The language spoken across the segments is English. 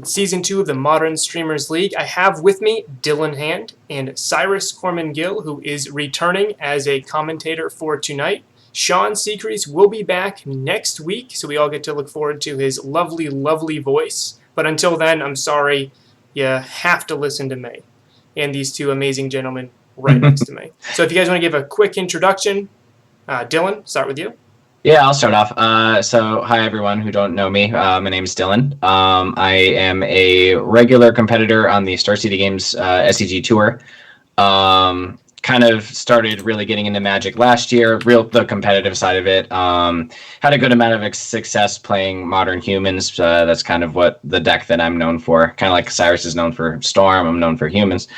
Season 2 of the Modern Streamers League. I have with me Dylan Hand and Cyrus Corman-Gill, who is returning as a commentator for tonight. Sean Secrease will be back next week, so we all get to look forward to his lovely, lovely voice. But until then, I'm sorry, you have to listen to me and these two amazing gentlemen right next to me. So if you guys want to give a quick introduction, Dylan, start with you. Yeah, I'll start off. So, hi everyone who don't know me. My name is Dylan. I am a regular competitor on the Star City Games SCG Tour. Kind of started really getting into Magic last year, the competitive side of it. Had a good amount of success playing Modern Humans. That's kind of what the deck that I'm known for. Kind of like Cyrus is known for Storm, I'm known for Humans.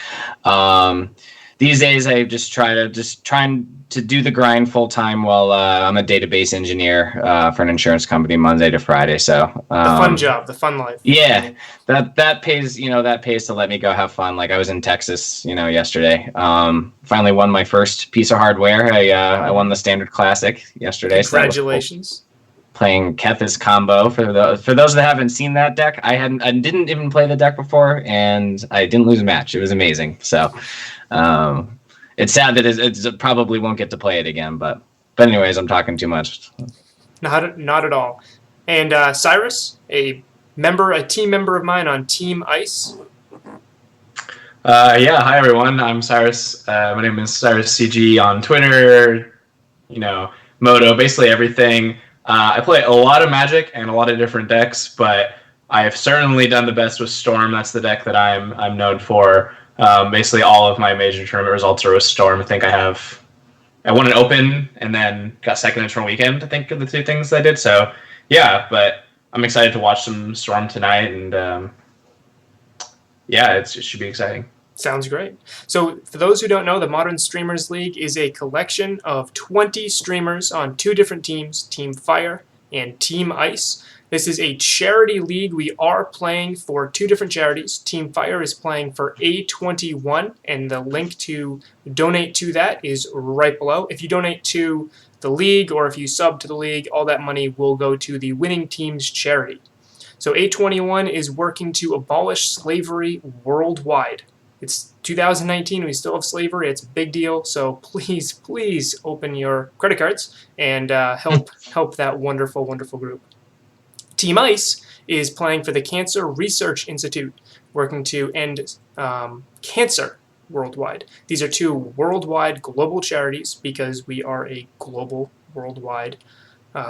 These days, I just trying to do the grind full time while I'm a database engineer for an insurance company Monday to Friday. So the fun job, the fun life. Yeah, that pays. That pays to let me go have fun. Like I was in Texas, yesterday. Finally won my first piece of hardware. I won the Standard Classic yesterday. Congratulations. So playing Kethis combo for those that haven't seen that deck. I didn't even play the deck before, and I didn't lose a match. It was amazing. So. It's sad that it probably won't get to play it again, but anyways, I'm talking too much. Not at all. And Cyrus, a team member of mine on Team Ice. Yeah, hi everyone. I'm Cyrus. My name is Cyrus CG on Twitter. Moto, basically everything. I play a lot of Magic and a lot of different decks, but I have certainly done the best with Storm. That's the deck that I'm known for. Basically all of my major tournament results are with Storm. I won an Open and then got second in Tournament Weekend, I think, are the two things I did. So yeah, but I'm excited to watch some Storm tonight, and it should be exciting. Sounds great. So for those who don't know, the Modern Streamers League is a collection of 20 streamers on two different teams, Team Fire and Team Ice. This is a charity league. We are playing for two different charities. Team Fire is playing for A21, and the link to donate to that is right below. If you donate to the league or if you sub to the league, all that money will go to the winning team's charity. So A21 is working to abolish slavery worldwide. It's 2019. We still have slavery. It's a big deal. So please, please open your credit cards and help that wonderful, wonderful group. Team Ice is playing for the Cancer Research Institute, working to end cancer worldwide. These are two worldwide global charities because we are a global worldwide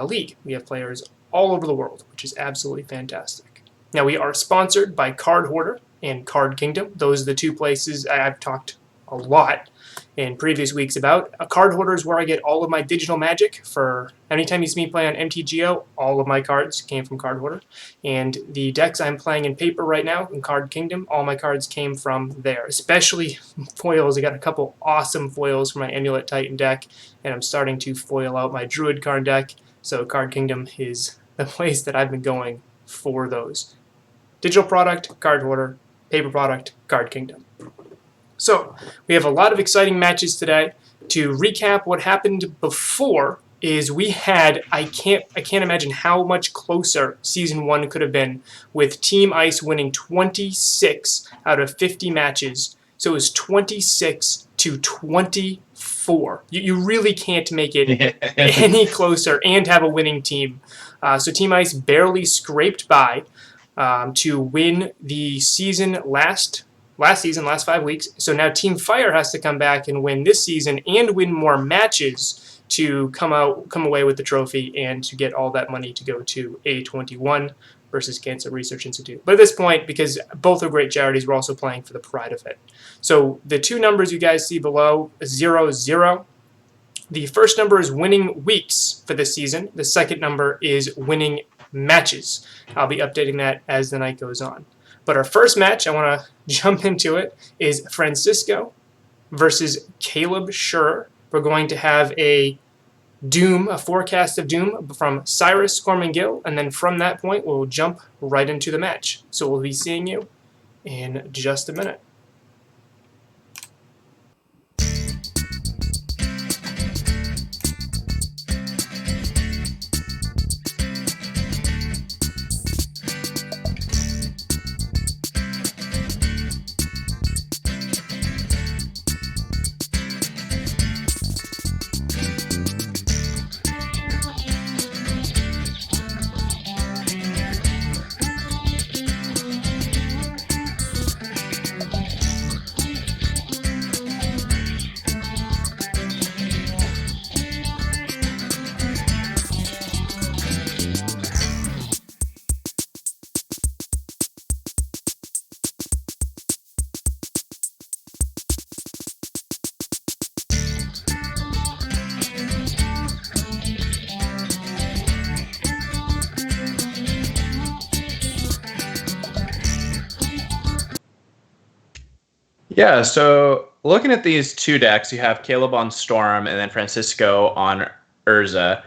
league. We have players all over the world, which is absolutely fantastic. Now, we are sponsored by Card Hoarder and Card Kingdom. Those are the two places I've talked a lot in previous weeks about. A Card Hoarder is where I get all of my digital Magic. For anytime you see me play on MTGO, all of my cards came from Card Hoarder. And the decks I'm playing in paper right now in Card Kingdom, all my cards came from there, especially foils. I got a couple awesome foils for my Amulet Titan deck, and I'm starting to foil out my Druid Karn deck. So Card Kingdom is the place that I've been going for those. Digital product, Card Hoarder. Paper product, Card Kingdom. So, we have a lot of exciting matches today. To recap what happened before is we had, I can't imagine how much closer Season 1 could have been with Team Ice winning 26 out of 50 matches. So it was 26 to 24. You really can't make it any closer and have a winning team. So Team Ice barely scraped by to win the season last 5 weeks. So now Team Fire has to come back and win this season and win more matches to come away with the trophy and to get all that money to go to A21 versus Cancer Research Institute. But at this point, because both are great charities, we're also playing for the pride of it. So the two numbers you guys see below, 0-0. The first number is winning weeks for this season. The second number is winning matches. I'll be updating that as the night goes on. But our first match, I want to jump into it, is Francisco versus Caleb Schur. We're going to have a forecast of Doom from Cyrus Corman-Gill, and then from that point, we'll jump right into the match. So we'll be seeing you in just a minute. Yeah, so looking at these two decks, you have Caleb on Storm and then Francisco on Urza.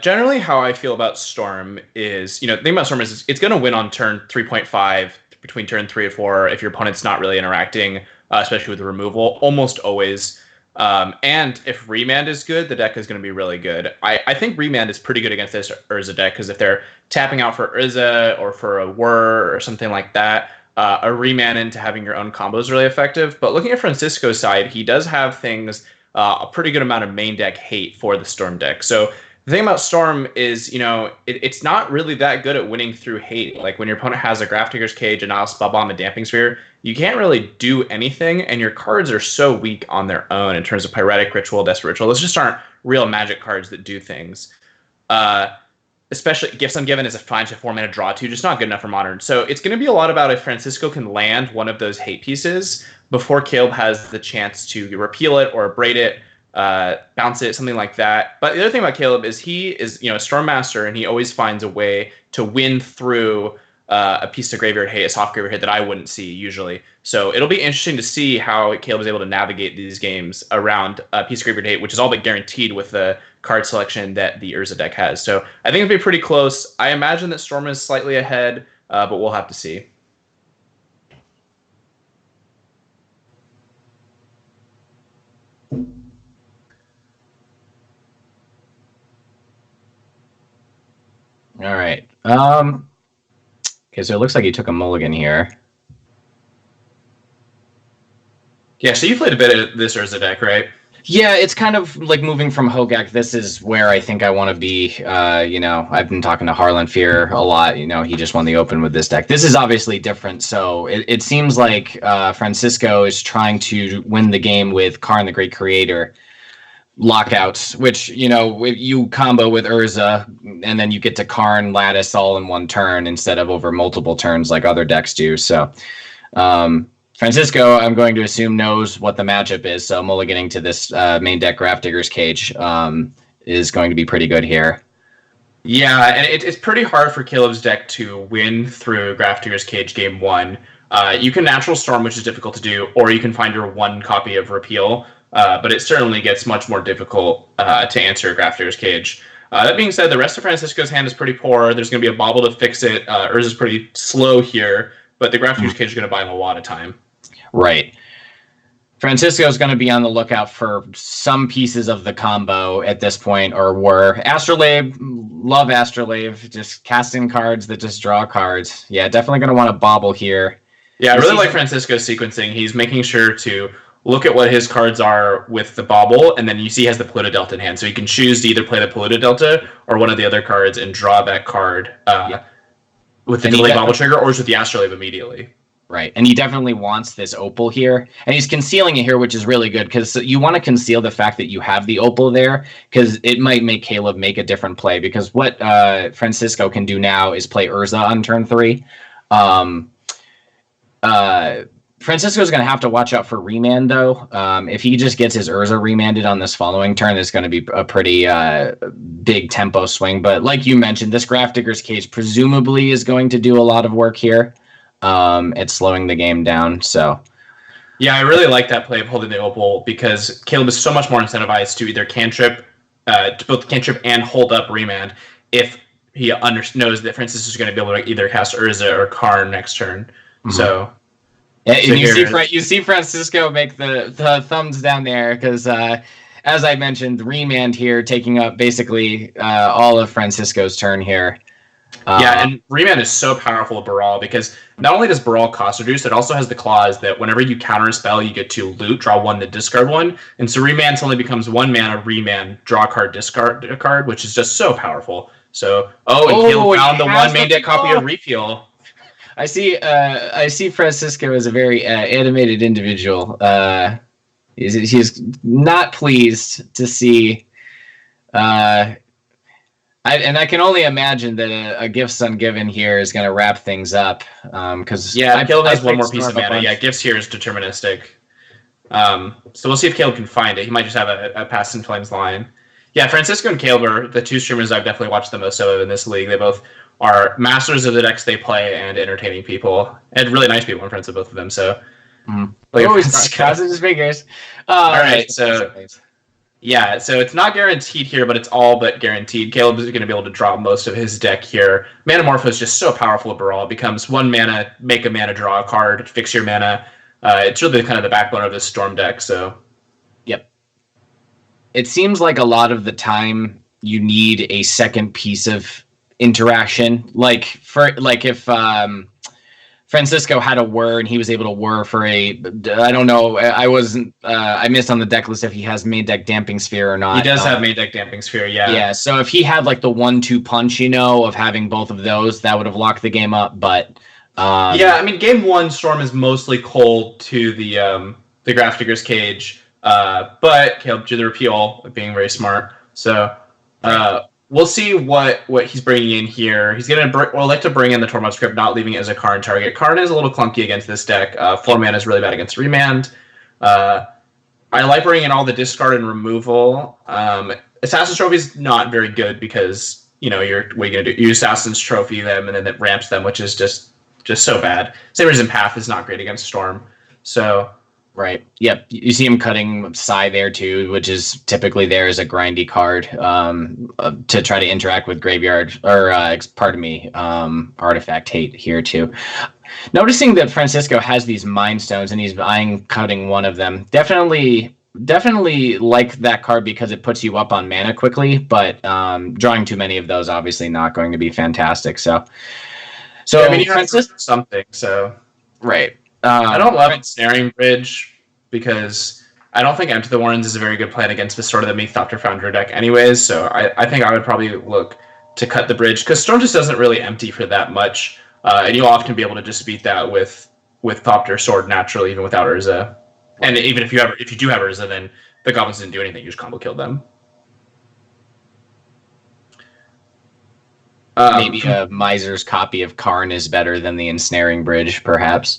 Generally, how I feel about Storm is, the thing about Storm is it's going to win on turn 3.5, between turn 3 and 4, if your opponent's not really interacting, especially with the removal, almost always. And if Remand is good, the deck is going to be really good. I think Remand is pretty good against this Urza deck, because if they're tapping out for Urza or for a Whir or something like that, a Remand into having your own combo is really effective. But looking at Francisco's side, he does have things, a pretty good amount of main deck hate for the Storm deck. So the thing about Storm is, it's not really that good at winning through hate. Like when your opponent has a Grafdigger's Cage, a Nile Spell Bomb, a Damping Sphere, you can't really do anything, and your cards are so weak on their own in terms of Pyretic Ritual, Desperate Ritual. Those just aren't real Magic cards that do things. Especially Gifts Ungiven is a 5-4 mana draw 2, just not good enough for Modern. So it's going to be a lot about if Francisco can land one of those hate pieces before Caleb has the chance to repeal it or braid it, bounce it, something like that. But the other thing about Caleb is he is, a Storm Master, and he always finds a way to win through a piece of graveyard hate, a soft graveyard hate that I wouldn't see usually. So it'll be interesting to see how Caleb is able to navigate these games around a piece of graveyard hate, which is all but guaranteed with the card selection that the Urza deck has. So I think it'll be pretty close. I imagine that Storm is slightly ahead, but we'll have to see. All right. Okay, so it looks like he took a mulligan here. Yeah, so you played a bit of this Urza deck, right? Yeah, it's kind of like moving from Hogak. This is where I think I want to be. I've been talking to Harlan Fear a lot. He just won the Open with this deck. This is obviously different. So it seems like Francisco is trying to win the game with Karn, the Great Creator, lockouts, which, if you combo with Urza and then you get to Karn Lattice all in one turn instead of over multiple turns like other decks do. So Francisco, I'm going to assume, knows what the matchup is. So mulliganing to this main deck Grafdigger's Cage is going to be pretty good here. Yeah, and it's pretty hard for Caleb's deck to win through Grafdigger's Cage game 1. You can Natural Storm, which is difficult to do, or you can find your one copy of Repeal. But it certainly gets much more difficult to answer Grafdigger's Cage. That being said, the rest of Francisco's hand is pretty poor. There's going to be a bobble to fix it. Urza's pretty slow here, but the Grafdigger's Cage is going to buy him a lot of time. Right. Francisco's going to be on the lookout for some pieces of the combo at this point, or were. Astrolabe, love Astrolabe, just casting cards that just draw cards. Yeah, definitely going to want to bobble here. Yeah, I really like Francisco's sequencing. He's making sure to look at what his cards are with the bobble, and then you see he has the Polluted Delta in hand. So you can choose to either play the Polluted Delta or one of the other cards and draw that card with the delay bobble trigger, or with the Astrolabe immediately. Right, and he definitely wants this Opal here, and he's concealing it here, which is really good, because you want to conceal the fact that you have the Opal there, because it might make Caleb make a different play, because what Francisco can do now is play Urza on turn 3. Francisco's going to have to watch out for Remand, though. If he just gets his Urza remanded on this following turn, it's going to be a pretty big tempo swing, but like you mentioned, this Grafdigger's Cage presumably is going to do a lot of work here. It's slowing the game down, so. Yeah, I really like that play of holding the Opal, because Caleb is so much more incentivized to either cantrip, to both cantrip and hold up Remand, if he knows that Francis is going to be able to either cast Urza or Karn next turn. Mm-hmm. So you see Francisco make the thumbs down there, because as I mentioned, Remand here taking up basically all of Francisco's turn here. Yeah, and Remand is so powerful at Baral, because not only does Baral cost reduce, it also has the clause that whenever you counter a spell, you get to loot, draw 1, then discard 1. And so Remand suddenly becomes 1 mana Remand, draw a card, discard a card, which is just so powerful. So, Caleb found the one main deck copy of Repeal. I see Francisco as a very animated individual. He's not pleased to see. I can only imagine that a Gifts Ungiven here is going to wrap things up. Because Caleb has one more piece of mana. Yeah, Gifts here is deterministic. So we'll see if Caleb can find it. He might just have a Past in Flames line. Yeah, Francisco and Caleb are the two streamers I've definitely watched the most of in this league. They both are masters of the decks they play and entertaining people. And really nice people. I'm friends with both of them. So He's crossing his fingers. All right, so yeah, so it's not guaranteed here, but it's all but guaranteed. Caleb is going to be able to draw most of his deck here. Manamorpho is just so powerful overall. It becomes 1 mana, make a mana, draw a card, fix your mana. It's really kind of the backbone of this Storm deck. So, yep. It seems like a lot of the time you need a second piece of interaction. Like if Francisco had a whir and he was able to whir for I don't know, I missed on the deck list if he has main deck Damping Sphere or not. He does have main deck Damping Sphere, yeah. Yeah, so if he had like the 1-2 punch, of having both of those, that would have locked the game up, but... yeah, I mean, game 1, Storm is mostly cold to the Grafdigger's Cage, but Caleb did the repeal, being very smart, so... we'll see what he's bringing in here. He's going to like to bring in the Tormod script, not leaving it as a Karn target. Karn is a little clunky against this deck. 4 mana is really bad against remand. I like bringing in all the discard and removal. Assassin's Trophy is not very good because, what are you going to do? You Assassin's Trophy them, and then it ramps them, which is just so bad. Same reason Path is not great against Storm. So... Right. Yep. You see him cutting Psy there too, which is typically there as a grindy card to try to interact with graveyard or artifact hate here too. Noticing that Francisco has these Mind Stones and he's eyeing cutting one of them. Definitely like that card because it puts you up on mana quickly, but drawing too many of those obviously not going to be fantastic. So yeah, I mean, you have something. So right. I don't love Ensnaring Bridge because I don't think Empty the Warrens is a very good plan against the sort of the Mythopter Founder deck anyways, so I think I would probably look to cut the bridge, because Storm just doesn't really empty for that much, and you'll often be able to just beat that with Thopter Sword naturally, even without Urza. And even if you do have Urza, then the Goblins didn't do anything, you just combo killed them. Maybe a Miser's copy of Karn is better than the Ensnaring Bridge, perhaps.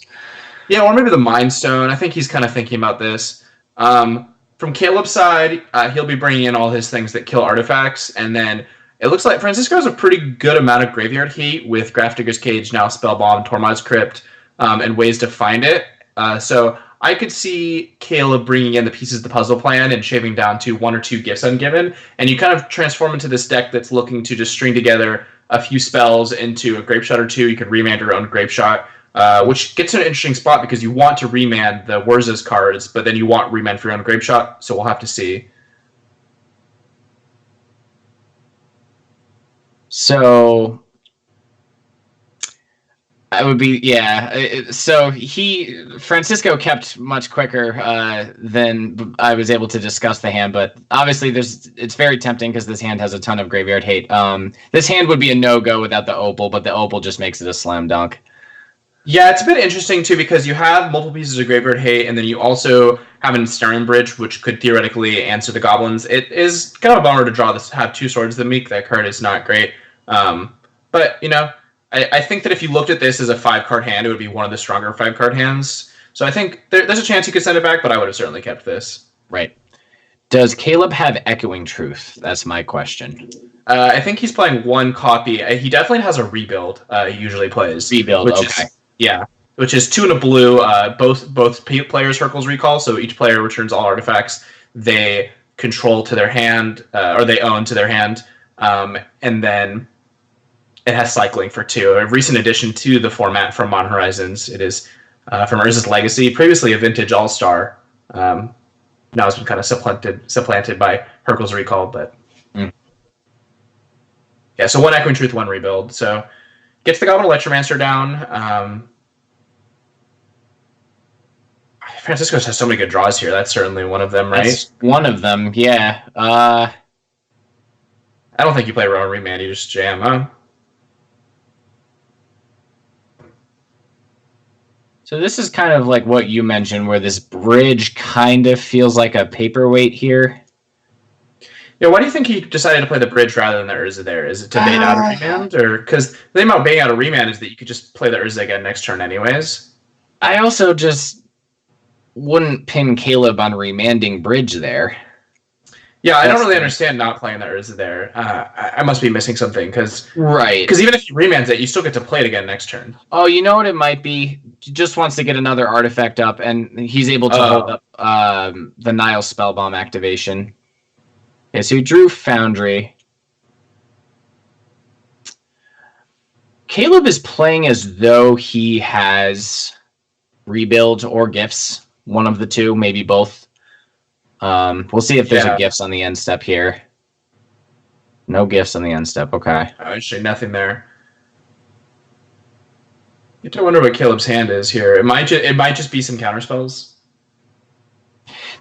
Yeah, or maybe the Mind Stone. I think he's kind of thinking about this. From Caleb's side, he'll be bringing in all his things that kill artifacts, and then it looks like Francisco has a pretty good amount of graveyard heat with Grafdigger's Cage, now Spellbomb, Tormod's Crypt, and ways to find it. So I could see Caleb bringing in the pieces of the puzzle plan and shaving down to 1 or 2 gifts ungiven, and you kind of transform into this deck that's looking to just string together a few spells into a Grape Shot or 2. You could remand your own Grape Shot. Which gets to an interesting spot because you want to remand the Urza's cards, but then you want remand for your own Grape Shot, so we'll have to see. So I would be, so Francisco kept much quicker than I was able to discuss the hand, but obviously it's very tempting because this hand has a ton of graveyard hate. This hand would be a no-go without the Opal, but the Opal just makes it a slam dunk. Yeah, it's a bit interesting, too, because you have multiple pieces of graveyard hate, and then you also have an Ensnaring Bridge, which could theoretically answer the Goblins. It is kind of a bummer to draw this, have 2 Swords of the Meek. That card is not great. But, I think that if you looked at this as a 5-card hand, it would be one of the stronger 5-card hands. So I think there's a chance you could send it back, but I would have certainly kept this. Right. Does Caleb have Echoing Truth? That's my question. I think he's playing 1 copy. He definitely has a Rebuild he usually plays. Rebuild, okay. Yeah, which is 2 and a blue. Both players Hercules Recall, so each player returns all artifacts they control to their hand, or they own to their hand, and then it has cycling for 2. A recent addition to the format from Modern Horizons. It is from Urza's Legacy, previously a Vintage All-Star. Now it's been kind of supplanted by Hercules Recall, but... Yeah, so 1 Echoing Truth, 1 Rebuild, so... Gets the Goblin Electromancer down. Francisco has so many good draws here. That's certainly one of them, right? That's one of them, yeah. I don't think you play Rowan Remand. You just jam, huh? So this is kind of like what you mentioned, where this bridge kind of feels like a paperweight here. Yeah, why do you think he decided to play the bridge rather than the Urza there? Is it to bait out a remand? Or because the thing about baiting out a remand is that you could just play the Urza again next turn anyways. I also just wouldn't pin Caleb on remanding bridge there. Yeah, I don't really understand not playing that Urza there. I must be missing something because Right. even if he remands it, you still get to play it again next turn. Oh, you know what it might be? He just wants to get another artifact up, and he's able to hold up the Nile Spellbomb activation. Okay, so he drew Foundry. Caleb is playing as though he has Rebuild or Gifts, one of the two, maybe both. We'll see if there's a Gifts on the end step here. No Gifts on the end step, okay. Actually, nothing there. You have to wonder what Caleb's hand is here. It might just be some counterspells.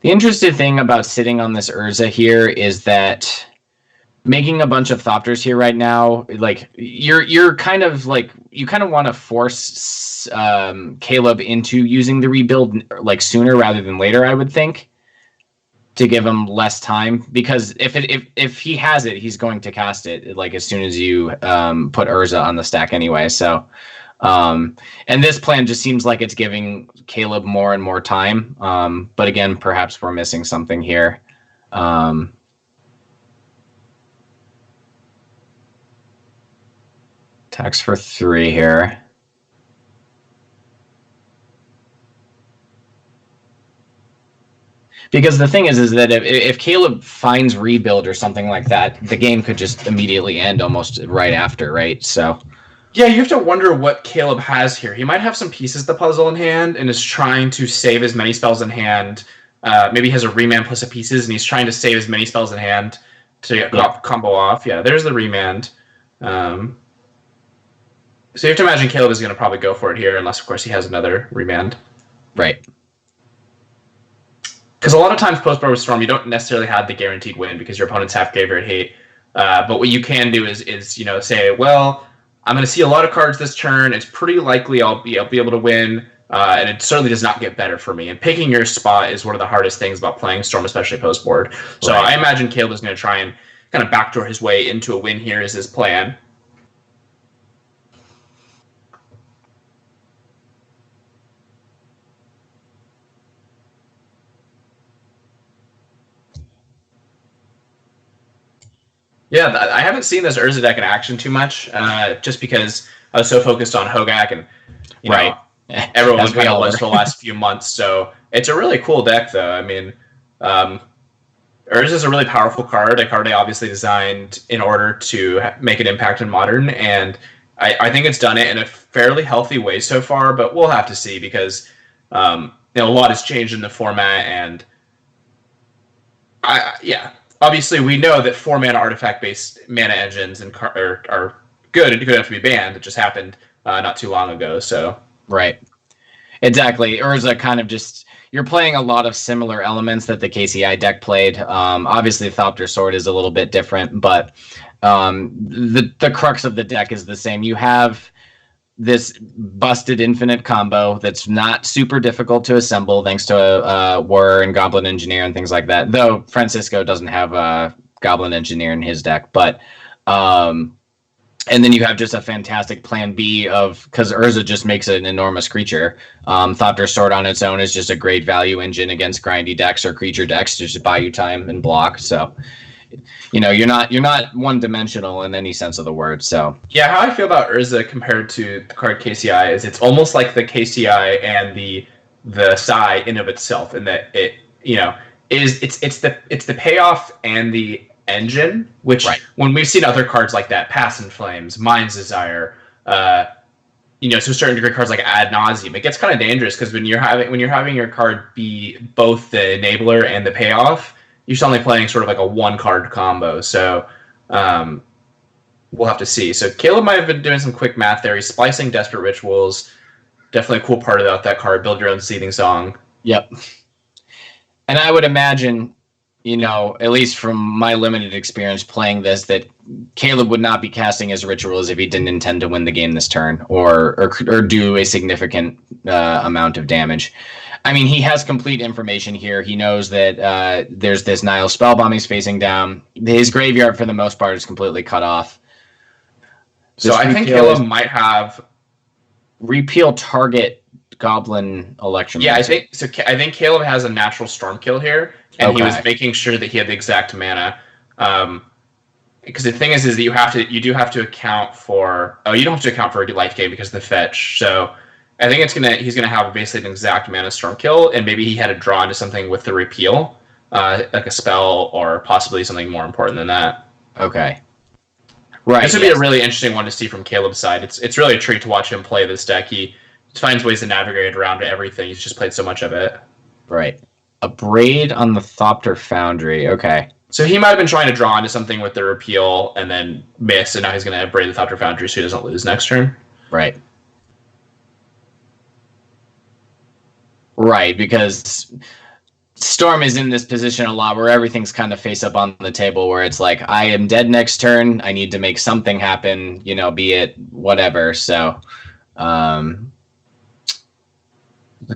The interesting thing about sitting on this Urza here is that making a bunch of Thopters here right now, like you're kind of like you kind of want to force Caleb into using the rebuild like sooner rather than later, I would think, to give him less time, because if he has it, he's going to cast it like as soon as you put Urza on the stack anyway. So and this plan just seems like it's giving Caleb more and more time. But again, perhaps we're missing something here. Attacks for 3 here. Because the thing is that if Caleb finds rebuild or something like that, the game could just immediately end almost right after, right? So. Yeah, you have to wonder what Caleb has here. He might have some pieces of the puzzle in hand and is trying to save as many spells in hand. Maybe he has a remand plus a pieces, and he's trying to save as many spells in hand to combo off. Yeah, there's the remand. So you have to imagine Caleb is going to probably go for it here, unless, of course, he has another remand. Right. Because a lot of times post-Barbar Storm, you don't necessarily have the guaranteed win because your opponents have graveyard hate. But what you can do is say, well, I'm going to see a lot of cards this turn. It's pretty likely I'll be able to win, and it certainly does not get better for me. And picking your spot is one of the hardest things about playing Storm, especially post-board. So right. I imagine Caleb is going to try and kind of backdoor his way into a win here is his plan. Yeah, I haven't seen this Urza deck in action too much, just because I was so focused on Hogak and you know, everyone's kind of was for the last few months. So it's a really cool deck, though. I mean, Urza is a really powerful card, a card I obviously designed in order to make an impact in Modern, and I think it's done it in a fairly healthy way so far, but we'll have to see because a lot has changed in the format, and obviously, we know that 4-mana artifact-based mana engines are good and could have to be banned. It just happened not too long ago. So right, exactly. Urza kind of just you're playing a lot of similar elements that the KCI deck played. Obviously, Thopter Sword is a little bit different, but the crux of the deck is the same. You have this busted infinite combo that's not super difficult to assemble thanks to War and Goblin Engineer and things like that, though Francisco doesn't have a Goblin Engineer in his deck. But and then you have just a fantastic plan B because Urza just makes an enormous creature. Thopter Sword on its own is just a great value engine against grindy decks or creature decks to just buy you time and block. So you're not one-dimensional in any sense of the word. So yeah, how I feel about Urza compared to the card KCI is it's almost like the KCI and the Sai in of itself, in that it's the payoff and the engine, which when we've seen other cards like that, Pass in Flames, Mind's Desire, to a certain degree cards like Ad Nauseam, it gets kind of dangerous because when you're having your card be both the enabler and the payoff, you're suddenly playing sort of like a 1-card combo. So we'll have to see. So Caleb might have been doing some quick math there. He's splicing Desperate Rituals. Definitely a cool part about that card. Build your own seething song. Yep. And I would imagine, at least from my limited experience playing this, that Caleb would not be casting his rituals if he didn't intend to win the game this turn or do a significant amount of damage. I mean, he has complete information here. He knows that there's this Nile Spellbomb he's facing down. His graveyard, for the most part, is completely cut off. So I think Caleb might have... Repeal target Goblin Electromancer? Yeah, I think so. I think Caleb has a natural storm kill here, and he was Okay. making sure that he had the exact mana. Because the thing is that you do have to account for. Oh, you don't have to account for a life gain because of the fetch. So I think he's gonna have basically an exact mana storm kill, and maybe he had to draw into something with the repeal, like a spell or possibly something more important than that. Okay. Right. This would be a really interesting one to see from Caleb's side. It's really a treat to watch him play this deck. He finds ways to navigate around everything. He's just played so much of it. Right. A Braid on the Thopter Foundry. Okay. So he might have been trying to draw into something with the repeal and then miss, and now he's going to Braid the Thopter Foundry so he doesn't lose next turn. Right. Right, because Storm is in this position a lot where everything's kind of face up on the table, where it's like, I am dead next turn. I need to make something happen, be it whatever. So,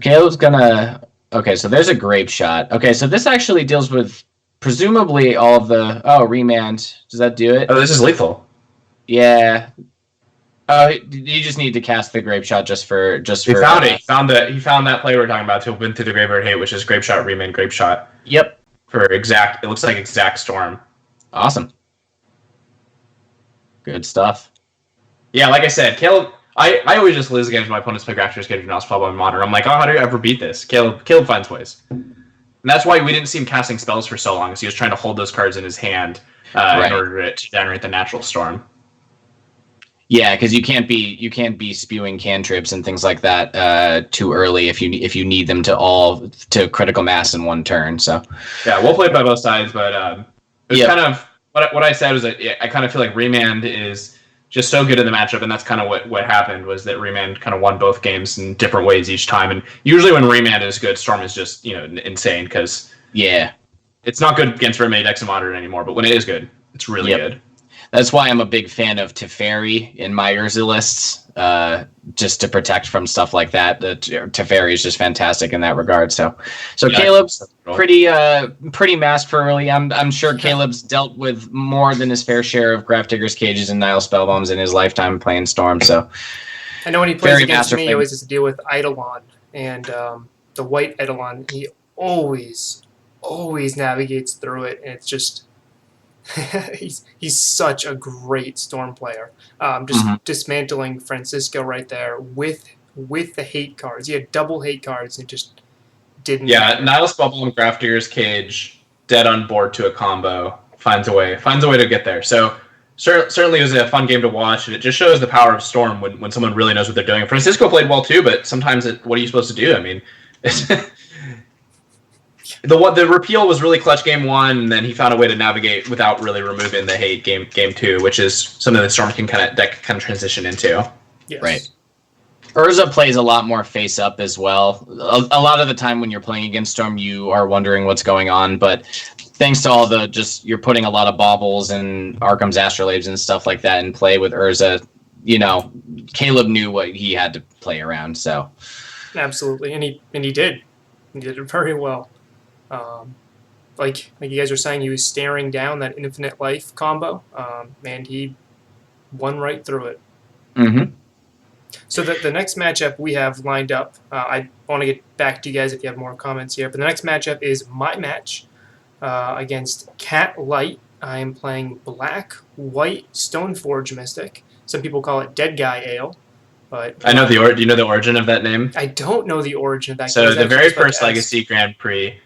Caleb's gonna. Okay, so there's a Grape Shot. Okay, so this actually deals with presumably all of the. Oh, Remand. Does that do it? Oh, this is lethal. Yeah. Oh, you just need to cast the Grape Shot just for. He found it. He found that play we were talking about to win through the Graveyard Hate, which is Grape Shot, Remand, Grape Shot. Yep. For exact. It looks like exact Storm. Awesome. Good stuff. Yeah, like I said, Caleb. I always just lose against my opponent's play Grafter's Cage and Spellbound Modern. I'm like, oh, how do you ever beat this? Caleb finds ways. And that's why we didn't see him casting spells for so long, is he was trying to hold those cards in his hand in order to generate the natural Storm. Yeah, because you can't be spewing cantrips and things like that too early if you need them to critical mass in one turn. So yeah, well played by both sides, but it was kind of what I said was that I kind of feel like Remand is just so good in the matchup, and that's kind of what happened, was that Remand kind of won both games in different ways each time. And usually when Remand is good, Storm is just insane because it's not good against very many decks in Modern anymore. But when it is good, it's really good. That's why I'm a big fan of Teferi in my Urza lists, just to protect from stuff like that. Teferi is just fantastic in that regard. So Caleb's pretty masked for early. I'm sure Caleb's dealt with more than his fair share of Grafdigger's Cages and Nile Spellbombs in his lifetime playing Storm. So I know when he plays against me, he always has to deal with Eidolon, and the white Eidolon. He always navigates through it, and it's just. he's such a great Storm player. Just dismantling Francisco right there with the hate cards. He had double hate cards and just didn't. Yeah, Nile Spellbomb, Grafdigger's Cage, dead on board to a combo. Finds a way to get there. So certainly it was a fun game to watch, and it just shows the power of Storm when someone really knows what they're doing. Francisco played well too, but sometimes what are you supposed to do? I mean. The repeal was really clutch game one, and then he found a way to navigate without really removing the hate game two, which is something that Storm can kind of transition into. Yes. Right. Urza plays a lot more face up as well. A lot of the time when you're playing against Storm, you are wondering what's going on, but thanks to all you're putting a lot of baubles and Arkham's Astrolabes and stuff like that in play with Urza. Caleb knew what he had to play around. So absolutely, and he did it very well. Like you guys were saying, he was staring down that infinite life combo, and he won right through it. Mm-hmm. So the next matchup we have lined up, I want to get back to you guys if you have more comments here, but the next matchup is my match against Cat Light. I am playing black-white Stoneforge Mystic. Some people call it Dead Guy Ale. But I know do you know the origin of that name? I don't know the origin of that. So the very first Legacy Grand Prix,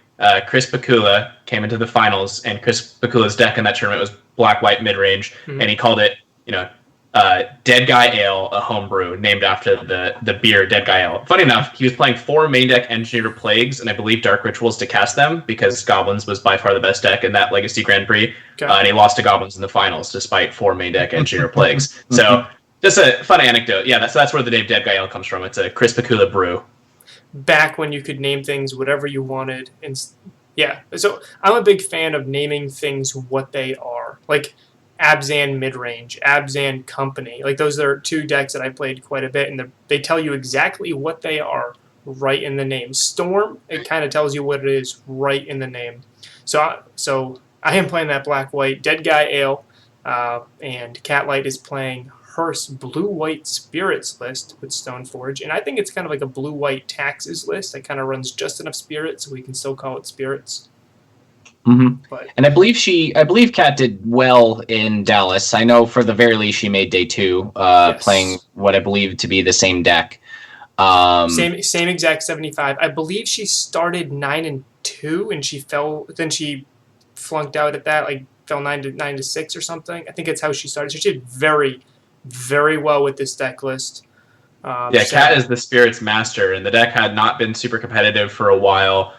Chris Pacula came into the finals, and Chris Pacula's deck in that tournament was black-white midrange, and he called it, Dead Guy Ale, a homebrew named after the beer Dead Guy Ale. Funny enough, he was playing 4 main deck Engineered Plagues, and I believe Dark Rituals to cast them, because Goblins was by far the best deck in that Legacy Grand Prix, and he lost to Goblins in the finals despite 4 main deck Engineered Plagues. So just a fun anecdote. Yeah, that's where the name Dead Guy Ale comes from. It's a Chris Pacula brew. Back when you could name things whatever you wanted. And yeah, so I'm a big fan of naming things what they are. Like Abzan Midrange, Abzan Company. Like those are 2 decks that I played quite a bit, and they tell you exactly what they are right in the name. Storm, it kind of tells you what it is right in the name. So I am playing that black-white Dead Guy Ale, and Catlight is playing her blue-white spirits list with Stoneforge, and I think it's kind of like a blue-white taxes list that kind of runs just enough spirits so we can still call it spirits. But And I believe Kat did well in Dallas. I know for the very least she made day 2, yes. playing what I believe to be the same deck. Same exact 75. I believe she started 9-2 and she fell. Then she flunked out at that, like fell 9-6 or something. I think that's how she started. So she did very, very well with this deck list. Yeah, Kat is the spirits master, and the deck had not been super competitive for a while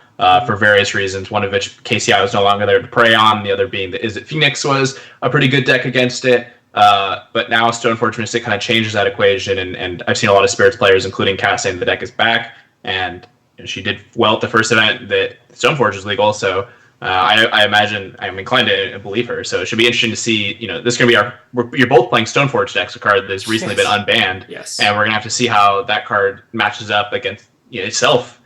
for various reasons. One of which KCI was no longer there to prey on. The other being that Is It Phoenix was a pretty good deck against it. But now Stoneforge Mystic kind of changes that equation, and I've seen a lot of spirits players, including Kat, saying the deck is back, and she did well at the first event that Stoneforge's League also. I imagine, I'm inclined to believe her, so it should be interesting to see. This is going to be you're both playing Stoneforge decks, a card that's recently been unbanned, yes, and we're going to have to see how that card matches up against itself.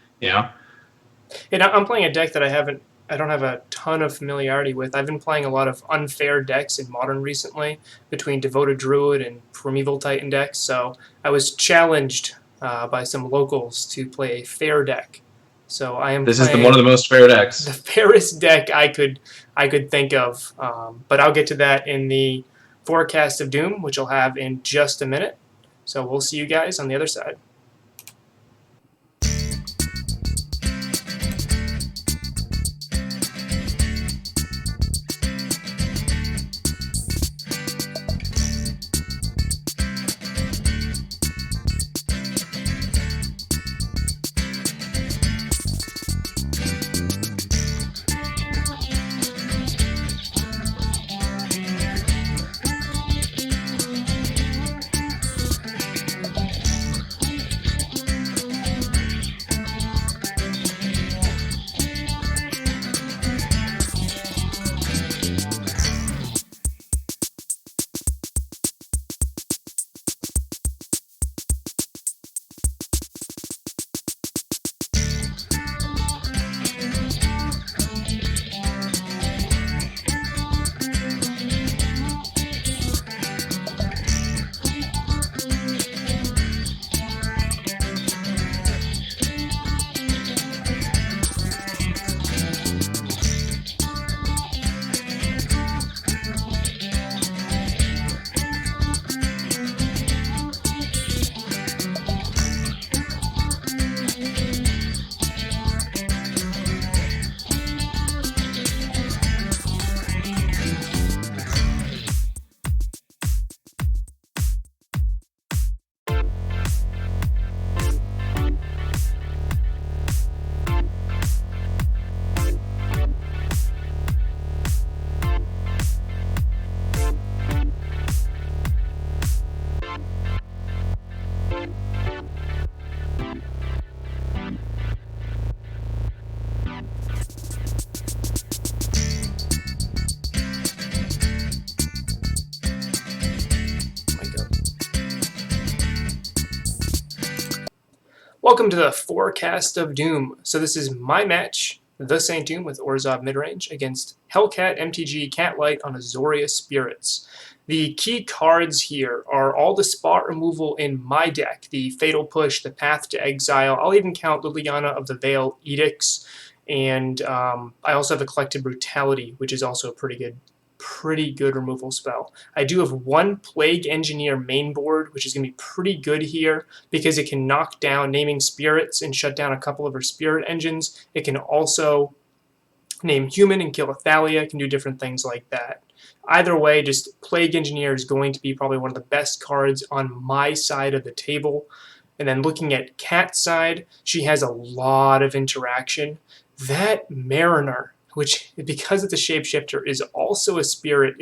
And I'm playing a deck that I don't have a ton of familiarity with. I've been playing a lot of unfair decks in Modern recently, between Devoted Druid and Primeval Titan decks, so I was challenged by some locals to play a fair deck. So I am. This is one of the most fair decks. The fairest deck I could think of, but I'll get to that in the forecast of Doom, which I'll have in just a minute. So we'll see you guys on the other side. Welcome to the forecast of Doom. So this is my match, TheSaintDoom with Urza Midrange against HellKatMTG Catlight on Azoria Spirits. The key cards here are all the spot removal in my deck, the Fatal Push, the Path to Exile. I'll even count Liliana of the Veil Edicts, and I also have a Collected Brutality, which is also a pretty good removal spell. I do have one Plague Engineer main board, which is going to be pretty good here because it can knock down Naming Spirits and shut down a couple of her Spirit Engines. It can also name Human and kill a Thalia. It can do different things like that. Either way, just Plague Engineer is going to be probably one of the best cards on my side of the table. And then looking at Kat's side, she has a lot of interaction. That Mariner, which because it's a shapeshifter is also a spirit,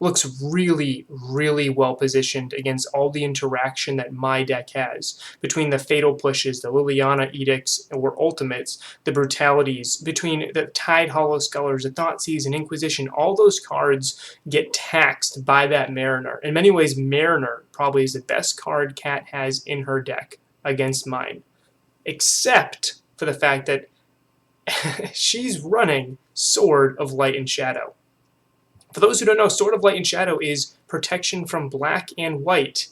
looks really, really well positioned against all the interaction that my deck has. Between the Fatal Pushes, the Liliana Edicts, or Ultimates, the Brutalities, between the Tide Hollow Scullers, the Thoughtseize, and Inquisition, all those cards get taxed by that Mariner. In many ways, Mariner probably is the best card Kat has in her deck against mine. Except for the fact that she's running Sword of Light and Shadow. For those who don't know, Sword of Light and Shadow is protection from black and white.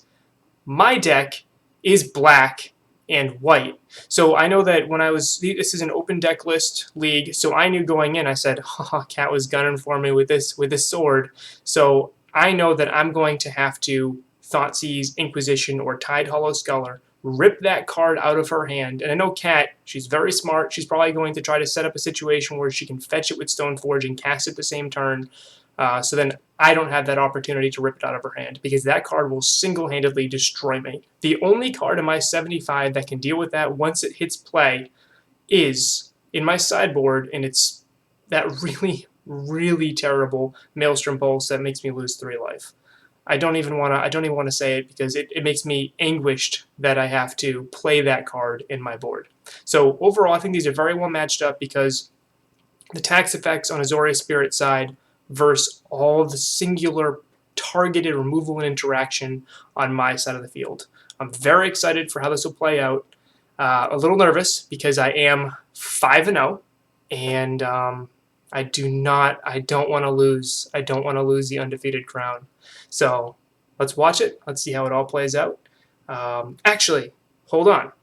My deck is black and white. So I know that when this is an open deck list league, so I knew going in, I said, haha, Cat was gunning for me with this sword. So I know that I'm going to have to Thoughtseize, Inquisition, or Tide Hollow Sculler, rip that card out of her hand. And I know Cat, she's very smart. She's probably going to try to set up a situation where she can fetch it with Stoneforge and cast it the same turn. So then I don't have that opportunity to rip it out of her hand because that card will single-handedly destroy me. The only card in my 75 that can deal with that once it hits play is in my sideboard, and it's that really, really terrible Maelstrom Pulse that makes me lose 3 life. I don't even want to say it because it makes me anguished that I have to play that card in my board. So overall, I think these are very well matched up because the tax effects on Azorius Spirit side versus all the singular targeted removal and interaction on my side of the field. I'm very excited for how this will play out. A little nervous because I am 5-0, and I don't want to lose. I don't want to lose the undefeated crown. So let's watch it. Let's see how it all plays out. Actually, hold on,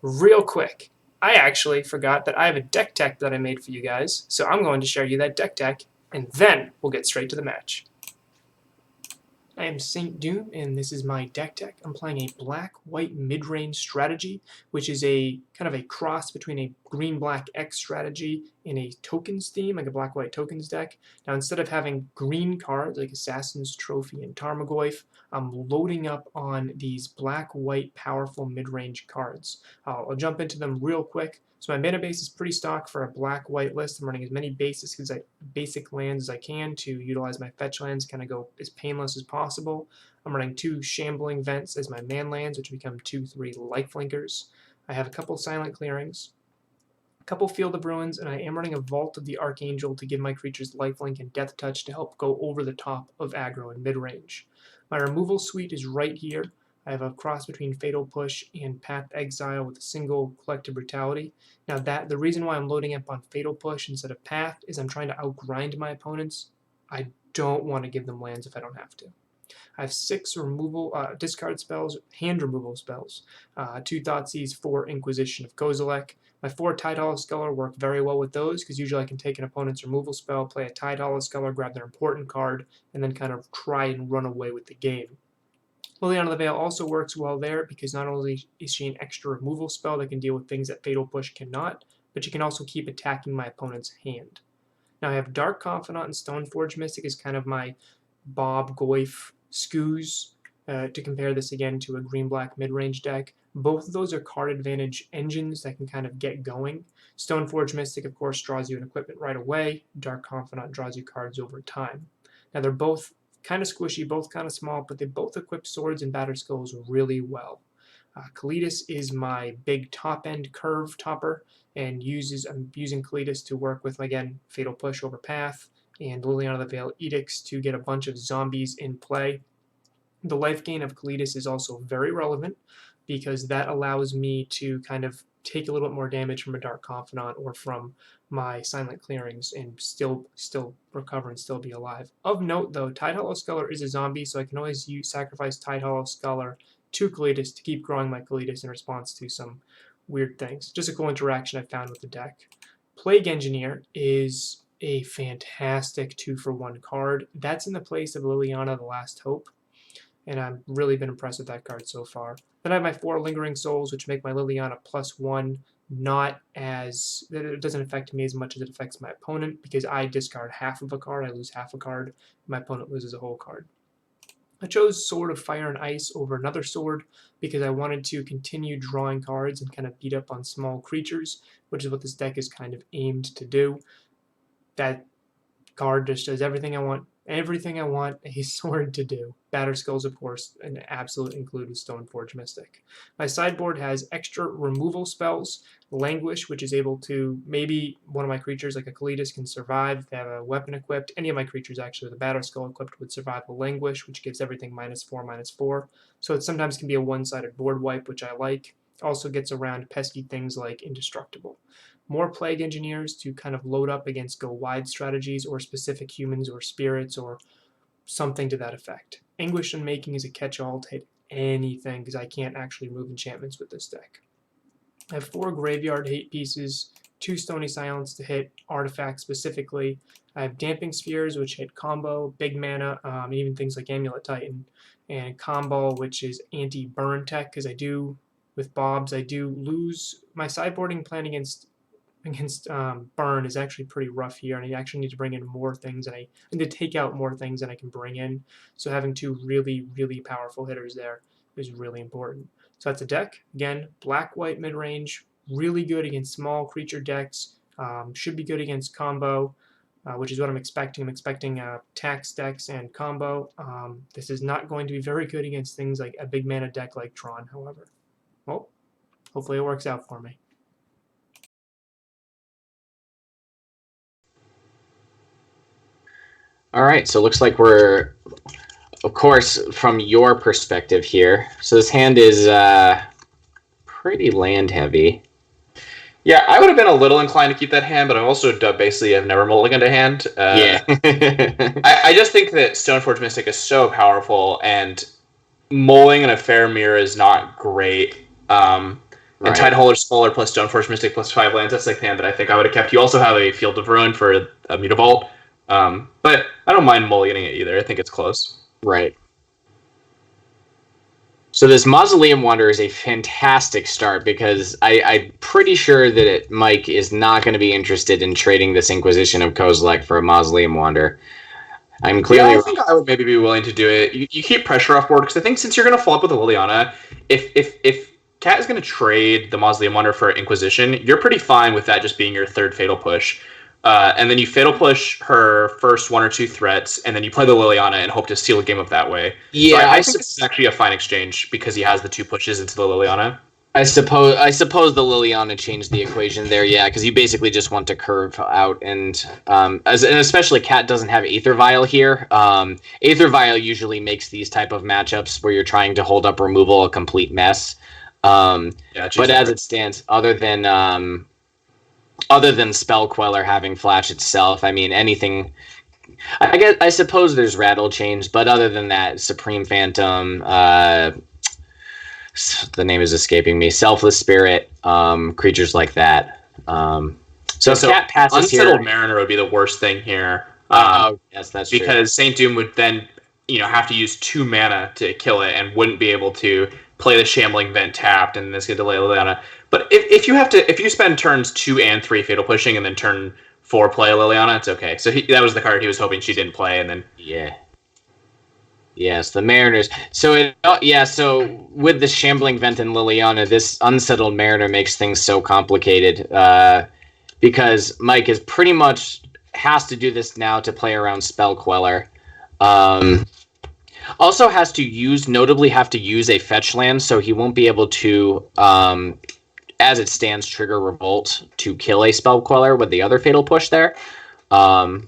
real quick. I actually forgot that I have a deck tech that I made for you guys, so I'm going to share you that deck tech, and then we'll get straight to the match. I am TheSaintDoom, and this is my deck tech. I'm playing a black-white mid-range strategy, which is a kind of a cross between a green-black X strategy and a tokens theme, like a black-white tokens deck. Now, instead of having green cards like Assassin's Trophy and Tarmogoyf, I'm loading up on these black-white powerful mid-range cards. I'll jump into them real quick. So my mana base is pretty stock for a black-white list. I'm running as many basic lands as I can to utilize my fetch lands, kind of go as painless as possible. I'm running 2 Shambling Vents as my man lands, which become 2/3 Lifelinkers. I have a couple Silent Clearings, a couple Field of Ruins, and I am running a Vault of the Archangel to give my creatures lifelink and death touch to help go over the top of aggro and mid-range. My removal suite is right here. I have a cross between Fatal Push and Path Exile with a single Collective Brutality. Now the reason why I'm loading up on Fatal Push instead of Path is I'm trying to outgrind my opponents. I don't want to give them lands if I don't have to. I have 6 discard spells, hand removal spells, 2 Thoughtseize, 4 Inquisition of Kozilek. My 4 Tide Hollow Sculler work very well with those because usually I can take an opponent's removal spell, play a Tide Hollow Sculler, grab their important card, and then kind of try and run away with the game. Liliana of the Veil also works well there because not only is she an extra removal spell that can deal with things that Fatal Push cannot, but she can also keep attacking my opponent's hand. Now I have Dark Confidant and Stoneforge Mystic as kind of my Bob Goyf Skoos to compare this again to a green-black mid-range deck. Both of those are card advantage engines that can kind of get going. Stoneforge Mystic, of course, draws you an equipment right away. Dark Confidant draws you cards over time. Now they're both kind of squishy, both kind of small, but they both equip swords and batter skulls really well. Kalitas is my big top-end curve topper, and I'm using Kalitas to work with, again, Fatal Push over Path, and Liliana of the Veil Edicts to get a bunch of zombies in play. The life gain of Kalitas is also very relevant because that allows me to kind of take a little bit more damage from a Dark Confidant or from my Silent Clearings and still recover and still be alive. Of note, though, Tide Hollow Sculler is a zombie, so I can always sacrifice Tide Hollow Sculler to Kalitas to keep growing my Kalitas in response to some weird things. Just a cool interaction I found with the deck. Plague Engineer is a fantastic 2-for-1 card. That's in the place of Liliana, the Last Hope, and I've really been impressed with that card so far. Then I have my 4 Lingering Souls, which make my Liliana +1 it doesn't affect me as much as it affects my opponent because I discard half of a card, I lose half a card, my opponent loses a whole card. I chose Sword of Fire and Ice over another sword because I wanted to continue drawing cards and kind of beat up on small creatures, which is what this deck is kind of aimed to do. That card just does everything I want a sword to do. Batter Skulls, of course, an absolute include with Stoneforge Mystic. My sideboard has extra removal spells, Languish, which is able to, maybe one of my creatures like a Kalitas can survive if they have a weapon equipped. Any of my creatures actually with a Batter Skull equipped would survive a Languish, which gives everything -4/-4. So it sometimes can be a one-sided board wipe, which I like. Also gets around pesky things like Indestructible. more Plague Engineers to kind of load up against go wide strategies or specific humans or spirits or something to that effect. Anguish Unmaking is a catch-all to hit anything because I can't actually move enchantments with this deck. I have 4 Graveyard Hate pieces, 2 Stony Silence to hit artifacts specifically. I have Damping Spheres, which hit combo, big mana, even things like Amulet Titan, and Combo, which is anti-burn tech, because with Bobs, I do lose my sideboarding plan against burn is actually pretty rough here, and I actually need to bring in more things, and I need to take out more things than I can bring in. So having 2 really, really powerful hitters there is really important. So that's a deck. Again, black-white mid-range, really good against small creature decks, should be good against combo, which is what I'm expecting. I'm expecting tax decks and combo. This is not going to be very good against things like a big mana deck like Tron, however. Well, hopefully it works out for me. All right, so it looks like we're, of course, from your perspective here. So this hand is pretty land heavy. Yeah, I would have been a little inclined to keep that hand, but I'm also basically I've never mulliganed a hand. Yeah. I just think that Stoneforge Mystic is so powerful, and mulling in a fair mirror is not great. And Tideholder Scholar plus Stoneforge Mystic plus 5 lands, that's like the hand that I think I would have kept. You also have a Field of Ruin for a Mutavault. But I don't mind mulliganing it either. I think it's close. Right. So this Mausoleum Wanderer is a fantastic start because I'm pretty sure that Mike is not going to be interested in trading this Inquisition of Kozilek for a Mausoleum Wanderer. I'm clearly. Yeah, I think I would maybe be willing to do it. You keep pressure off board because I think since you're going to follow up with a Liliana, if Cat is going to trade the Mausoleum Wanderer for Inquisition, you're pretty fine with that just being your third Fatal Push. And then you Fatal Push her first 1 or 2 threats, and then you play the Liliana and hope to steal a game up that way. Yeah, so I think this is actually a fine exchange because he has the 2 pushes into the Liliana. I suppose the Liliana changed the equation there, yeah, because you basically just want to curve out, and especially Cat doesn't have Aether Vial here. Aether Vial usually makes these type of matchups where you're trying to hold up removal a complete mess. But as it stands, other than Spell Queller having Flash itself, I mean, anything. I suppose there's Rattle Chains, but other than that, Supreme Phantom, the name is escaping me, Selfless Spirit, creatures like that. So if Cat passes Unsettled here, Mariner would be the worst thing here. Yes, that's true. Because SaintDoom would then, have to use 2 mana to kill it and wouldn't be able to play the Shambling Vent tapped, and this could delay Liliana. But if you spend turns 2 and 3 Fatal Pushing and then turn 4 play Liliana, it's okay. So that was the card he was hoping she didn't play, and then yes, the Mariners. So so with the Shambling Vent and Liliana, this Unsettled Mariner makes things so complicated because Mike is pretty much has to do this now to play around Spell Queller. Also notably have to use a fetch land, so he won't be able to, as it stands, trigger Revolt to kill a Spell Queller with the other Fatal Push there. All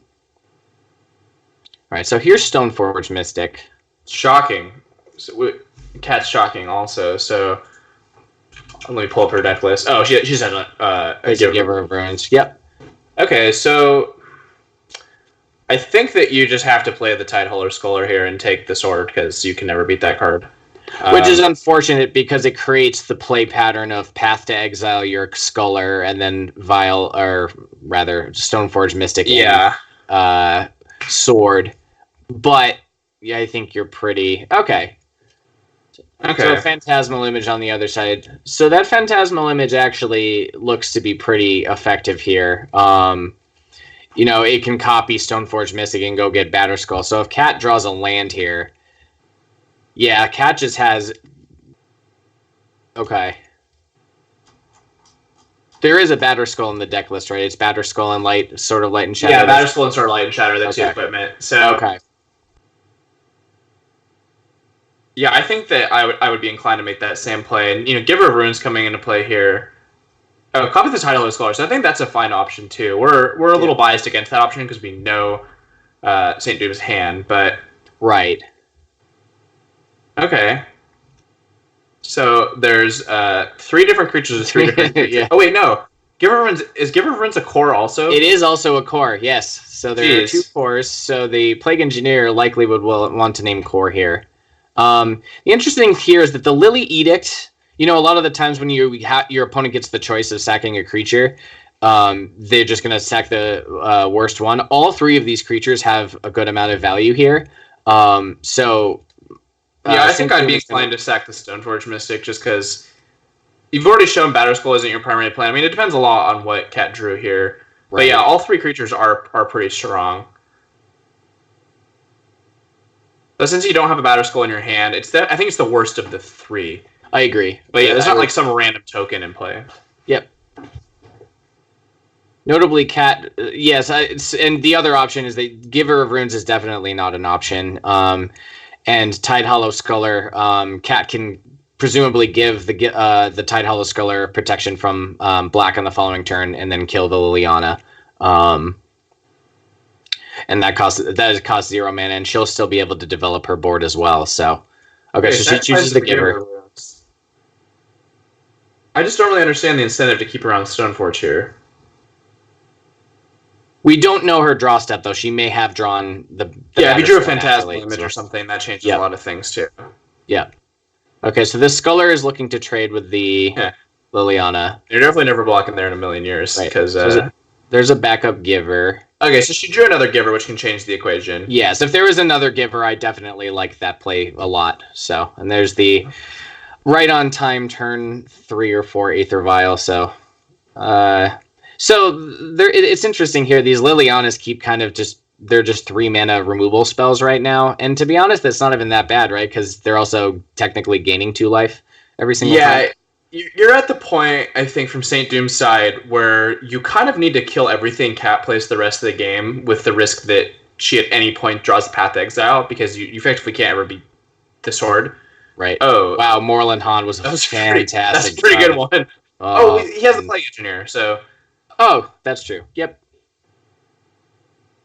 right, so here's Stoneforge Mystic. Shocking. Cat's shocking also, so let me pull up her deck list. Oh, she's had a Giver of Runes. Yep. Okay, so I think that you just have to play the Tideholder Scholar here and take the sword because you can never beat that card. Which is unfortunate because it creates the play pattern of Path to Exile your Scholar and then Stoneforge Mystic and sword. But yeah, I think you're pretty okay. So a Phantasmal Image on the other side. So that Phantasmal Image actually looks to be pretty effective here. It can copy Stoneforge Mystic and go get Batterskull. So if Cat draws a land here, Cat just has. Okay. There is a Batterskull in the deck list, right? It's Batterskull and Light and Shadow. Yeah, Batterskull and Sword of Light and Shadow. That's the equipment. So okay. Yeah, I think that I would be inclined to make that same play, and Giver of Runes coming into play here. Oh, copy the Tideholder Scholar. So I think that's a fine option too. We're a little biased against that option because we know SaintDoom's hand, but right. Okay. So there's 3 different creatures with 3 different creatures. Yeah. Oh wait, no. Is Giver of Runes a core also? It is also a core, yes. So there are 2 cores. So the Plague Engineer likely would want to name core here. The interesting thing here is that the Lily Edict, a lot of the times when your opponent gets the choice of sacking a creature, they're just going to sack the worst one. All 3 of these creatures have a good amount of value here. I think I'd be inclined to sack the Stoneforge Mystic just because you've already shown Batterskull isn't your primary plan. I mean, it depends a lot on what Cat drew here. Right. But yeah, all 3 creatures are pretty strong. But since you don't have a Batterskull in your hand, I think it's the worst of the 3. I agree. But yeah, there's not like some random token in play. Yep. Notably, Cat, yes, and the other option is that Giver of Runes is definitely not an option. And Tide Hollow Sculler, Cat can presumably give the Tide Hollow Sculler protection from black on the following turn, and then kill the Liliana. And that costs 0 mana, and she'll still be able to develop her board as well. So, okay, so she chooses the Giver. I just don't really understand the incentive to keep her on Stoneforge here. We don't know her draw step, though. She may have drawn the if you drew a Phantasmal Image or something, that changes a lot of things, too. Yeah. Okay, so this Sculler is looking to trade with the Liliana. You're definitely never blocking there in a million years. Because there's a backup Giver. Okay, so she drew another Giver, which can change the equation. Yes, if there was another Giver, I definitely like that play a lot. So, and there's the right on time turn 3 or 4 Aether Vial. So, it's interesting here. These Lilianas keep kind of they're just 3 mana removal spells right now. And to be honest, that's not even that bad, right? Because they're also technically gaining 2 life every single time. You're at the point, I think, from SaintDoom's side where you kind of need to kill everything Cat plays the rest of the game with the risk that she at any point draws the Path to Exile, because you effectively can't ever beat the sword. Right. Oh. Wow, Moreland Han was fantastic. That's a pretty good one. He has a Plague Engineer, so... Oh, that's true. Yep.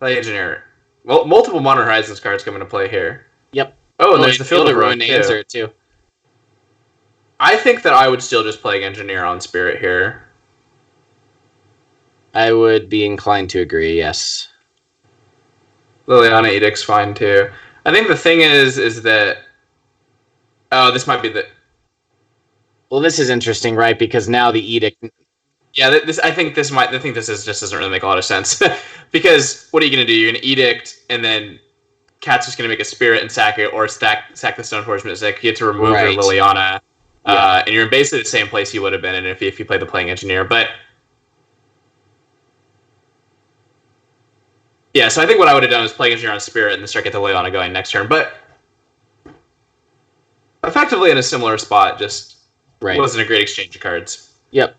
Plague Engineer. Well, multiple Modern Horizons cards come into play here. Yep. Oh, and there's the Field of Ruin to answer it, too. I think that I would still just Plague Engineer on Spirit here. I would be inclined to agree, yes. Liliana Edict's fine, too. I think the thing is that... Oh, this might be the... Well, this is interesting, right? Because now the Edict... Yeah, I think this just doesn't really make a lot of sense. Because what are you going to do? You're going to Edict, and then Cat's just going to make a Spirit and sack it, or sack the Stoneforge Mystic. You get to remove your Liliana. And you're in basically the same place you would have been in if you played the Playing Engineer. But yeah, so I think what I would have done is Playing Engineer on Spirit and then start get the Liliana going next turn. But effectively in a similar spot, just wasn't a great exchange of cards. Yep.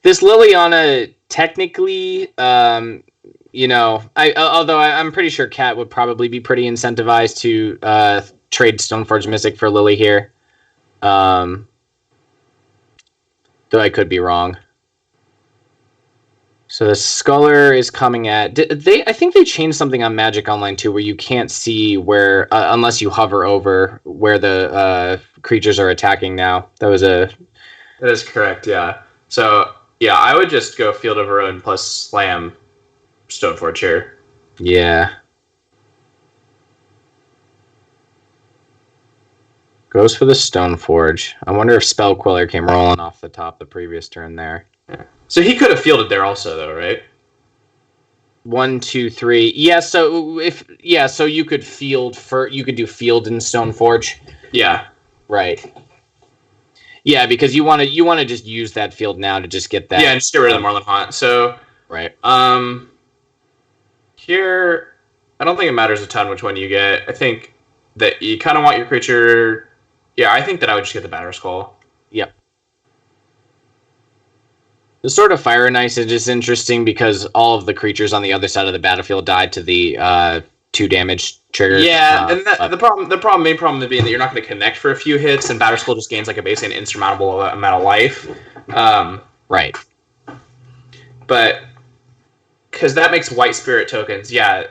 This Liliana technically, although I'm pretty sure Cat would probably be pretty incentivized to trade Stoneforge Mystic for Lily here. Though I could be wrong. So the Sculler is coming at... I think they changed something on Magic Online too, where you can't see where, unless you hover over, where the creatures are attacking now. That is correct, yeah. So, yeah, I would just go Field of Ruin plus Slam Stoneforge here. Yeah. Goes for the Stoneforge. I wonder if Spell Queller came rolling off the top the previous turn there. Yeah. So he could have fielded there also, though, right? 1, 2, 3. Yeah. So you could you could do field in Stoneforge. Yeah. Right. Yeah, because you want to just use that field now to just get that. Yeah, and just get rid of the Moreland Haunt. So right. Here, I don't think it matters a ton which one you get. I think that you kind of want your creature. Yeah, I think that I would just get the Batterskull. Yep. The Sword of Fire and Ice is just interesting because all of the creatures on the other side of the battlefield died to the 2 damage trigger. Yeah, and the main problem being that you're not going to connect for a few hits, and Batterskull just gains like basically an insurmountable amount of life. Right. But because that makes white spirit tokens, yeah.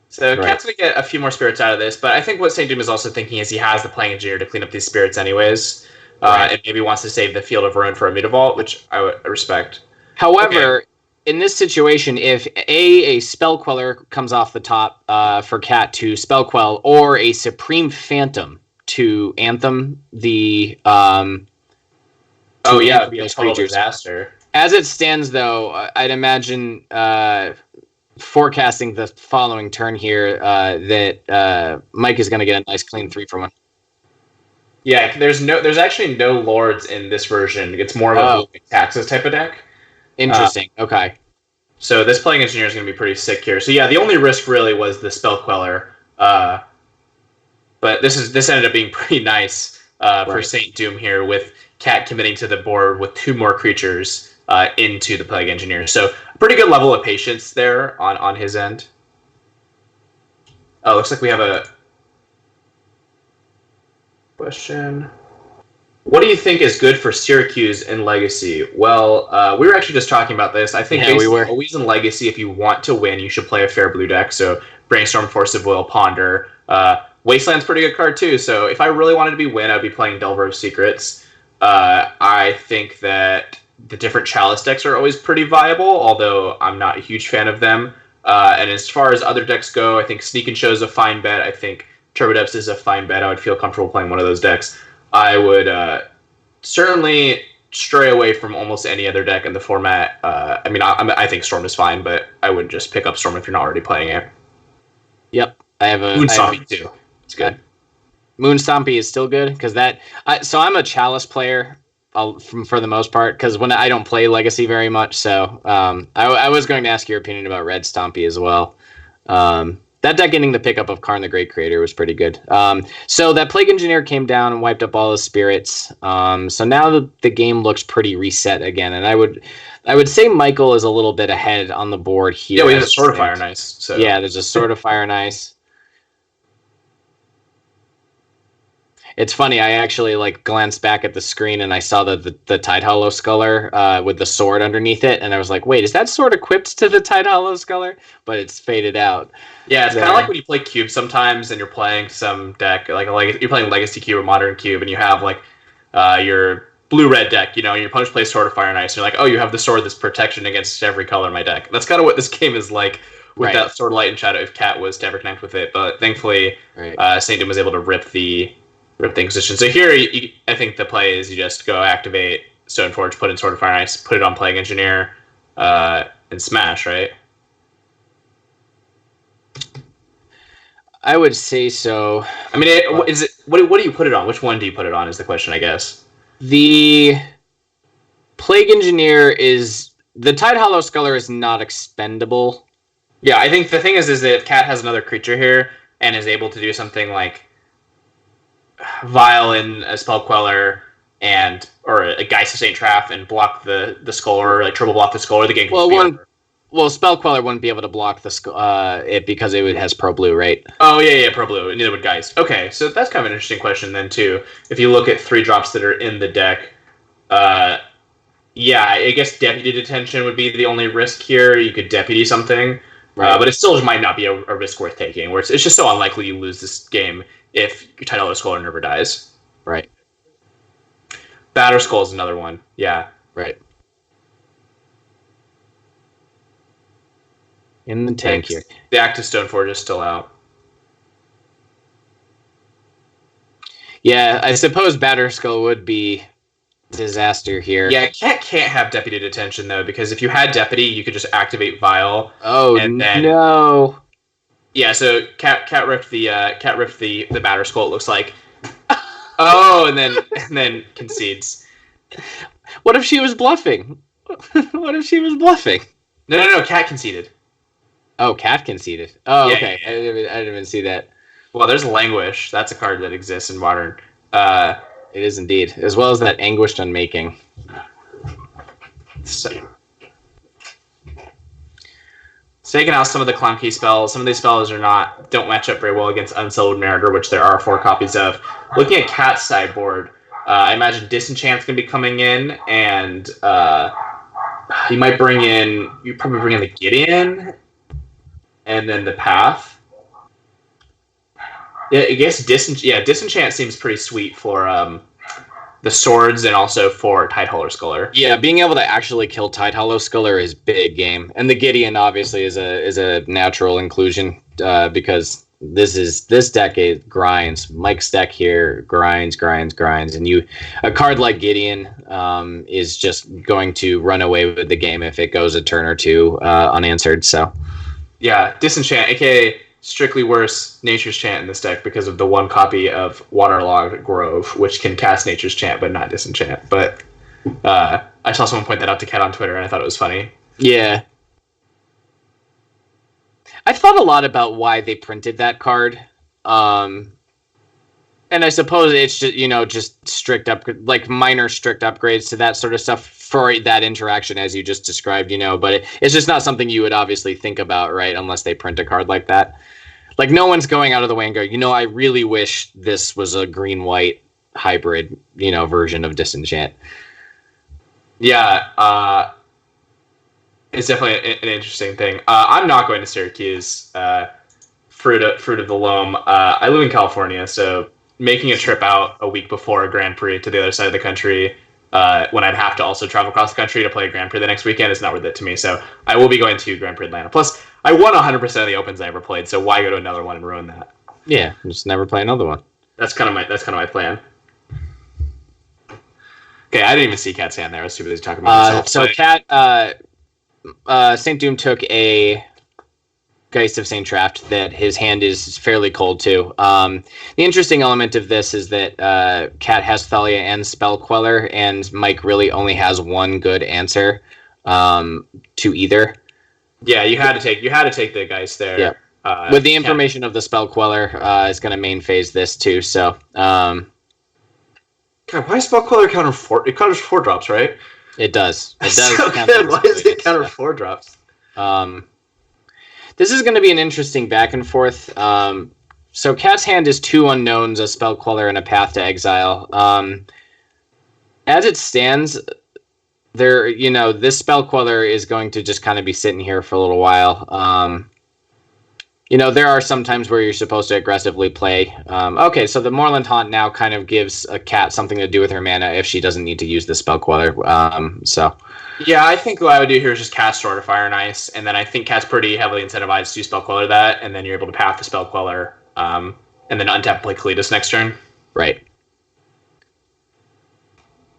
So Cat's going to get a few more spirits out of this, but I think what SaintDoom is also thinking is he has the Playing Engineer to clean up these spirits anyways, and maybe wants to save the Field of Ruin for a Mutavault, which I respect. However, in this situation, if a spell queller comes off the top for Cat to spell quell, or a Supreme Phantom to anthem the it'd be a total disaster. As it stands, though, I'd imagine forecasting the following turn here that Mike is going to get a nice clean 3 for 1. Yeah, there's actually no lords in this version. It's more of a taxes type of deck. Interesting. Okay. So this Plague Engineer is going to be pretty sick here. So yeah, the only risk really was the Spell Queller. But this ended up being pretty nice for TheSaintDoom here, with Cat committing to the board with 2 more creatures into the Plague Engineer. So a pretty good level of patience there on his end. Oh, looks like we have a question. What do you think is good for Syracuse in Legacy? Well, we were actually just talking about this. I think always in Legacy, if you want to win, you should play a fair blue deck. So Brainstorm, Force of Will, Ponder. Wasteland's a pretty good card too. So if I really wanted to win, I'd be playing Delver of Secrets. I think that the different Chalice decks are always pretty viable, although I'm not a huge fan of them. And as far as other decks go, I think Sneak and Show is a fine bet. I think Turbo Depths is a fine bet. I would feel comfortable playing one of those decks. I would certainly stray away from almost any other deck in the format. I think Storm is fine, but I would just pick up Storm if you're not already playing it. Yep, I have a Moonstompy too. It's good. Moonstompy is still good because so I'm a Chalice player for the most part, because when I don't play Legacy very much. So I was going to ask your opinion about Red Stompy as well. That deck getting the pickup of Karn the Great Creator was pretty good. So that Plague Engineer came down and wiped up all his spirits. So now the game looks pretty reset again. And I would say Michael is a little bit ahead on the board here. Yeah, we have a Sword of Fire and Ice. So. Yeah, there's a Sword of Fire and Ice. It's funny, I actually glanced back at the screen and I saw the Tide Hollow Sculler with the sword underneath it, and I was like, wait, is that sword equipped to the Tide Hollow Sculler? But it's faded out. Yeah, it's kind of like when you play Cube sometimes and you're playing some deck, like you're playing Legacy Cube or Modern Cube, and you have your blue-red deck, and your opponent plays Sword of Fire and Ice, and you're like, oh, you have the sword that's protection against every color in my deck. That's kind of what this game is like with that Sword of Light and Shadow, if Cat was to ever connect with it. But thankfully, TheSaintDoom was able to rip the Inquisition. So here, I think the play is you just go activate Stoneforge, put in Sword of Fire and Ice, put it on Plague Engineer, and smash, right? I would say so. I mean, what do you put it on? Which one do you put it on is the question, I guess. The Plague Engineer is... The Tide Hollow Sculler is not expendable. Yeah, I think the thing is that if Cat has another creature here and is able to do something like Vial in a Spell Queller or a Geist of Saint Trap and block the skull, or triple block the skull, or the game can Well, Spell Queller wouldn't be able to block it because it has Pro Blue, right? Oh, yeah, Pro Blue. And neither would Geist. Okay, so that's kind of an interesting question then, too. If you look at 3-drops that are in the deck, I guess Deputy Detention would be the only risk here. You could Deputy something, but it still might not be a risk worth taking, where it's just so unlikely you lose this game if your Tide Hollow Sculler never dies. Right. Batterskull is another one. Yeah. Right. In the tank here. The active Stoneforge is still out. Yeah, I suppose Batterskull would be disaster here. Yeah, Cat can't have Deputy Detention, though, because if you had Deputy, you could just activate Vial. Oh, and then, no. Yeah, so Cat ripped the Batterskull, it looks like. Oh, and then concedes. What if she was bluffing? What if she was bluffing? No, Cat conceded. Oh, Cat conceded. Oh, yeah, okay. Yeah. I didn't even see that. Well, there's Languish. That's a card that exists in Modern. It is indeed, as well as that Anguished Unmaking. So, taking out some of the clunky spells. Some of these spells don't match up very well against Unsettled Mariner, which there are 4 copies of. Looking at Cat's sideboard, I imagine Disenchant's going to be coming in, and you probably bring in the Gideon, and then the Path. Yeah, I guess Disenchant seems pretty sweet for the swords and also for Tidehollow Sculler. Yeah, being able to actually kill Tidehollow Sculler is big game, and the Gideon obviously is a natural inclusion because this decade grinds. Mike's deck here grinds, and a card like Gideon is just going to run away with the game if it goes a turn or two unanswered. So yeah, Disenchant, aka strictly worse Nature's Chant in this deck because of the one copy of Waterlogged Grove, which can cast Nature's Chant but not Disenchant. But I saw someone point that out to Kat on Twitter, and I thought it was funny. Yeah. I've thought a lot about why they printed that card. And I suppose it's just, just strict minor strict upgrades to that sort of stuff for that interaction as you just described, but it's just not something you would obviously think about, right? Unless they print a card like that. Like no one's going out of the way and go, I really wish this was a green-white hybrid, version of Disenchant. Yeah, it's definitely an interesting thing. I'm not going to Syracuse, fruit of the loam. I live in California, so making a trip out a week before a Grand Prix to the other side of the country, when I'd have to also travel across the country to play a Grand Prix the next weekend, is not worth it to me. So I will be going to Grand Prix Atlanta. Plus, I won 100% of the Opens I ever played, so why go to another one and ruin that? Yeah, just never play another one. That's kind of my plan. Okay, I didn't even see Kat's hand there. I was too busy talking about myself. So Kat, SaintDoom took a Geist of Saint Traft that his hand is fairly cold to. The interesting element of this is that Kat has Thalia and Spell Queller, and Mike really only has one good answer to either. Yeah, you had to take the Geist there. Yeah. With the information of the Spell Queller, is going to main phase this too. So, God, why is Spell Queller counter 4? It counters 4 drops, right? It does. It does. So good. Why does it counter 4 drops? This is going to be an interesting back and forth. So Kat's hand is 2 unknowns, a Spell Queller, and a Path to Exile. As it stands, this Spell Queller is going to just kind of be sitting here for a little while. There are some times where you're supposed to aggressively play. Okay, so the Moorland Haunt now kind of gives a Kat something to do with her mana if she doesn't need to use the Spell Queller. Yeah, I think what I would do here is just cast Sword of Fire and Ice, and then I think Kat's pretty heavily incentivized to Spell Queller that, and then you're able to path the Spell Queller, and then untap play Kalidas next turn. Right.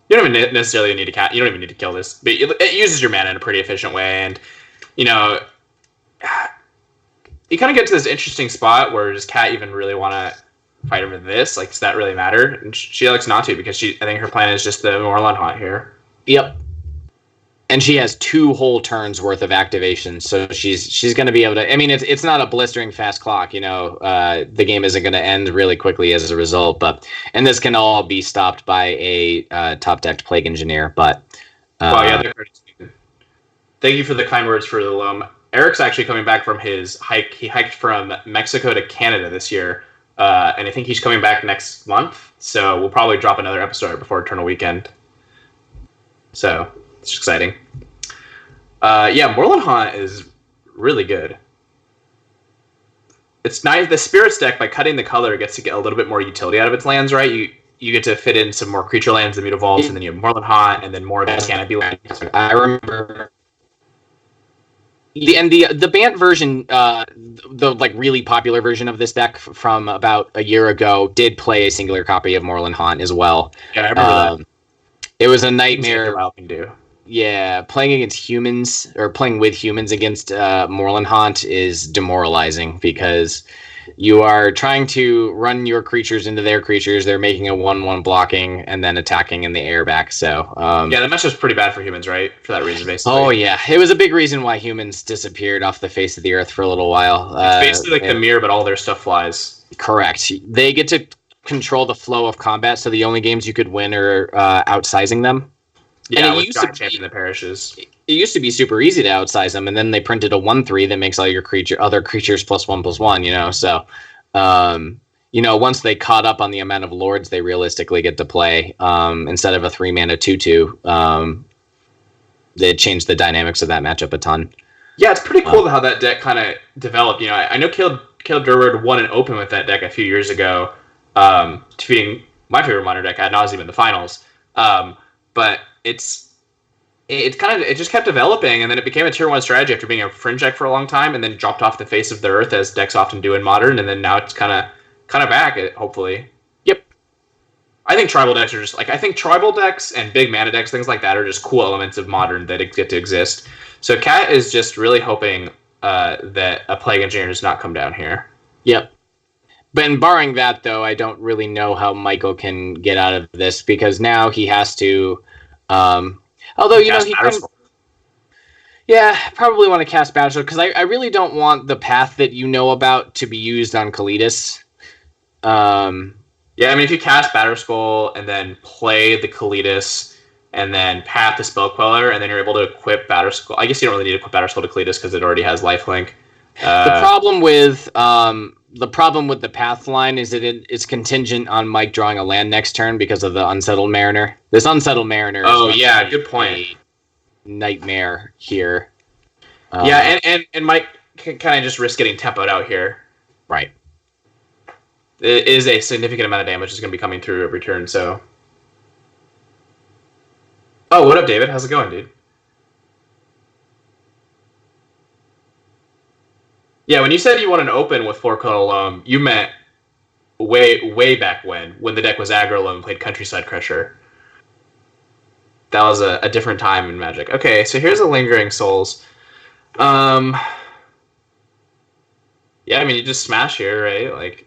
You don't even necessarily need to you don't even need to kill this, but it uses your mana in a pretty efficient way, and you kind of get to this interesting spot where does Kat even really want to fight over this? Like, does that really matter? And she likes not to because I think her plan is just the Moorland Haunt here. Yep. And she has 2 whole turns worth of activation, so she's going to be able to. I mean, it's not a blistering fast clock, the game isn't going to end really quickly as a result, and this can all be stopped by a top decked Plague Engineer. But well, yeah, thank you for the kind words for the loam. Eric's actually coming back from his hike. He hiked from Mexico to Canada this year, and I think he's coming back next month. So we'll probably drop another episode before Eternal Weekend. So it's exciting. Moorland Haunt is really good. It's nice. The Spirits deck, by cutting the color, gets to get a little bit more utility out of its lands, right? You get to fit in some more creature lands, the Mutavaults, and then you have Moorland Haunt, and then more of the Canopy lands. I remember. The Bant version, the really popular version of this deck from about a year ago, did play a singular copy of Moorland Haunt as well. Yeah, I remember that. It was a nightmare. Can do. Yeah, playing against humans or playing with humans against Moorland Haunt is demoralizing because you are trying to run your creatures into their creatures. They're making a 1/1 blocking and then attacking in the air back. So yeah, that matchup's pretty bad for humans, right? For that reason, basically. Oh yeah, it was a big reason why humans disappeared off the face of the earth for a little while. It's basically like the mirror, but all their stuff flies. Correct. They get to control the flow of combat, so the only games you could win are outsizing them. Yeah, and with Giant Champion the Parishes. It used to be super easy to outsize them, and then they printed a 1/3 that makes all your other creatures +1/+1. So, once they caught up on the amount of lords they realistically get to play, instead of a 3-mana 2/2, they changed the dynamics of that matchup a ton. Yeah, it's pretty cool how that deck kind of developed. I know Caleb Durward won an Open with that deck a few years ago, defeating my favorite modern deck ad nauseam in the finals. But it just kept developing, and then it became a tier 1 strategy after being a fringe deck for a long time, and then dropped off the face of the earth as decks often do in Modern, and then now it's kind of back. Hopefully. Yep. I think tribal decks are just I think tribal decks and big mana decks, things like that, are just cool elements of Modern that get to exist. So Kat is just really hoping that a Plague Engineer does not come down here. Yep. But barring that, though, I don't really know how Michael can get out of this, because now he has to. Although he can. Yeah, probably want to cast Battleshield, because I really don't want the path that you know about to be used on Kalidas. Yeah, I mean, if you cast Batterskull and then play the Kalidas and then path the Spell Queller, and then you're able to equip Batterskull. I guess you don't really need to equip Batterskull to Kalidas because it already has lifelink. The problem with the path line is that it's contingent on Mike drawing a land next turn because of the Unsettled Mariner. This Unsettled Mariner. Oh yeah, good point. Nightmare here. Yeah, and Mike can kind of just risk getting tempoed out here. Right. It is a significant amount of damage that's going to be coming through every turn. So. Oh, what up, David? How's it going, dude? Yeah, when you said you want an open with 4-color Loam, you meant way back when the deck was aggro Loam and played Countryside Crusher. That was a different time in Magic. Okay, so here's a Lingering Souls. Yeah, I mean, you just smash here, right?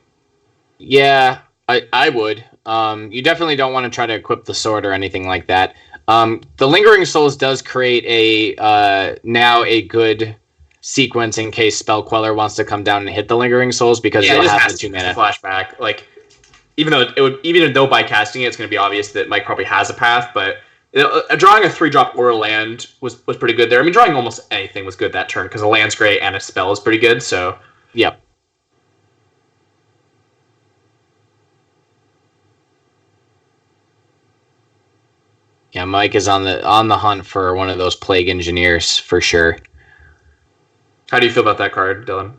Yeah, I would. You definitely don't want to try to equip the sword or anything like that. The Lingering Souls does create now a good sequence in case Spell Queller wants to come down and hit the Lingering Souls, because you'll have the 2 mana flashback. Even though by casting it, it's going to be obvious that Mike probably has a path, but drawing a 3-drop or a land was pretty good there. I mean, drawing almost anything was good that turn because a land's great and a spell is pretty good. So yep. Yeah, Mike is on the hunt for one of those Plague Engineers for sure. How do you feel about that card, Dylan?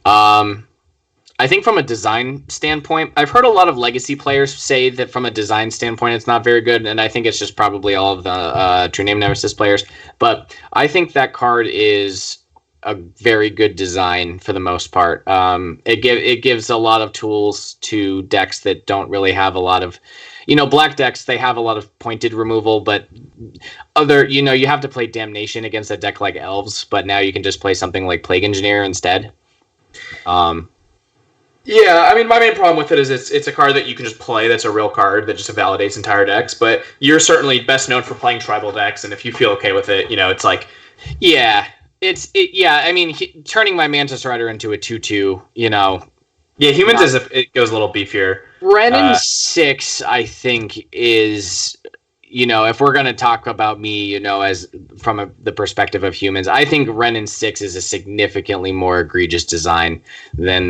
I think from a design standpoint, I've heard a lot of Legacy players say that from a design standpoint, it's not very good, and I think it's just probably all of the True Name Nemesis players. But I think that card is a very good design for the most part. It gives a lot of tools to decks that don't really have a lot of, black decks. They have a lot of pointed removal, but you have to play Damnation against a deck like Elves. But now you can just play something like Plague Engineer instead. Yeah, I mean, my main problem with it is it's a card that you can just play. That's a real card that just validates entire decks. But you're certainly best known for playing tribal decks, and if you feel okay with it, it's like, yeah. Yeah, I mean, turning my Mantis Rider into a 2/2, Yeah, humans it goes a little beefier. Renin 6, I think, is, if we're going to talk about me, as from the perspective of humans, I think Renin 6 is a significantly more egregious design than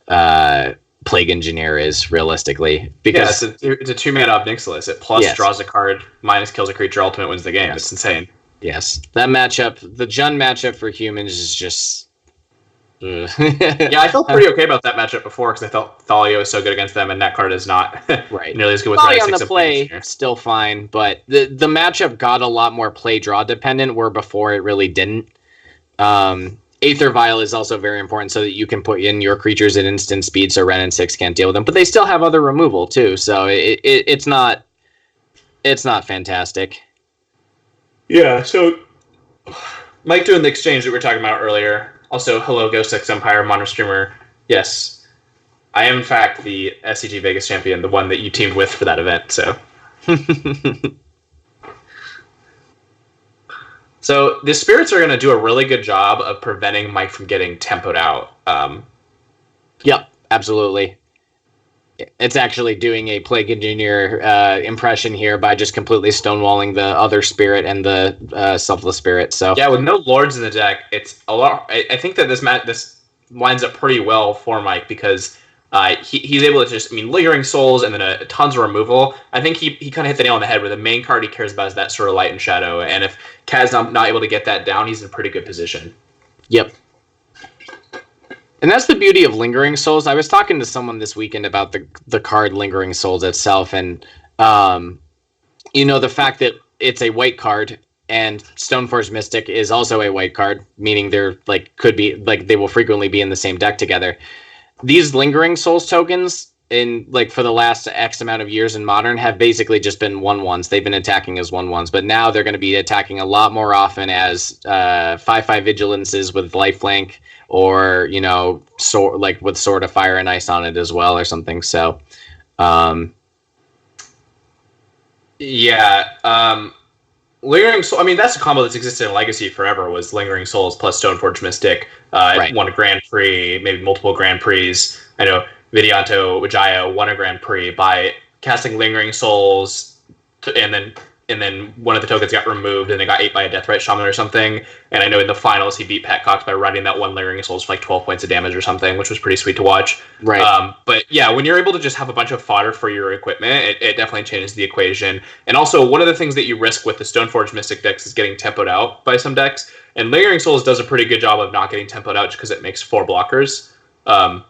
Plague Engineer is, realistically. Because it's a 2-mana Ob Nixilis. It plus draws a card, minus kills a creature, ultimate wins the game. It's insane. Yes, that matchup, the Jund matchup for humans is just. Yeah, I felt pretty okay about that matchup before because I felt Thalia was so good against them, and that card is not nearly as good with Thalia on the play. Still fine, but the matchup got a lot more play draw dependent, where before it really didn't. Aether Vial is also very important so that you can put in your creatures at instant speed, so Renin 6 can't deal with them. But they still have other removal too, so it's not fantastic. Yeah, so Mike doing the exchange that we were talking about earlier. Also, hello, Ghost X Empire, Modern Streamer. Yes, I am in fact the SCG Vegas champion, the one that you teamed with for that event. So the spirits are going to do a really good job of preventing Mike from getting tempoed out. Yep, absolutely. It's actually doing a Plague Engineer impression here by just completely stonewalling the other spirit and the Selfless Spirit. So yeah, with no lords in the deck, it's a lot. I think that this lines up pretty well for Mike because he's able to just, Lingering Souls and then tons of removal. I think he kind of hit the nail on the head where the main card he cares about is that sort of light and shadow. And if Kaz not able to get that down, he's in a pretty good position. Yep. And that's the beauty of Lingering Souls. I was talking to someone this weekend about the card Lingering Souls itself, and the fact that it's a white card and Stoneforge Mystic is also a white card, meaning they're they will frequently be in the same deck together. These Lingering Souls tokens for the last X amount of years in Modern have basically just been 1/1s. They've been attacking as 1/1s, but now they're going to be attacking a lot more often as 5/5 Vigilances with lifelink, or with Sword of Fire and Ice on it as well, or something. So, Lingering Soul. I mean, that's a combo that's existed in Legacy forever. Was Lingering Souls plus Stoneforge Mystic. Right. Won a Grand Prix, maybe multiple Grand Prix. I know Vidianto Wijaya won a Grand Prix by casting Lingering Souls, and then one of the tokens got removed, and they got ate by a Deathrite Shaman or something. And I know in the finals he beat Pat Cox by writing that one Lingering Souls for 12 points of damage or something, which was pretty sweet to watch. Right. But yeah, when you're able to just have a bunch of fodder for your equipment, it definitely changes the equation. And also, one of the things that you risk with the Stoneforge Mystic decks is getting tempoed out by some decks. And Lingering Souls does a pretty good job of not getting tempoed out just because it makes 4 blockers. So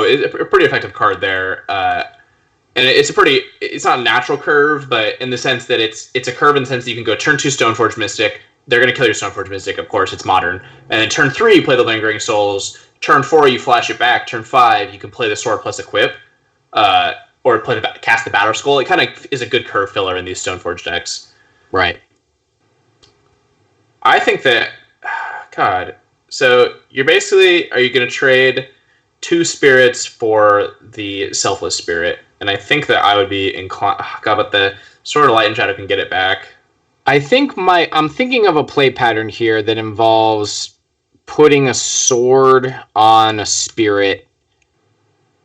it's a pretty effective card there. And it's not a natural curve, but in the sense that it's a curve in the sense that you can go turn 2 Stoneforge Mystic. They're going to kill your Stoneforge Mystic, of course, it's Modern. And then turn 3, you play the Lingering Souls. Turn 4, you flash it back. Turn 5, you can play the Sword plus Equip. Or cast the Battle Skull. It kind of is a good curve filler in these Stoneforge decks. Right. I think that... God. So you're basically... Are you going to trade 2 spirits for the Selfless Spirit? And I think that I would be inclined... God, but the Sword of Light and Shadow can get it back. I'm thinking of a play pattern here that involves putting a sword on a spirit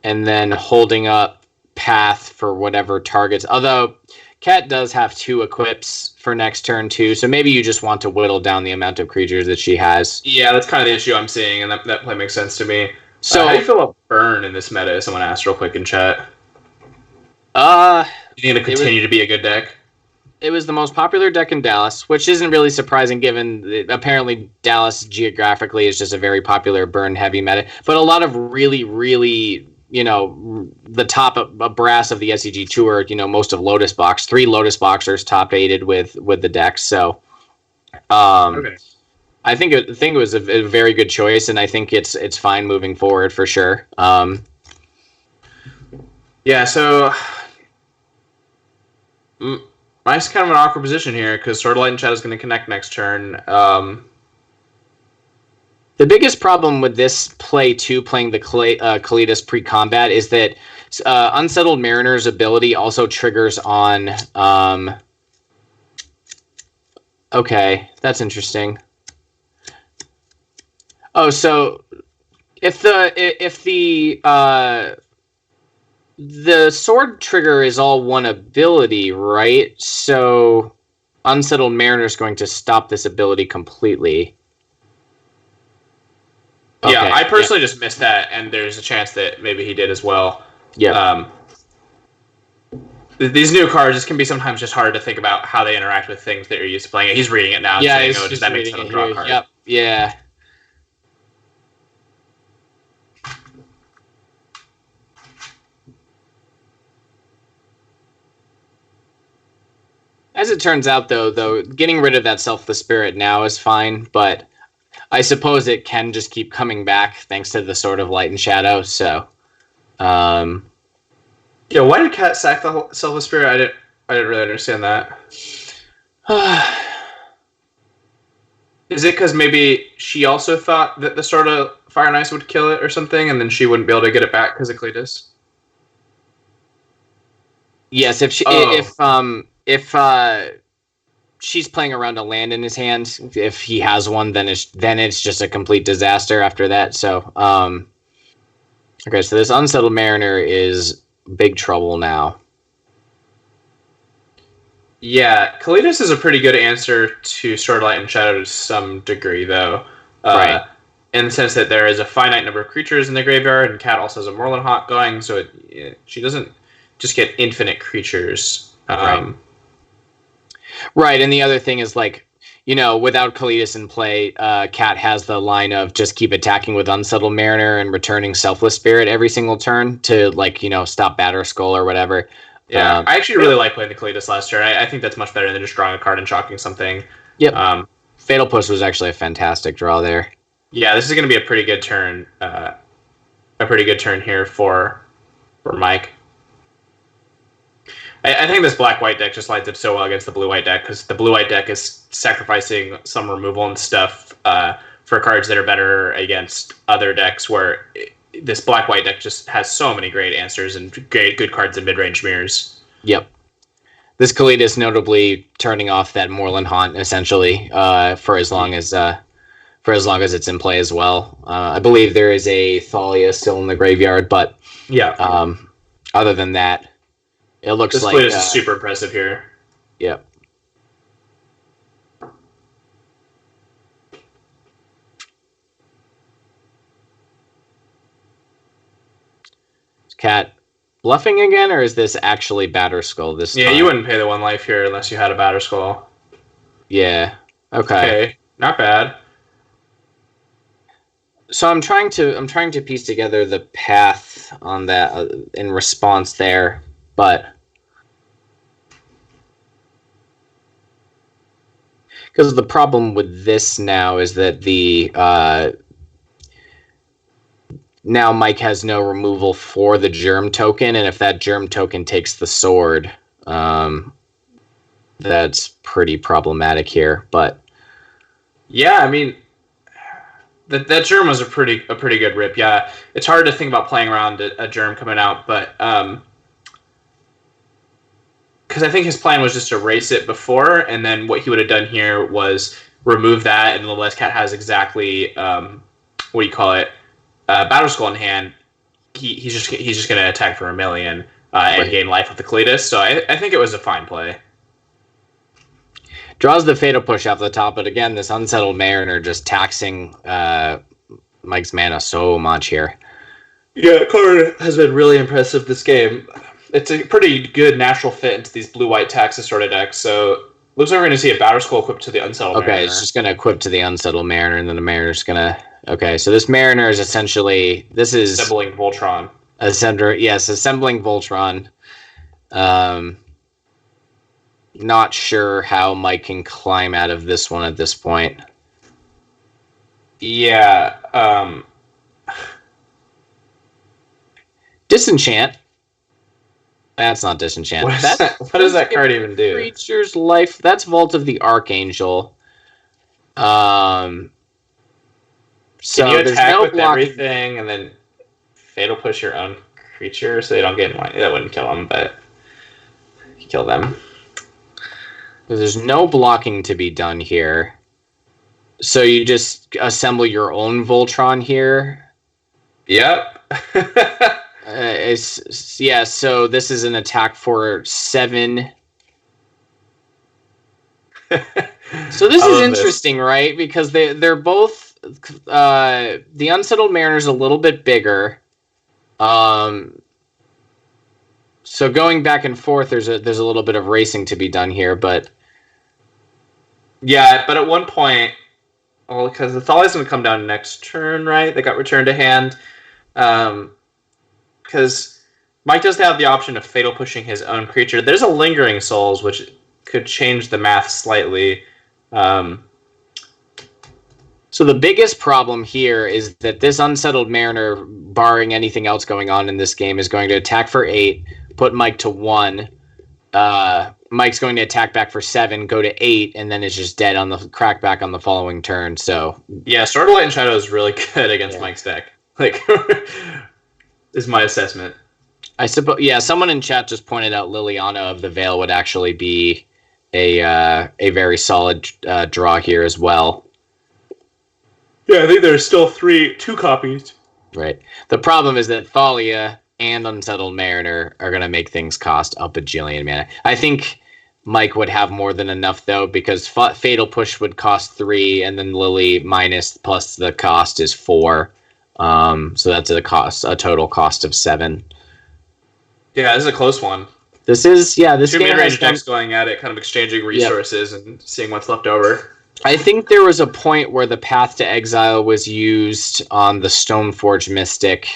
and then holding up path for whatever targets. Although Kat does have 2 equips for next turn too, so maybe you just want to whittle down the amount of creatures that she has. Yeah, that's kind of the issue I'm seeing, and that play makes sense to me. So how do you feel about Burn in this meta? Someone asked real quick in chat. You need to continue to be a good deck. It was the most popular deck in Dallas, which isn't really surprising given that apparently Dallas geographically is just a very popular burn heavy meta. But a lot of really, really, the top brass of the SEG Tour, most of Lotus Box, 3 Lotus Boxers top 8'd with the deck. So, Okay. I think it was a very good choice, and I think it's fine moving forward for sure. Yeah, so mine's kind of an awkward position here because Sword of Light and Shadow is going to connect next turn. The biggest problem with this play too, playing the Kalidas pre-combat, is that Unsettled Mariner's ability also triggers on. Okay, that's interesting. Oh, so if the sword trigger is all one ability, right? So Unsettled Mariner is going to stop this ability completely. Yeah, I personally just missed that, and there's a chance that maybe he did as well. Yeah. These new cards, this can be sometimes just hard to think about how they interact with things that you're used to playing. He's reading it now. Yeah, saying, he's does that make sense to draw a card? Yep. Yeah. As it turns out, though, getting rid of that Selfless Spirit now is fine, but I suppose it can just keep coming back thanks to the Sword of Light and Shadow. So, yeah. Why did Kat sack the Selfless Spirit? I didn't really understand that. Is it because maybe she also thought that the Sword of Fire and Ice would kill it or something, and then she wouldn't be able to get it back because of Cletus? Yes, if she's playing around a land in his hand, if he has one, then it's just a complete disaster after that. So, okay, so this Unsettled Mariner is big trouble now. Yeah, Kalidas is a pretty good answer to Sword of Light and Shadow to some degree, though. Right. In the sense that there is a finite number of creatures in the graveyard, and Kat also has a Merlin Hawk going, so she doesn't just get infinite creatures. Right, and the other thing is, like, without Kalidas in play, Cat has the line of just keep attacking with Unsettled Mariner and returning Selfless Spirit every single turn to, stop Batterskull or whatever. Yeah, I actually really like playing the Kalidas last turn. I think that's much better than just drawing a card and chalking something. Yep. Fatal Push was actually a fantastic draw there. Yeah, this is going to be a pretty good turn. A pretty good turn here for Mike. I think this black-white deck just lines up so well against the blue-white deck, because the blue-white deck is sacrificing some removal and stuff for cards that are better against other decks, where this black-white deck just has so many great answers and good cards in mid-range mirrors. Yep. This Kalidas notably turning off that Moorland Haunt, essentially, for as long as it's in play as well. I believe there is a Thalia still in the graveyard, but yeah. Other than that, it looks this like Kalidas is super impressive here. Yep. Is Cat bluffing again, or is this actually Batterskull this time? Yeah, you wouldn't pay the 1 life here unless you had a Batterskull. Yeah. Okay. Not bad. So I'm trying to piece together the path on that in response there, but because the problem with this now is that the now Mike has no removal for the Germ token, and if that Germ token takes the sword, that's pretty problematic here. But yeah, I mean, that Germ was a pretty good rip. Yeah, it's hard to think about playing around a Germ coming out, but because I think his plan was just to race it before, and then what he would have done here was remove that, and unless Cat has exactly Batterskull in hand, he's just going to attack for 1 million and gain life with the Kalidas. So I think it was a fine play. Draws the Fatal Push off the top, but again, this Unsettled Mariner just taxing Mike's mana so much here. Yeah, Karn has been really impressive this game. It's a pretty good natural fit into these blue-white taxes sort of decks, so looks like we're going to see a Batterskull equipped to the Unsettled Mariner. Okay, it's just going to equip to the Unsettled Mariner, and then the Mariner's going to... Okay, so this Mariner is essentially... This is... Assembling Voltron. Assembling Voltron. Not sure how Mike can climb out of this one at this point. Yeah. Disenchant. That's not Disenchant. What does that card even do? Creature's life. That's Vault of the Archangel. So can you attack no with everything and then Fatal Push your own creature so they don't get in line? That wouldn't kill them, but you kill them. There's no blocking to be done here. So you just assemble your own Voltron here. Yep. So this is an attack for 7. So this is interesting, right? Because they're both the Unsettled Mariner's a little bit bigger. So going back and forth, there's a little bit of racing to be done here, but yeah, but at one point, well, because the Thalia's going to come down next turn, right? They got returned to hand. Because Mike does have the option of Fatal Pushing his own creature. There's a Lingering Souls, which could change the math slightly. So the biggest problem here is that this Unsettled Mariner, barring anything else going on in this game, is going to attack for 8, put Mike to 1. Mike's going to attack back for 7, go to 8, and then it's just dead on the crackback on the following turn. So yeah, Sword of Light and Shadow is really good against Mike's deck. Like, is my assessment. I suppose. Yeah, someone in chat just pointed out Liliana of the Veil would actually be a very solid draw here as well. Yeah, I think there's still 2 copies. Right. The problem is that Thalia and Unsettled Mariner are going to make things cost a bajillion mana. I think Mike would have more than enough, though, because Fatal Push would cost 3, and then Lily minus plus the cost is 4. So that's a total cost of 7. Yeah, this is a close one. This 2 mid-range decks going at it, kind of exchanging resources and seeing what's left over. I think there was a point where the Path to Exile was used on the Stoneforge Mystic,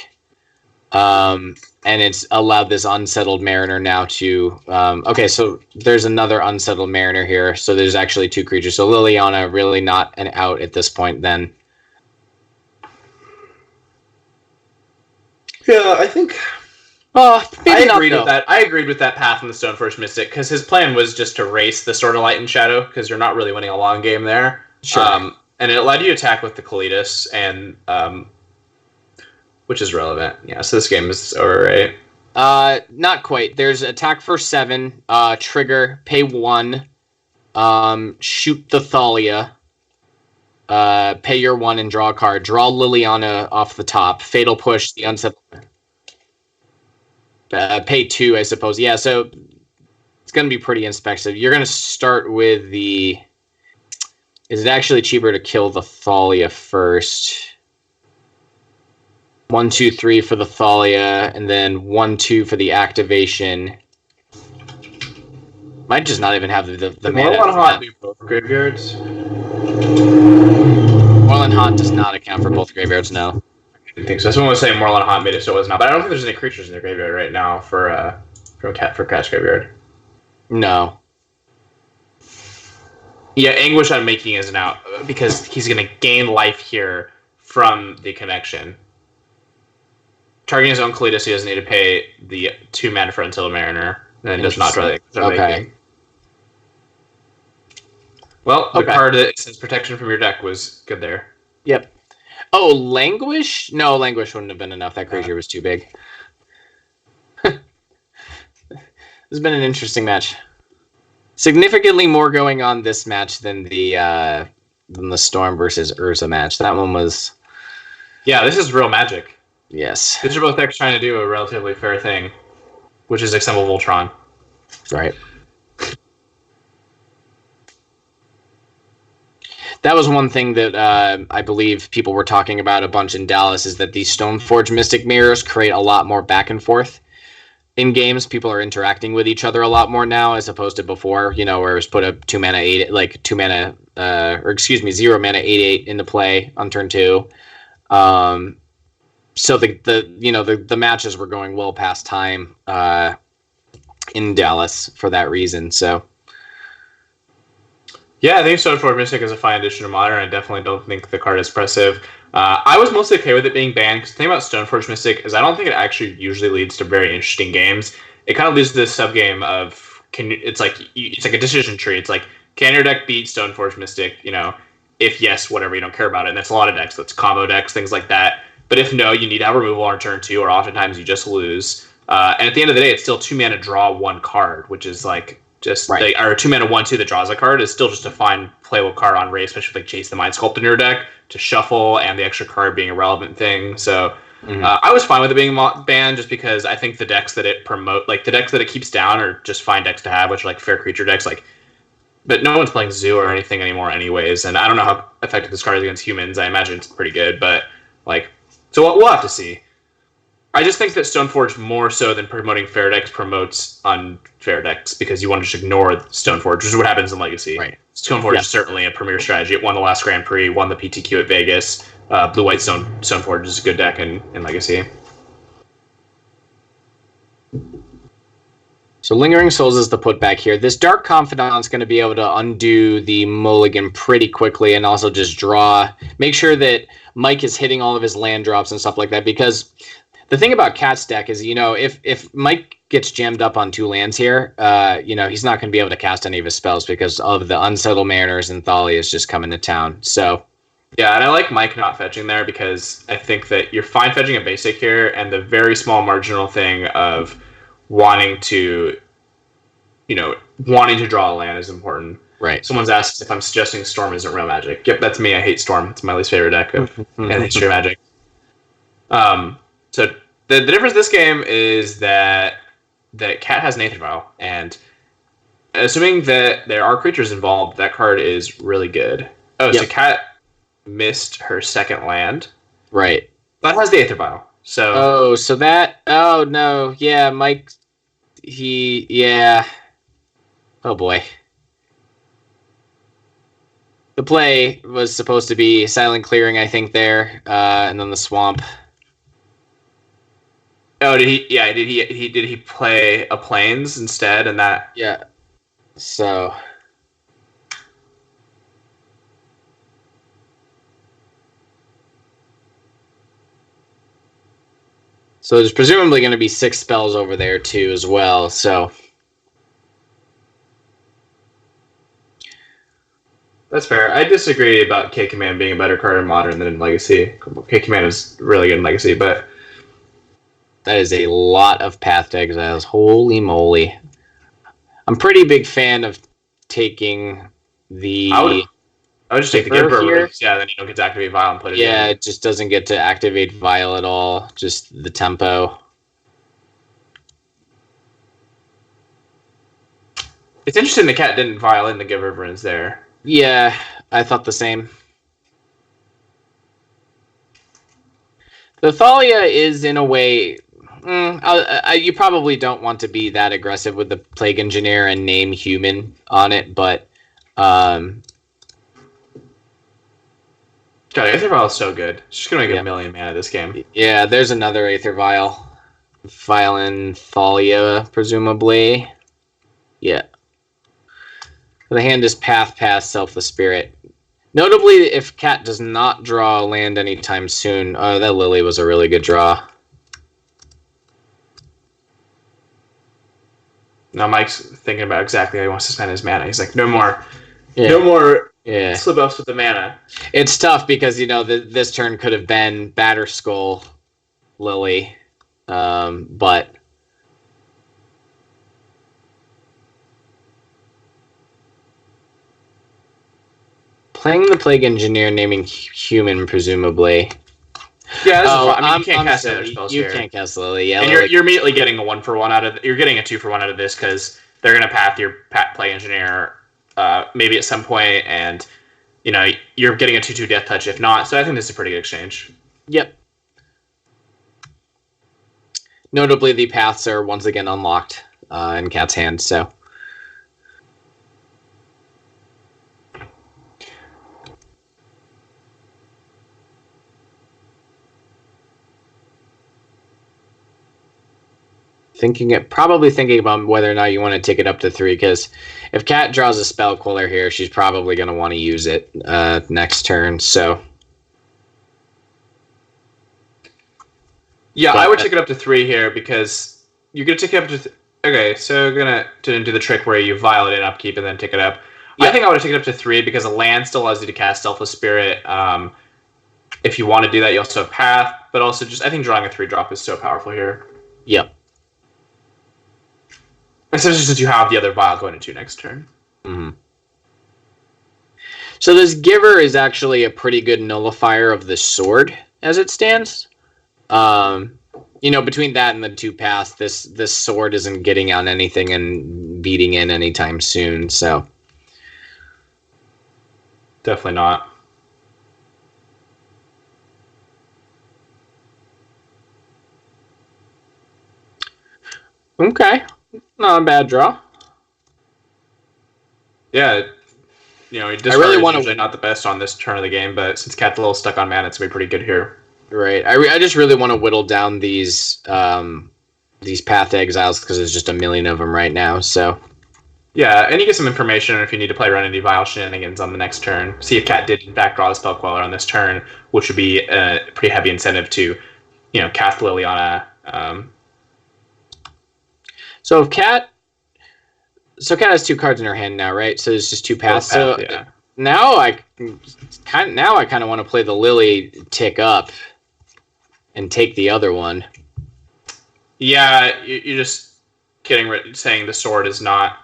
and it's allowed this Unsettled Mariner now to... okay, so there's another Unsettled Mariner here, so there's actually 2 creatures. So Liliana really not an out at this point then. Yeah, I think... maybe not, agreed though. with that. I agreed with that path in the Stoneforge Mystic, because his plan was just to race the Sword of Light and Shadow, because you're not really winning a long game there. Sure. And it allowed you to attack with the Kalitas, and which is relevant. Yeah, so this game is over, right? Not quite. There's attack for 7, trigger, pay 1, shoot the Thalia, pay your 1 and draw a card. Draw Liliana off the top. Fatal Push, the Unsettled. Pay 2, I suppose. Yeah, so it's going to be pretty expensive. You're going to start with the... Is it actually cheaper to kill the Thalia first? 1, 2, 3 for the Thalia, and then 1, 2 for the activation. Might just not even have the mana. Moreland Haunt do both graveyards? Moreland Haunt does not account for both graveyards, no. I didn't think so. Someone was saying Moreland Haunt made it so it was not, but I don't think there's any creatures in the graveyard right now for Cat's Graveyard. No. Yeah, Anguish I'm making is an out because he's going to gain life here from the connection. Targeting his own Kalitas, he doesn't need to pay the 2 mana for Until Mariner, and does not draw the Okay. Well, the card that says protection from your deck was good there. Yep. Oh, Languish? No, Languish wouldn't have been enough. That creature was too big. This has been an interesting match. Significantly more going on this match than the Storm versus Urza match. That one was... Yeah, this is real magic. Yes. These are both decks trying to do a relatively fair thing, which is assemble Voltron. Right. That was one thing that I believe people were talking about a bunch in Dallas, is that these Stoneforge Mystic Mirrors create a lot more back and forth in games. People are interacting with each other a lot more now as opposed to before, where it was put a 0 mana 8/8 into play on turn 2. So the matches were going well past time in Dallas for that reason. So yeah, I think Stoneforge Mystic is a fine addition to Modern. I definitely don't think the card is oppressive. I was mostly okay with it being banned, because the thing about Stoneforge Mystic is I don't think it actually usually leads to very interesting games. It kind of leads to this subgame of it's like a decision tree. It's like, can your deck beat Stoneforge Mystic? If yes, whatever, you don't care about it. And that's a lot of decks. That's combo decks, things like that. But if no, you need to have removal on turn 2, or oftentimes you just lose. And at the end of the day, it's still 2 mana draw 1 card, which is like just right. or 2 mana 1/2 that draws a card is still just a fine playable card on race, especially with Chase the Mind Sculpt in your deck to shuffle, and the extra card being a relevant thing. So I was fine with it being banned, just because I think the decks that it the decks that it keeps down, are just fine decks to have, which are like fair creature decks, but no one's playing Zoo or anything anymore anyways, and I don't know how effective this card is against humans. I imagine it's pretty good, but so we'll have to see. I just think that Stoneforge, more so than promoting fair decks, promotes unfair decks, because you want to just ignore Stoneforge, which is what happens in Legacy. Right. Stoneforge is certainly a premier strategy. It won the last Grand Prix, won the PTQ at Vegas. Blue-White Stoneforge is a good deck in Legacy. So Lingering Souls is the putback here. This Dark Confidant's going to be able to undo the mulligan pretty quickly, and also just make sure that Mike is hitting all of his land drops and stuff like that, because the thing about Cat's deck is, if Mike gets jammed up on 2 lands here, he's not going to be able to cast any of his spells because of the Unsettled Mariners and Thalia's just coming to town. So yeah, and I like Mike not fetching there, because I think that you're fine fetching a basic here, and the very small marginal thing of wanting to draw a land is important. Right. Someone's asked if I'm suggesting Storm isn't real Magic. Yep, that's me. I hate Storm. It's my least favorite deck in the history of Magic. So the difference this game is that Cat has an Aether Vial, and assuming that there are creatures involved, that card is really good. Oh, yep. So Cat missed her second land. Right. That has the Aether Vial. So oh no, yeah, Mike, oh boy. The play was supposed to be silent clearing, I think, there, and then the swamp. Oh, did he? Yeah, did he play a plains instead? And that. Yeah. So. So there's presumably going to be 6 spells over there too, as well. So. That's fair. I disagree about K-Command being a better card in Modern than in Legacy. K-Command is really good in Legacy, but... That is a lot of Path to Exiles. Holy moly. I'm a pretty big fan of taking the... I would just take the Giver Giver here. release. Yeah, then you don't get to activate Vial and put it in. Yeah, it just doesn't get to activate Vial at all. Just the tempo. It's interesting the cat didn't Vial in the Giver runes there. Yeah, I thought the same. The Thalia is, in a way... you probably don't want to be that aggressive with the Plague Engineer and name human on it, but... God, Aether Vial is so good. It's just going to make a million mana this game. Yeah, there's another Aether Vial. Vial in Thalia, presumably. Yeah. The hand is Path past Selfless Spirit. Notably, if Cat does not draw a land anytime soon, that Lily was a really good draw. Now Mike's thinking about exactly how he wants to spend his mana. He's like, no more Yeah. slip ups with the mana. It's tough because, you know, this turn could have been Batterskull, Lily, but... Playing the Plague Engineer, naming human, presumably. Yeah, this is fine. I mean, you can't cast other spells You here. can't cast Lily, yeah. And Lily. you're immediately getting a 1-for-1 out of... You're getting a 2-for-1 out of this because they're going to path your Plague Engineer maybe at some point, and, you know, you're getting a 2/2 Death Touch if not. So I think this is a pretty good exchange. Yep. Notably, the paths are once again unlocked in Cat's hand, so... Probably thinking about whether or not you want to take it up to 3, because if Cat draws a Spell Queller here, she's probably going to want to use it next turn, so... Yeah, I would take it up to 3 here, because you're going to take it up to... Okay, so you're going to do the trick where you Vial it in upkeep and then take it up. Yeah. I think I would take it up to 3, because a land still allows you to cast Selfless Spirit. If you want to do that, you also have Path, but also just... I think drawing a 3-drop is so powerful here. Yep. Especially since you have the other Vial going into next turn. Mm-hmm. So this Giver is actually a pretty good nullifier of the sword as it stands. You know, between that and the 2 paths, this sword isn't getting on anything and beating in anytime soon, so... Definitely not. Okay. Not a bad draw. Yeah, you know, discard really is wanna- usually not the best on this turn of the game, but since Cat's a little stuck on mana, it's going to be pretty good here. Right. I just really want to whittle down these Path to Exiles because there's just a million of them right now, so... Yeah, and you get some information if you need to play around any Vial shenanigans on the next turn. See if Cat did in fact draw a Spell Queller on this turn, which would be a pretty heavy incentive to, you know, cast Lily on a... So if Cat... So Cat has 2 cards in her hand now, right? So there's just 2 paths. So yeah. now I kind of want to play the Lily tick up and take the other one. Yeah, you're just saying the sword is not...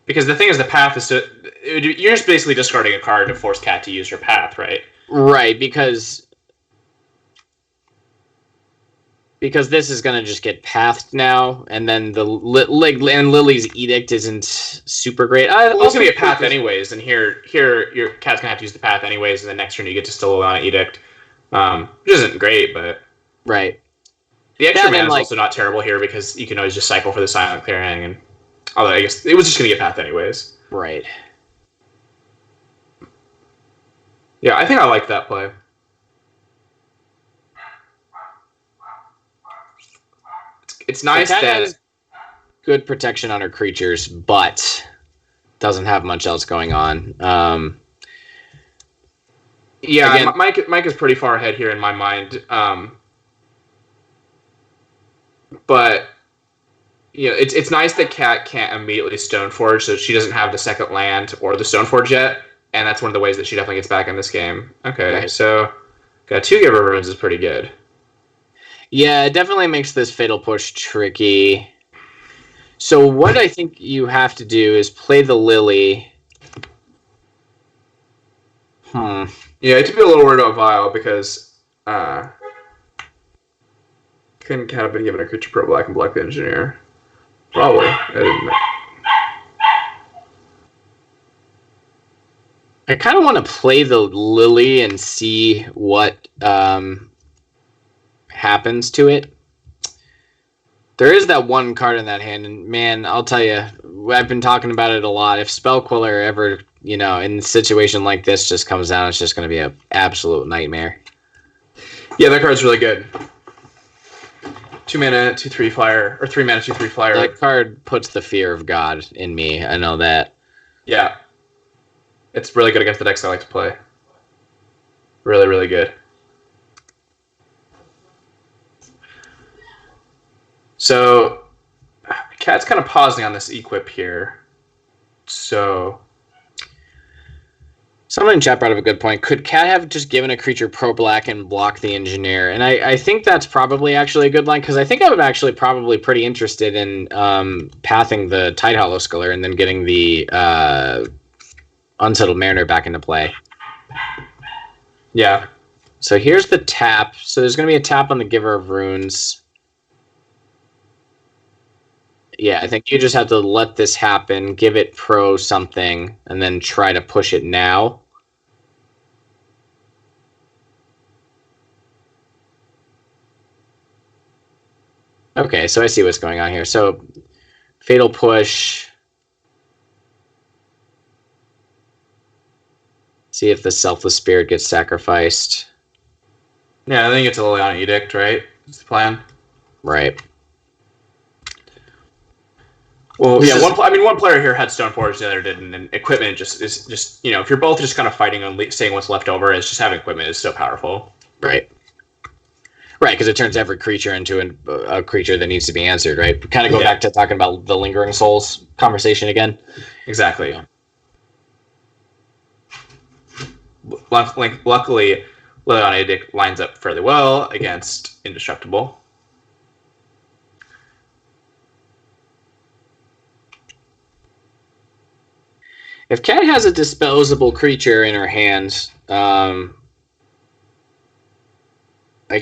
Because the thing is, the path is to... You're just basically discarding a card to force Cat to use her path, right? Right, because this is going to just get pathed now, and then and Lily's Edict isn't super great. Well, it's going to get path anyways, and here your Cat's going to have to use the path anyways, and the next turn you get to still allow an Edict, which isn't great, but... Right. The extra mana is like, also not terrible here, because you can always just cycle for the silent clearing, and... Although I guess it was just going to get path anyways. Right. Yeah, I think I like that play. It's nice The cat that has good protection on her creatures, but doesn't have much else going on. yeah, again, Mike is pretty far ahead here in my mind. But it's nice that Cat can't immediately Stoneforge, so she doesn't have the second land or the Stoneforge yet, and that's one of the ways that she definitely gets back in this game. Okay, right. so got 2 Giver Runes is pretty good. Yeah, it definitely makes this Fatal Push tricky. So what I think you have to do is play the Lily. Yeah, I have to be a little worried about Vile because couldn't Cat have been given a creature pro black and block the engineer? Probably. I didn't know. I kind of want to play the Lily and see what happens to it. There is that one card in that hand, and man, I'll tell you, I've been talking about it a lot. If Spellquiller ever, in a situation like this just comes down, it's just going to be an absolute nightmare. Yeah, that card's really good. 2 mana, 2/3 flyer, or 3 mana, 2/3 flyer. That card puts the fear of God in me. I know that. Yeah. It's really good against the decks I like to play. Really, really good. So, Cat's kind of pausing on this equip here. So, someone in chat brought up a good point. Could Cat have just given a creature pro black and block the engineer? And I think that's probably actually a good line, because I think I would actually probably pretty interested in pathing the Tidehollow Sculler and then getting the Unsettled Mariner back into play. yeah. So here's the tap. So there's going to be a tap on the Giver of Runes. Yeah, I think you just have to let this happen, give it pro something, and then try to push it now. Okay, so I see what's going on here. So, Fatal Push. See if the Selfless Spirit gets sacrificed. Yeah, I think it's a Liliana Edict, right? That's the plan. Right. Well, yeah, one player here had Stoneforge, the other didn't, and equipment just is just if you're both just kind of fighting on seeing what's left over, it's just having equipment is so powerful. Right. Right, because it turns every creature into a creature that needs to be answered, right? Kind of go back to talking about the Lingering Souls conversation again. Exactly. Luckily, Liliana Edict lines up fairly well against Indestructible. If Cat has a disposable creature in her hands, I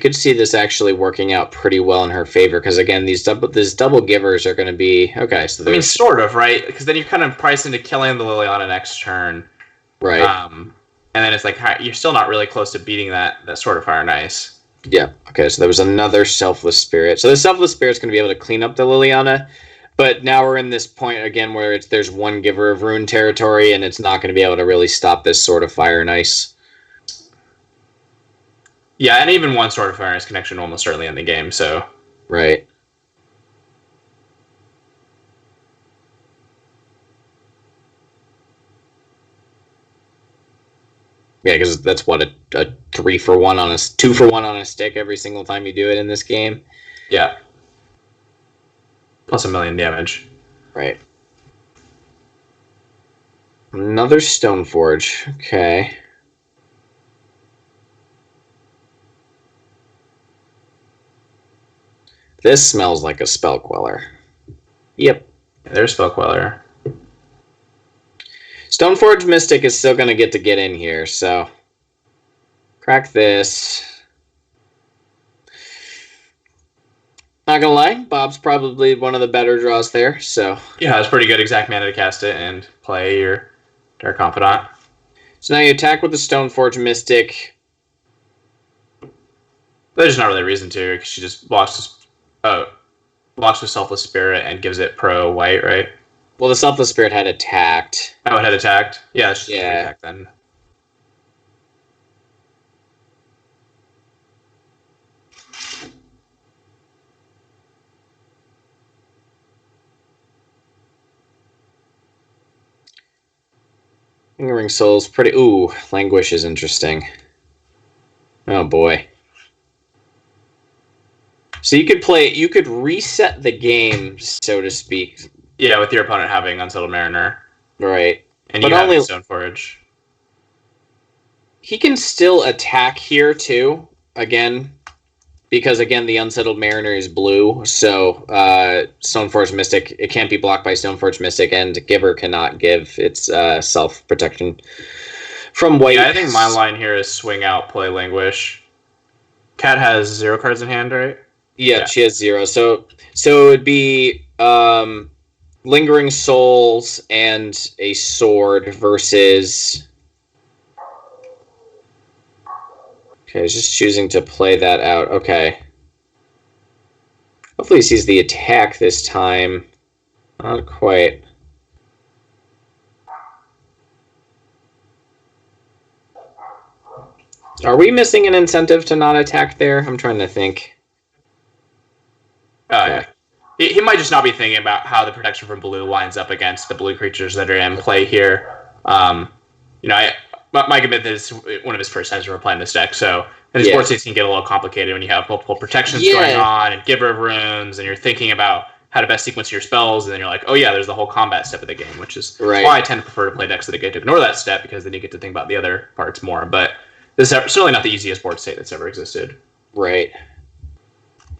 could see this actually working out pretty well in her favor, because again, these double givers are going to be okay. So sort of, right? Because then you kind of price into killing the Liliana next turn, right? And then it's like you're still not really close to beating that Sword of Fire and Ice. Yeah. Okay. So there was another Selfless Spirit. So the Selfless Spirit's going to be able to clean up the Liliana. But now we're in this point again where there's one Giver of Rune territory, and it's not going to be able to really stop this Sword of Fire and Ice. Yeah, and even one Sword of Fire and Ice connection almost certainly in the game. So right. Yeah, because that's what a 3-for-1 on a 2-for-1 on a stick every single time you do it in this game. Yeah. Plus 1,000,000 damage. Right. Another Stoneforge. Okay. This smells like a Spell Queller. Yep. Yeah, there's Spell Queller. Stoneforge Mystic is still going to get in here, so crack this. Not gonna lie, Bob's probably one of the better draws there. So yeah, it's pretty good exact mana to cast it and play your Dark Confidant. So now you attack with the Stoneforge Mystic. There's just not really a reason to, because she just blocks with Selfless Spirit and gives it pro white, right? Well, the Selfless Spirit had attacked. Oh, it had attacked? Yeah, Yeah. attack then. Lingering Souls, pretty. Ooh, Languish is interesting. Oh boy. So you could reset the game, so to speak. Yeah, with your opponent having Unsettled Mariner. Right. And but you have only Stoneforge. He can still attack here too, again. Because again, the Unsettled Mariner is blue, so Stoneforge Mystic, it can't be blocked by Stoneforge Mystic, and Giver cannot give its self-protection from white. Yeah, I think my line here is swing out, play Languish. Cat has 0 cards in hand, right? Yeah, she has 0. So it would be Lingering Souls and a sword versus... Okay, he's just choosing to play that out. Okay. Hopefully he sees the attack this time. Not quite. Are we missing an incentive to not attack there? I'm trying to think. Oh, yeah. He might just not be thinking about how the protection from blue lines up against the blue creatures that are in play here. Mike admit that it's one of his first times we're playing this deck, so and his board states can get a little complicated when you have multiple protections going on and Giver of Runes, and you're thinking about how to best sequence your spells, and then you're like, oh yeah, there's the whole combat step of the game, which is why I tend to prefer to play decks that get to ignore that step, because then you get to think about the other parts more. But this is certainly not the easiest board state that's ever existed. Right.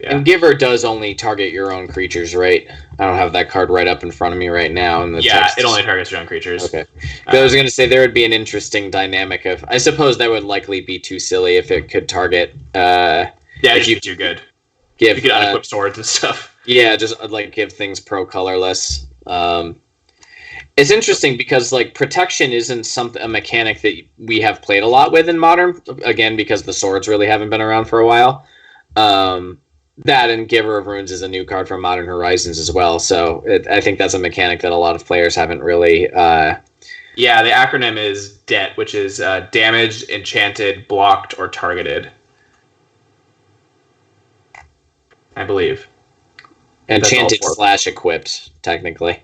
Yeah. And Giver does only target your own creatures, right? I don't have that card right up in front of me right now. And it only targets your own creatures. Okay. I was going to say there would be an interesting dynamic of... I suppose that would likely be too silly if it could target... if you do good. If you could unequip swords and stuff. Yeah, just like give things pro-colorless. It's interesting because like protection isn't a mechanic that we have played a lot with in Modern. Again, because the swords really haven't been around for a while. That and Giver of Runes is a new card from Modern Horizons as well. So I think that's a mechanic that a lot of players haven't really... Yeah, the acronym is DET, which is damaged, enchanted, blocked, or targeted. I believe. Enchanted / equipped, technically.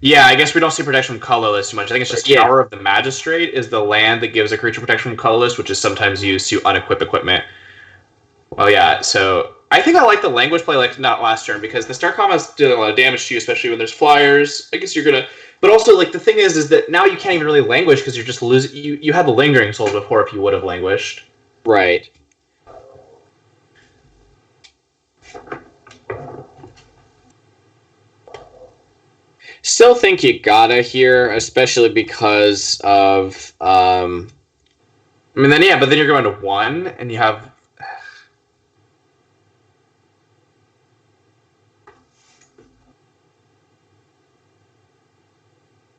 Yeah, I guess we don't see protection from colorless too much. I think it's just Tower of the Magistrate is the land that gives a creature protection from colorless, which is sometimes used to unequip equipment. Well, yeah, so... I think I like the Language play like not last turn, because the Star Comets do a lot of damage to you, especially when there's flyers. I guess you're gonna... But also, like, the thing is that now you can't even really Languish, because you're just losing... You had the Lingering Souls before if you would have Languished. Right. Still think you gotta here, especially because of... I mean, then yeah, but then you're going to 1, and you have...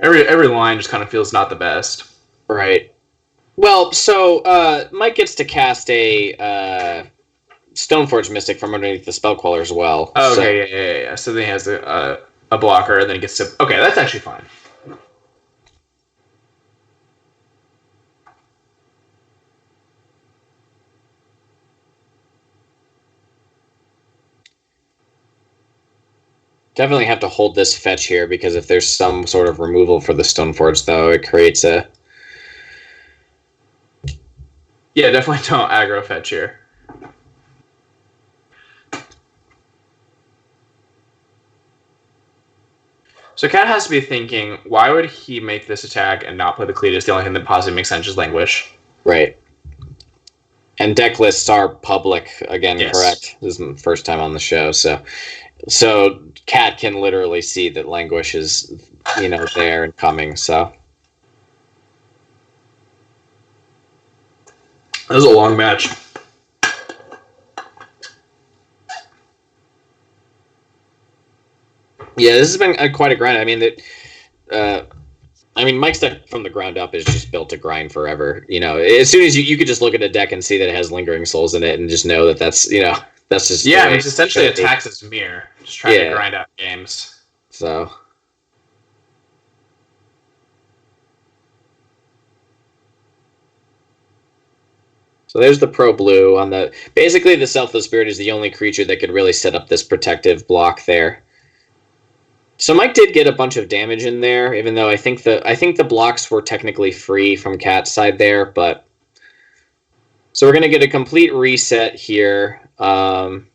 Every line just kind of feels not the best. Right. Well, so Mike gets to cast a Stoneforge Mystic from underneath the Spell Queller as well. Oh, okay, yeah. So then he has a blocker, and then he gets to... Okay, that's actually fine. Definitely have to hold this fetch here, because if there's some sort of removal for the Stoneforge, though, it creates a... Yeah, definitely don't aggro fetch here. So Cat has to be thinking, why would he make this attack and not play the Cletus? The only thing that possibly makes sense is Languish. Right. And deck lists are public, again, correct? This is the first time on the show, so Cat can literally see that Languish is, there and coming, so... That was a long match. Yeah, this has been quite a grind. I mean, Mike's deck from the ground up is just built to grind forever. As soon as you could just look at a deck and see that it has Lingering Souls in it, and just know that that's just... Yeah, I mean, it's essentially attacks as mirror, just trying to grind out games. So there's the Pro Blue on the... Basically, the Selfless Spirit is the only creature that could really set up this protective block there So Mike did get a bunch of damage in there, even though I think the blocks were technically free from Cat's side there, but so we're gonna get a complete reset here. Yeah,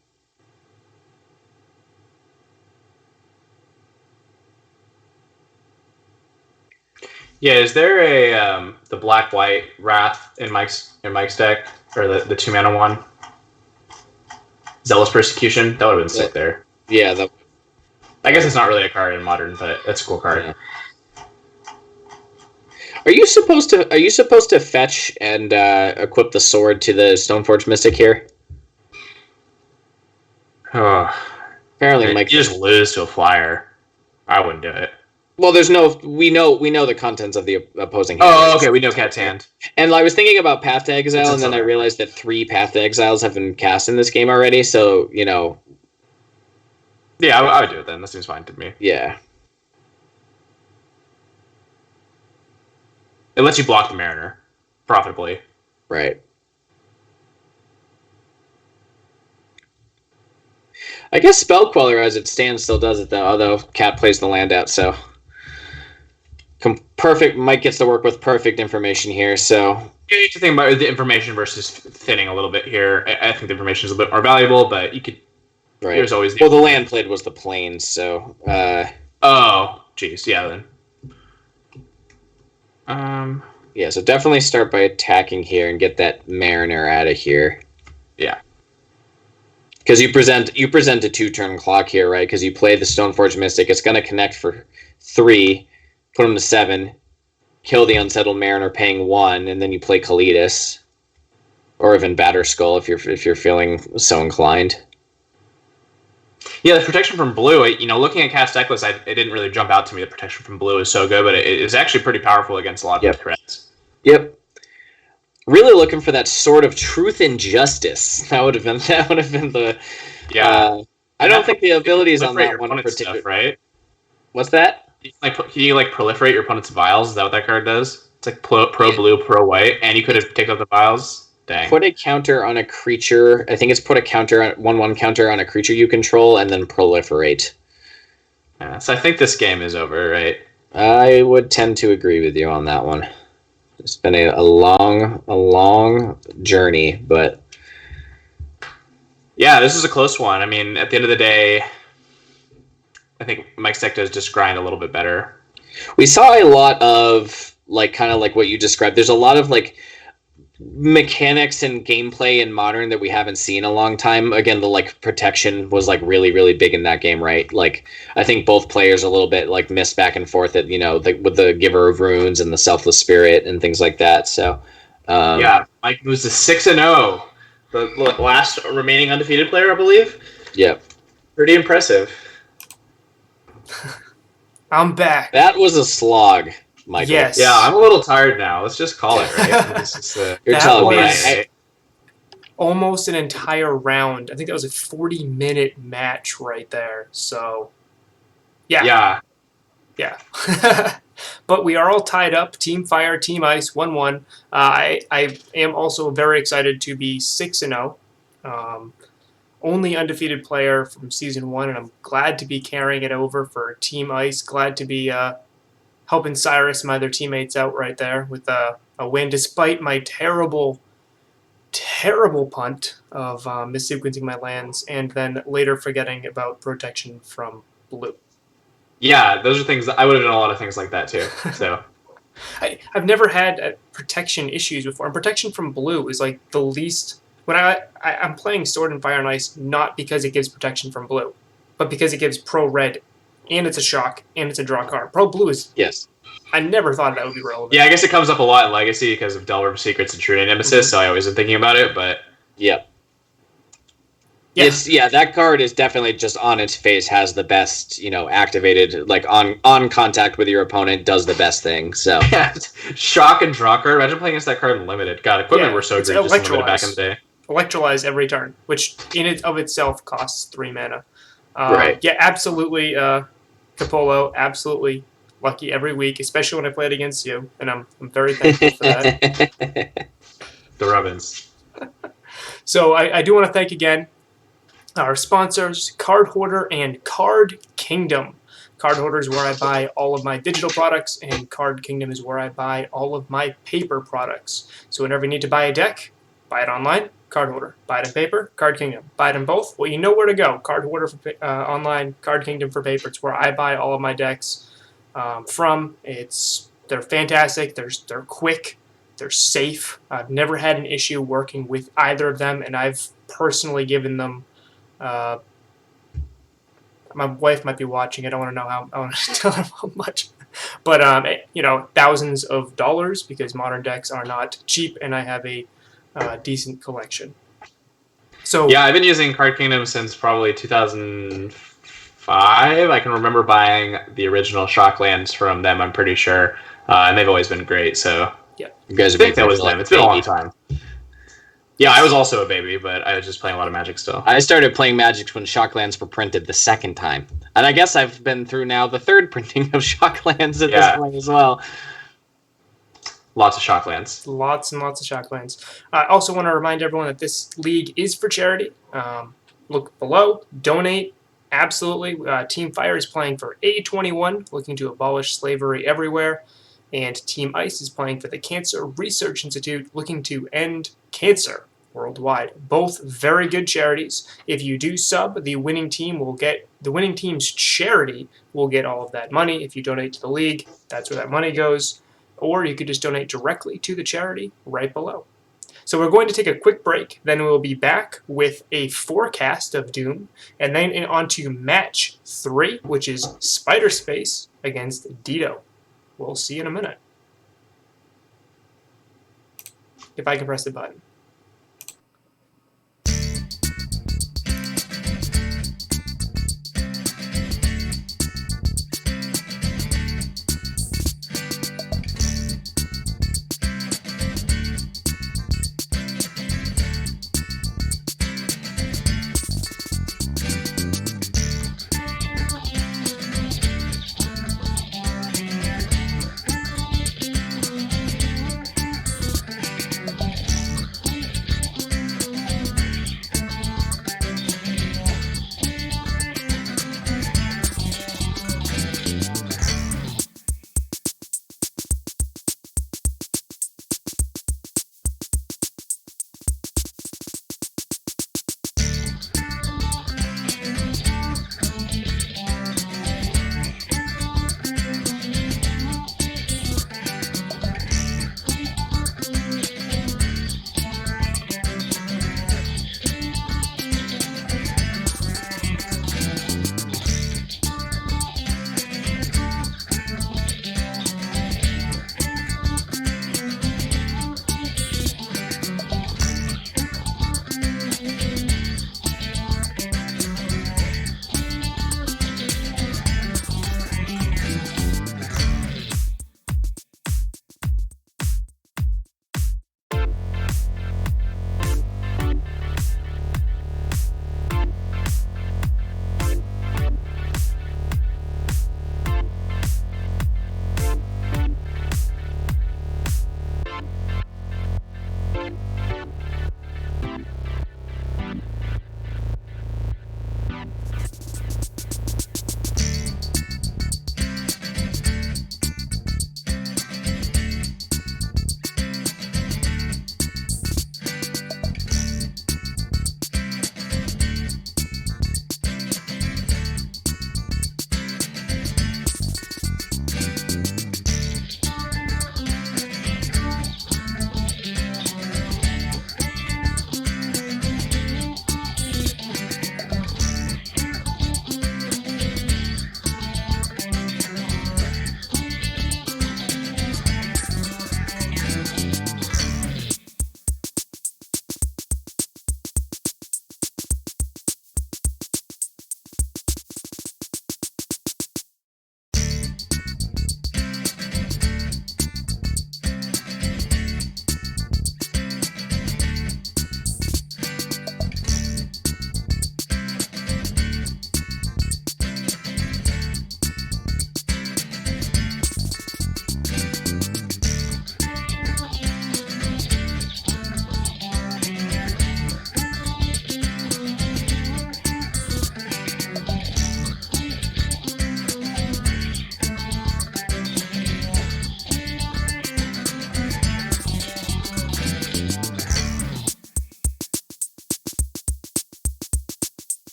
is there a the black-white Wrath in Mike's deck, or the 2-mana one? Zealous Persecution? That would have been sick there. Yeah, I guess it's not really a card in Modern, but it's a cool card. Yeah. Are you supposed to fetch and equip the sword to the Stoneforge Mystic here? Oh, Apparently, Mike. You just lose to a flyer. I wouldn't do it. Well, there's no. We know the contents of the opposing hand. Oh, okay. We know Cat's hand. And I was thinking about Path to Exile, and then I realized that 3 Path to Exiles have been cast in this game already. So Yeah, I would do it then. That seems fine to me. Yeah. It lets you block the Mariner profitably. Right. I guess Spell Queller as it stands still does it though, although Cat plays the land out, so perfect. Mike gets to work with perfect information here, so You need to think about the information versus thinning a little bit here. I think the information is a bit more valuable, but you could. right. There's always the land played was the plains, so. Oh, geez, yeah then. Yeah, so definitely start by attacking here and get that Mariner out of here. Yeah. Because you present a 2-turn clock here, right? Because you play the Stoneforge Mystic, it's going to connect for 3, put him to 7, kill the Unsettled Mariner, paying 1, and then you play Kalidas, or even Batterskull if you're feeling so inclined. Yeah, the protection from blue. Looking at Cat's deck list, it didn't really jump out to me. The protection from blue is so good, but it is actually pretty powerful against a lot of threats. Yep. Really looking for that Sword of Truth and Justice. That would have been the. Yeah. I don't think the abilities on that one are in particular. Stuff, right? What's that? Can you proliferate your opponent's vials? Is that what that card does? It's like pro blue, pro white, and you could have taken up the vials. Dang. Put a counter on a creature. I think it's put a counter on 1/1 counter on a creature you control, and then proliferate. Yeah, so I think this game is over, right? I would tend to agree with you on that one. It's been a long journey, but yeah, this is a close one. I mean, at the end of the day, I think Mike's deck does just grind a little bit better. We saw a lot of kind of like what you described. There's a lot of mechanics and gameplay in Modern that we haven't seen in a long time. Again, the protection was really, really big in that game, right? I think both players a little bit missed back and forth at with the Giver of Runes and the Selfless Spirit and things like that. So yeah, Mike moves to 6-0, the last remaining undefeated player, I believe. Yep, pretty impressive. I'm back. That was a slog, Michael. Yes. Yeah, I'm a little tired now. Let's just call it, right? You're telling me. Almost an entire round. I think that was a 40-minute match right there. So, yeah. But we are all tied up. Team Fire, Team Ice, 1-1. I am also very excited to be 6-0. Only undefeated player from Season 1, and I'm glad to be carrying it over for Team Ice. Glad to be helping Cyrus and my other teammates out right there with a win, despite my terrible punt of missequencing my lands and then later forgetting about protection from blue. Yeah, those are things that I would have done a lot of things like that too. So I've never had protection issues before, and protection from blue is the least. When I'm playing Sword and Fire and Ice, not because it gives protection from blue, but because it gives pro red, and it's a shock, and it's a draw card. Pro blue is... Yes. I never thought that would be relevant. Yeah, I guess it comes up a lot in Legacy because of Delver Secrets and True Nemesis, so I always am thinking about it, but... Yep. Yeah. That card is definitely just on its face has the best, activated, on contact with your opponent, does the best thing, so... Yeah, shock and draw card. Imagine playing against that card in Limited. God, equipment were so great just in Limited back in the day. Electrolyze every turn, which in and of itself costs 3 mana. Right. Yeah, absolutely, Capolo, absolutely lucky every week, especially when I played against you, and I'm very thankful for that. The Rubbins. So I do want to thank again our sponsors, Card Hoarder and Card Kingdom. Card Hoarder is where I buy all of my digital products, and Card Kingdom is where I buy all of my paper products. So whenever you need to buy a deck, buy it online, Card Hoarder. Buy it in paper, Card Kingdom. Buy it in both, well, you know where to go. Card Hoarder for online, Card Kingdom for paper. It's where I buy all of my decks from. They're fantastic. They're quick. They're safe. I've never had an issue working with either of them, and I've personally given them. My wife might be watching. I don't want to know how. I want to tell her how much, but thousands of dollars, because modern decks are not cheap, and I have a decent collection. So yeah, I've been using Card Kingdom since probably 2005. I can remember buying the original Shocklands from them. I'm pretty sure, and they've always been great. So yeah, you guys I think that was them. It's been a long time. Yeah, I was also a baby, but I was just playing a lot of Magic still. I started playing Magic when Shocklands were printed the second time. And I guess I've been through now the third printing of Shocklands at this point as well. Lots of Shocklands. Lots and lots of Shocklands. I also want to remind everyone that this league is for charity. Look below. Donate. Absolutely. Team Fire is playing for A21, looking to abolish slavery everywhere. And Team Ice is playing for the Cancer Research Institute, looking to end cancer worldwide. Both very good charities. If you do sub, the winning team's charity will get all of that money. If you donate to the league, that's where that money goes. Or you could just donate directly to the charity right below. So we're going to take a quick break. Then we'll be back with a forecast of Doom, and then on to match 3, which is Spiderspace against Dido. We'll see in a minute. If I can press the button.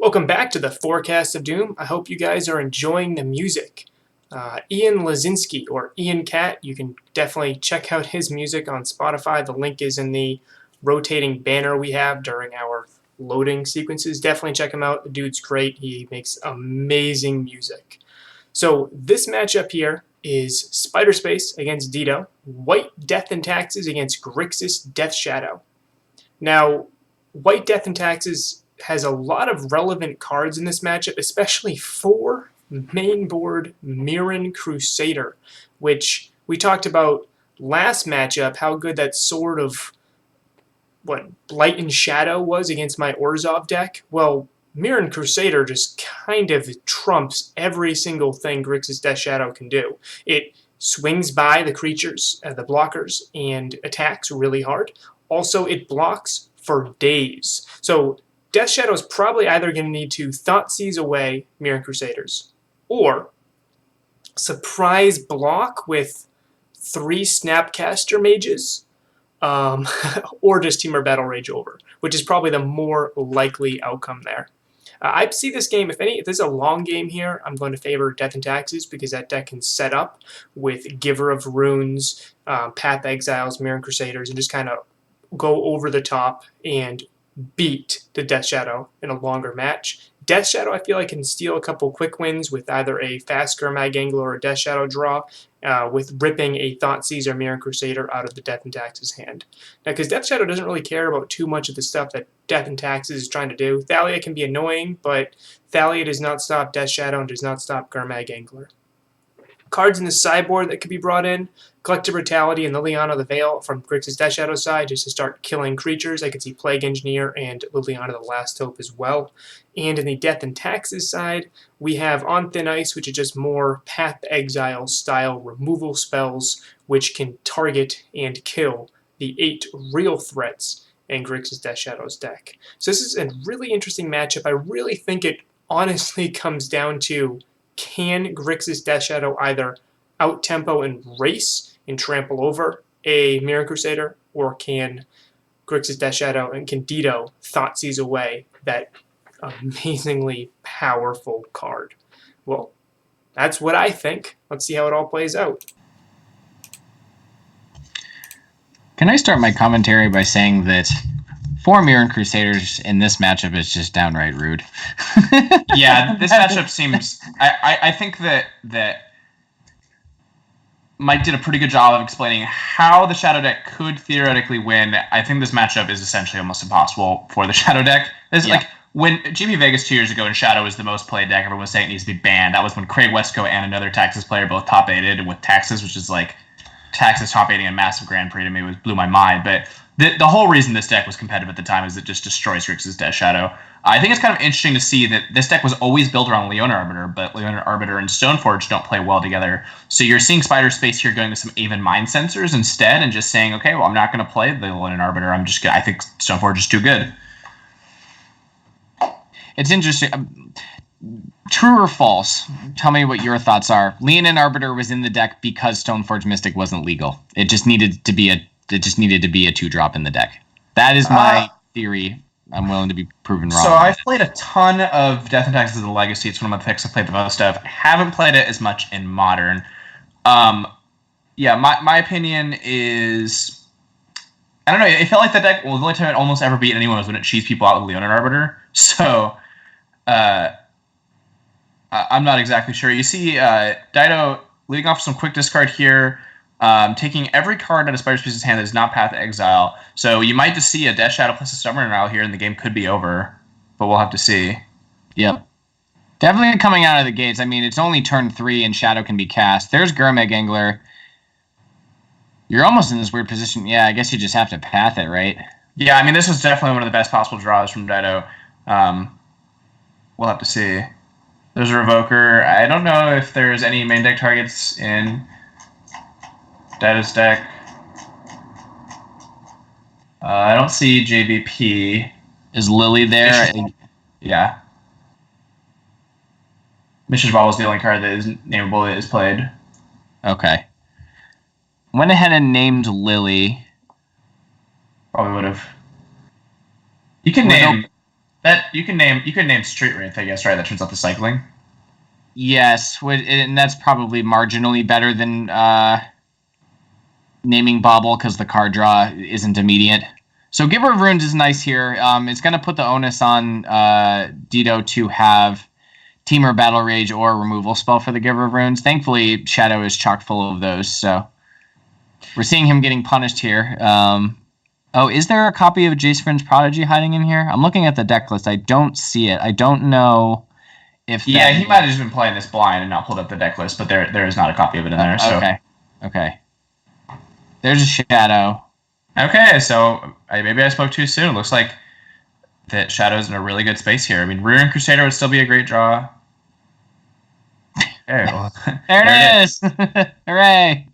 Welcome back to the Forecast of Doom. I hope you guys are enjoying the music. Ian Lazinski, or Ian Cat, you can definitely check out his music on Spotify. The link is in the rotating banner we have during our loading sequences. Definitely check him out. The dude's great. He makes amazing music. So this matchup here is Spiderspace against Dido, White Death and Taxes against Grixis Death Shadow. Now, White Death and Taxes has a lot of relevant cards in this matchup, especially 4 mainboard Mirran Crusader, which we talked about last matchup, how good that sort of Light and Shadow was against my Urza deck. Well, Mirran Crusader just kind of trumps every single thing Grixis Death Shadow can do. It swings by the creatures, the blockers, and attacks really hard. Also, it blocks for days. So Death Shadow is probably either going to need to Thoughtseize away Mirran Crusaders, or surprise block with 3 Snapcaster Mages, or just Temur Battle Rage over, which is probably the more likely outcome there. I see this game, if this is a long game here, I'm going to favor Death and Taxes because that deck can set up with Giver of Runes, Path Exiles, Mirran Crusaders, and just kind of go over the top and beat the Death Shadow in a longer match. Death Shadow, I feel like, can steal a couple quick wins with either a fast Corman-gill or a Death Shadow draw, with ripping a Thoughtseize or Mirran Crusader out of the Death and Taxes hand. Now, because Death Shadow doesn't really care about too much of the stuff that Death and Taxes is trying to do. Thalia can be annoying, but Thalia does not stop Death Shadow and does not stop Corman-gill. Cards in the sideboard that could be brought in: Collective Brutality and Liliana the Veil from Grixis Death Shadow side, just to start killing creatures. I could see Plague Engineer and Liliana the Last Hope as well. And in the Death and Taxes side, we have On Thin Ice, which is just more Path Exile style removal spells, which can target and kill the 8 real threats in Grixis Death Shadow's deck. So this is a really interesting matchup. I really think it honestly comes down to, can Grixis Death Shadow either out-tempo and race and trample over a Mirran Crusader, or can Grixis Death Shadow and can Dido Thoughtseize away that amazingly powerful card? Well, that's what I think. Let's see how it all plays out. Can I start my commentary by saying that 4 Mirran Crusaders in this matchup is just downright rude? Yeah, this matchup seems... I think that Mike did a pretty good job of explaining how the Shadow deck could theoretically win. I think this matchup is essentially almost impossible for the Shadow deck. Like when GB Vegas 2 years ago, and Shadow was the most played deck, everyone was saying it needs to be banned. That was when Craig Westco and another Taxes player both top 8'd with Taxes, which is like Taxes top 8ing a massive Grand Prix to me, blew my mind. But the whole reason this deck was competitive at the time is it just destroys Grixis Death Shadow. I think it's kind of interesting to see that this deck was always built around Leona Arbiter, but Leona Arbiter and Stoneforge don't play well together. So you're seeing Spiderspace here going to some Aven Mind Sensors instead and just saying, okay, well, I'm not going to play the Leona Arbiter. I think Stoneforge is too good. It's interesting. True or false? Tell me what your thoughts are. Leonin Arbiter was in the deck because Stoneforge Mystic wasn't legal. It just needed to be a 2-drop in the deck. That is my theory. I'm willing to be proven wrong. So I've played a ton of Death and Taxes of the Legacy. It's one of my picks I've played the most of. Haven't played it as much in Modern. My opinion is, I don't know. It felt like the deck. Well, the only time it almost ever beat anyone was when it cheesed people out with Leonin Arbiter. So, I'm not exactly sure. You see, Dido leading off some quick discard here, taking every card out of Spiderspace's hand that is not Path Exile. So you might just see a Death Shadow plus a Summoner Isle here, and the game could be over. But we'll have to see. Yep. Definitely coming out of the gates. I mean, it's only turn 3, and Shadow can be cast. There's Corman-gill. You're almost in this weird position. Yeah, I guess you just have to path it, right? Yeah, I mean, this was definitely one of the best possible draws from Dido. We'll have to see. There's a Revoker. I don't know if there's any main deck targets in Dido's deck. I don't see JVP. Is Lily there? Yeah. Mishra's Ball was the only card that is nameable that is played. Okay. Went ahead and named Lily. Probably would have. You can name That you can name Street Wraith, I guess, right? That turns out the cycling. Yes, and that's probably marginally better than naming Bauble because the card draw isn't immediate. So Giver of Runes is nice here. It's going to put the onus on Dido to have Temur Battle Rage or removal spell for the Giver of Runes. Thankfully, Shadow is chock full of those, so we're seeing him getting punished here. Oh, is there a copy of Jace Vryn's Prodigy hiding in here? I'm looking at the deck list. I don't see it. I don't know if he might have just been playing this blind and not pulled up the deck list, but there is not a copy of it in there. So. Okay. There's a Shadow. Okay, so maybe I spoke too soon. It looks like that Shadow's in a really good space here. I mean, Rear and Crusader would still be a great draw. Okay, well, there it is! Hooray!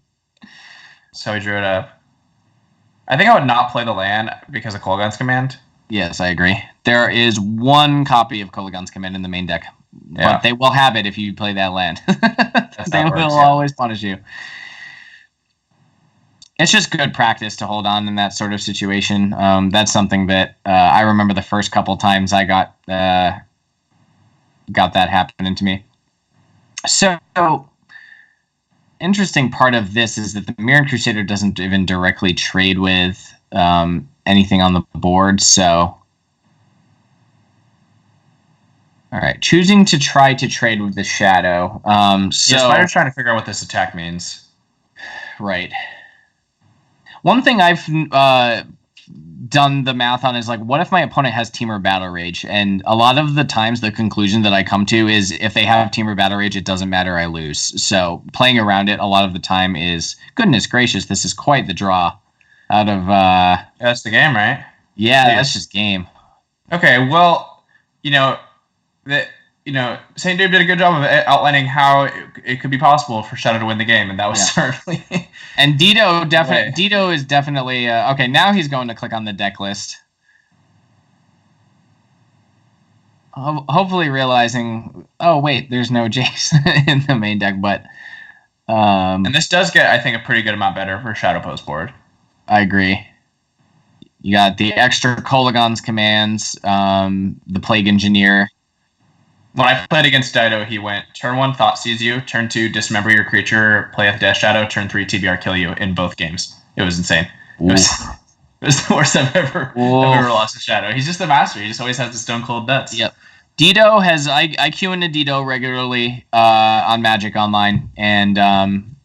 So he drew it up. I think I would not play the land because of Kolaghan's Command. Yes, I agree. There is one copy of Kolaghan's Command in the main deck, but they will have it if you play that land. They will always punish you. It's just good practice to hold on in that sort of situation. That's something that I remember the first couple times I got that happening to me. So, interesting part of this is that the Mirran Crusader doesn't even directly trade with anything on the board. So, all right, choosing to try to trade with the Shadow. Spider's trying to figure out what this attack means. Right. One thing I've done the math on is like, what if my opponent has Temur Battle Rage? And a lot of the times the conclusion that I come to is if they have Temur Battle Rage, it doesn't matter, I lose. So playing around it a lot of the time is, goodness gracious, this is quite the draw out of... that's the game, right? Yeah, that's just game. Okay, well, TheSaintDoom did a good job of outlining how it could be possible for Shadow to win the game, and that was certainly... And Dido is definitely... okay, now he's going to click on the deck list. Hopefully realizing... Oh, wait, there's no Jace in the main deck, but... and this does get, I think, a pretty good amount better for Shadow post board. I agree. You got the extra Kolaghan's Commands, the Plague Engineer... When I played against Dido, he went turn 1, Thought Seize You, turn 2, Dismember Your Creature, play with Death Shadow, turn 3, TBR Kill You in both games. It was insane. It was the worst I've ever lost to Shadow. He's just the master. He just always has the stone cold nuts. Yep. Dido has I queue into Dido regularly on Magic Online, and I'm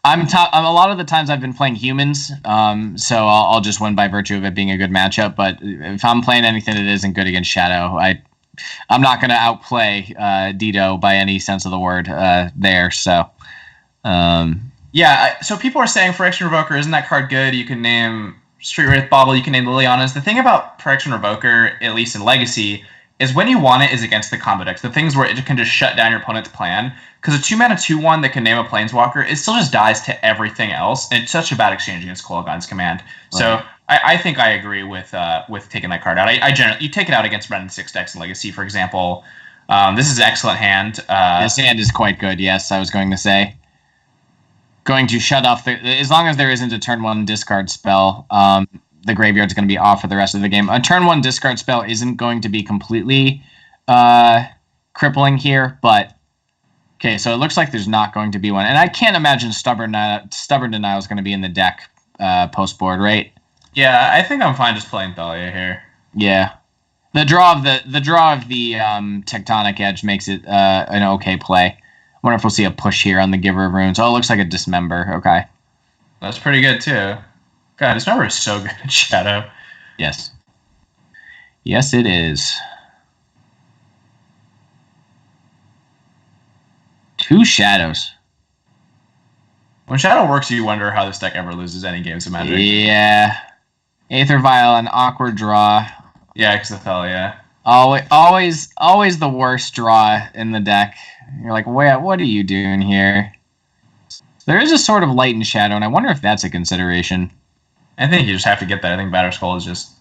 a lot of the times I've been playing humans, so I'll just win by virtue of it being a good matchup. But if I'm playing anything that isn't good against Shadow, I'm not going to outplay Dido by any sense of the word there. So, so people are saying Phyrexian Revoker, isn't that card good? You can name Street Wraith Bauble, you can name Liliana's. The thing about Phyrexian Revoker, at least in Legacy, is when you want it is against the combo decks. The things where it can just shut down your opponent's plan. Because a 2-mana 2/1 that can name a Planeswalker, it still just dies to everything else. And it's such a bad exchange against Kolaghan's Command. Right. So I think I agree with taking that card out. I generally, you take it out against Red and 6 decks in Legacy, for example. This is an excellent hand. This hand is quite good, yes, I was going to say. Going to shut off, as long as there isn't a turn 1 discard spell, the graveyard's going to be off for the rest of the game. A turn 1 discard spell isn't going to be completely crippling here, but... Okay, so it looks like there's not going to be one. And I can't imagine Stubborn Denial is going to be in the deck post-board, right? Yeah, I think I'm fine just playing Thalia here. Yeah, the draw of the Tectonic Edge makes it an okay play. I wonder if we'll see a push here on the Giver of Runes. Oh, it looks like a Dismember. Okay, that's pretty good too. God, Dismember is so good at Shadow. Yes, it is. 2 Shadows. When Shadow works, you wonder how this deck ever loses any games of Magic. Yeah. Aether Vial, an awkward draw. Yeah, because of Thalia. Always the worst draw in the deck. You're like, what are you doing here? There is a sort of light and shadow, and I wonder if that's a consideration. I think you just have to get that. I think Batterskull is just...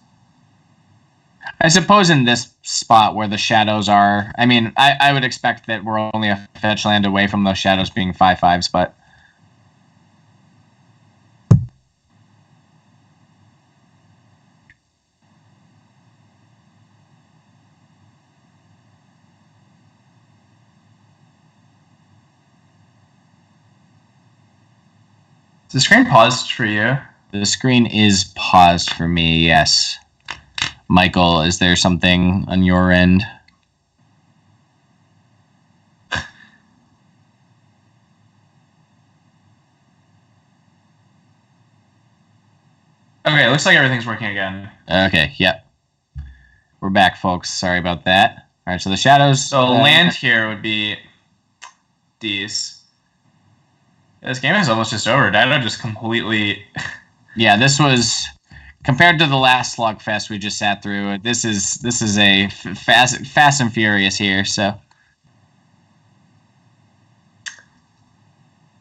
I suppose in this spot where the shadows are... I mean, I would expect that we're only a fetch land away from those shadows being 5/5s, but... Is the screen paused for you? The screen is paused for me, yes. Michael, is there something on your end? Okay, it looks like everything's working again. Okay, yep. We're back, folks. Sorry about that. All right, so the shadows... So land here would be these. This game is almost just over. Dado just completely... Yeah, this was... Compared to the last slugfest we just sat through, this is a fast and furious here, so...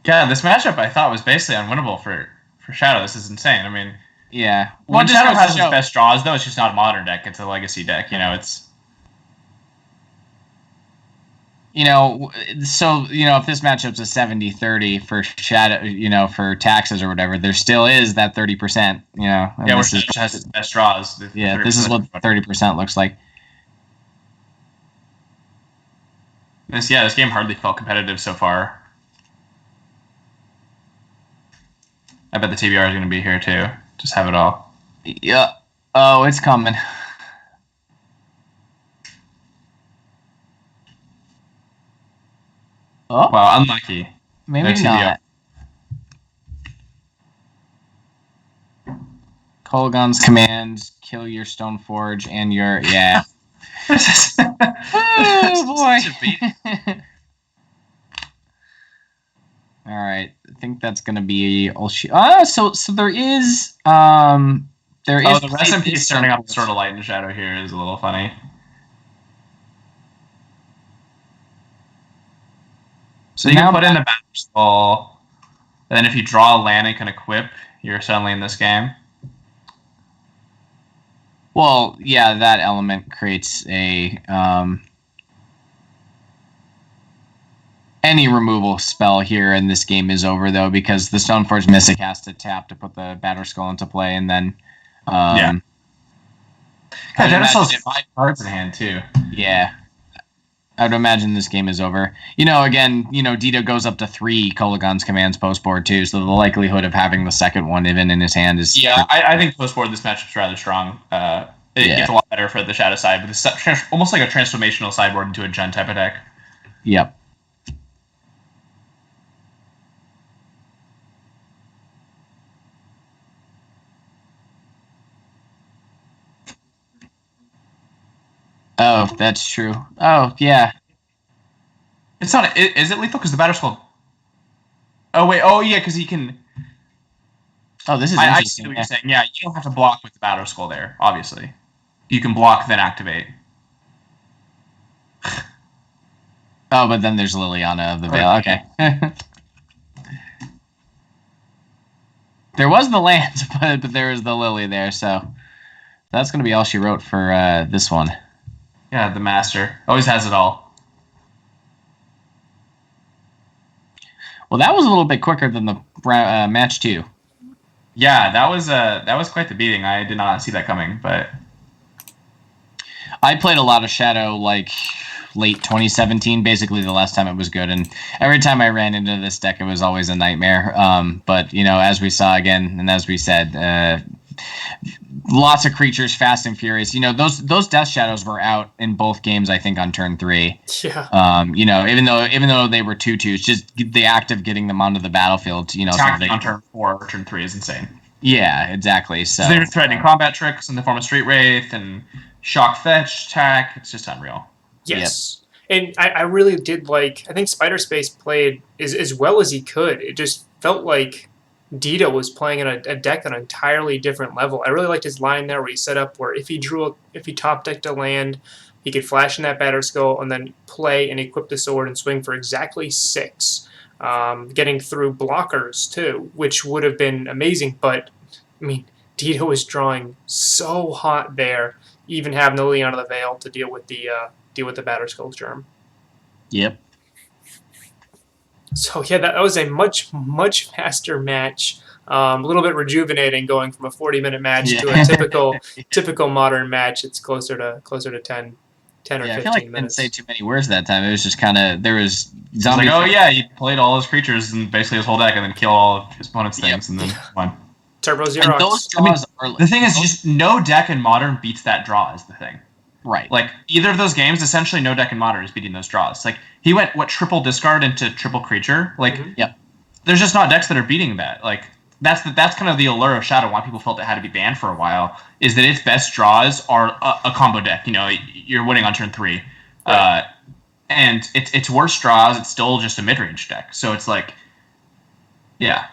Yeah, this matchup I thought was basically unwinnable for Shadow. This is insane. I mean... Yeah. When Shadow has its best draws, though, it's just not a modern deck. It's a legacy deck. You know, it's... You know, so, you know, if this matchup's a 70-30 for Shadow, you know, for taxes or whatever, there still is that 30%, you know. Yeah, where Shadow has its best draws. Yeah, this is what 30% looks like. This game hardly felt competitive so far. I bet the TBR is going to be here, too. Just have it all. Yeah. Oh, it's coming. Oh. Wow, unlucky. Maybe not. Kolaghan's command, kill your Stoneforge and your... Yeah. Oh, boy. All right, I think that's gonna be all she. So there is there is. Oh, the rest in peace turning up sort of light and shadow here is a little funny. So you can put in the Battle Skull, and then if you draw a land and can equip, you're suddenly in this game. Well, yeah, that element creates a any removal spell here in this game is over, though, because the Stoneforge Mystic has to tap to put the Battle Skull into play, and then... yeah. Battle Skull's 5 cards in hand, too. Yeah. I would imagine this game is over. You know, again, you know, Dito goes up to 3 Kolaghan's commands post-board, too, so the likelihood of having the second one even in his hand is... Yeah, I think post-board this matchup's rather strong. It gets a lot better for the Shadow side, but it's almost like a transformational sideboard into a Gen type of deck. Yep. Oh, that's true. Oh, yeah. It's not... Is it lethal? Because the Battle Skull... Oh, wait. Oh, yeah, because he can... Oh, this is I interesting. see what you're saying. Yeah, you don't have to block with the Battle Skull there, obviously. You can block, then activate. Oh, but then there's Liliana of the Veil. Okay. There was the land, but there was the Lily there, so... That's going to be all she wrote for this one. Yeah, the Master. Always has it all. Well, that was a little bit quicker than the match 2. Yeah, that was quite the beating. I did not see that coming, but... I played a lot of Shadow, like, late 2017, basically the last time it was good, and every time I ran into this deck, it was always a nightmare. But, you know, as we saw again, and as we said... lots of creatures, fast and furious. You know, those Death Shadows were out in both games, I think, on turn 3. Yeah. You know, even though they were 2/2s, just the act of getting them onto the battlefield, you know, attacking on turn 4 or turn 3 is insane. Yeah, exactly. So they're threatening combat tricks in the form of Street Wraith and Shock Fetch attack. It's just unreal. Yes. Yep. And I really did like, I think Spiderspace played as well as he could. It just felt like Dito was playing in a deck on an entirely different level. I really liked his line there where he set up where if he top decked a land, he could flash in that Batter Skull and then play and equip the sword and swing for exactly 6. Getting through blockers too, which would have been amazing, but I mean, Dito was drawing so hot there, even having the Liliana of the Veil to deal with the Batter Skull Germ. Yep. So yeah, that was a much faster match. A little bit rejuvenating, going from a 40-minute match to a typical modern match. It's closer to 10 10 or Yeah, I 15 feel like I didn't minutes. say too many words that time. It was just kind of there was It's zombie. like, oh yeah, he played all his creatures and basically his whole deck, and then kill all of his opponent's things, and then won. Turbo And Xerox. those draws are The thing is, just no deck in Modern beats that draw. Is the thing. right. Like either of those games, essentially no deck in Modern is beating those draws. Like he went triple discard into triple creature. Like Yep. there's just not decks that are beating that. Like that's kind of the allure of Shadow. Why people felt it had to be banned for a while is that its best draws are a combo deck. You know, you're winning on turn 3, Right. and its worst draws. It's still just a mid-range deck. So it's like, yeah.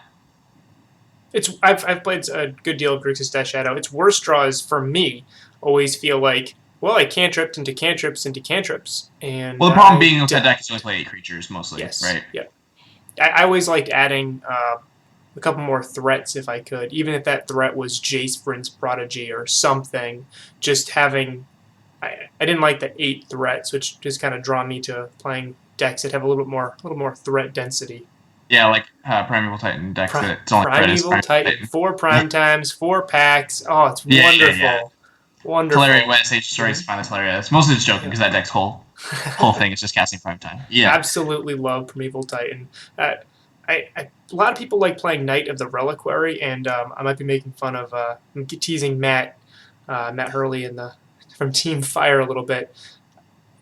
I've played a good deal of Grixis Death Shadow. Its worst draws for me always feel like, well, I cantripped into cantrips into cantrips, and Well, the problem being with that deck is you only play 8 creatures mostly, yes, right? Yeah. I always liked adding a couple more threats if I could, even if that threat was Jace Prince Prodigy or something. Just having, I didn't like the 8 threats, which just kind of draw me to playing decks that have a little more threat density. Yeah, like Primeval Titan decks that it's only Primeval Titan, 4 prime times, 4 packs. Oh, it's wonderful. Yeah. Wonderful. Hilarious. When H stories find this hilarious. Mostly just joking because that deck's whole thing is just casting prime time. Yeah. Absolutely love Primeval Titan. A lot of people like playing Knight of the Reliquary, and I might be making fun of I'm teasing Matt Hurley from Team Fire a little bit.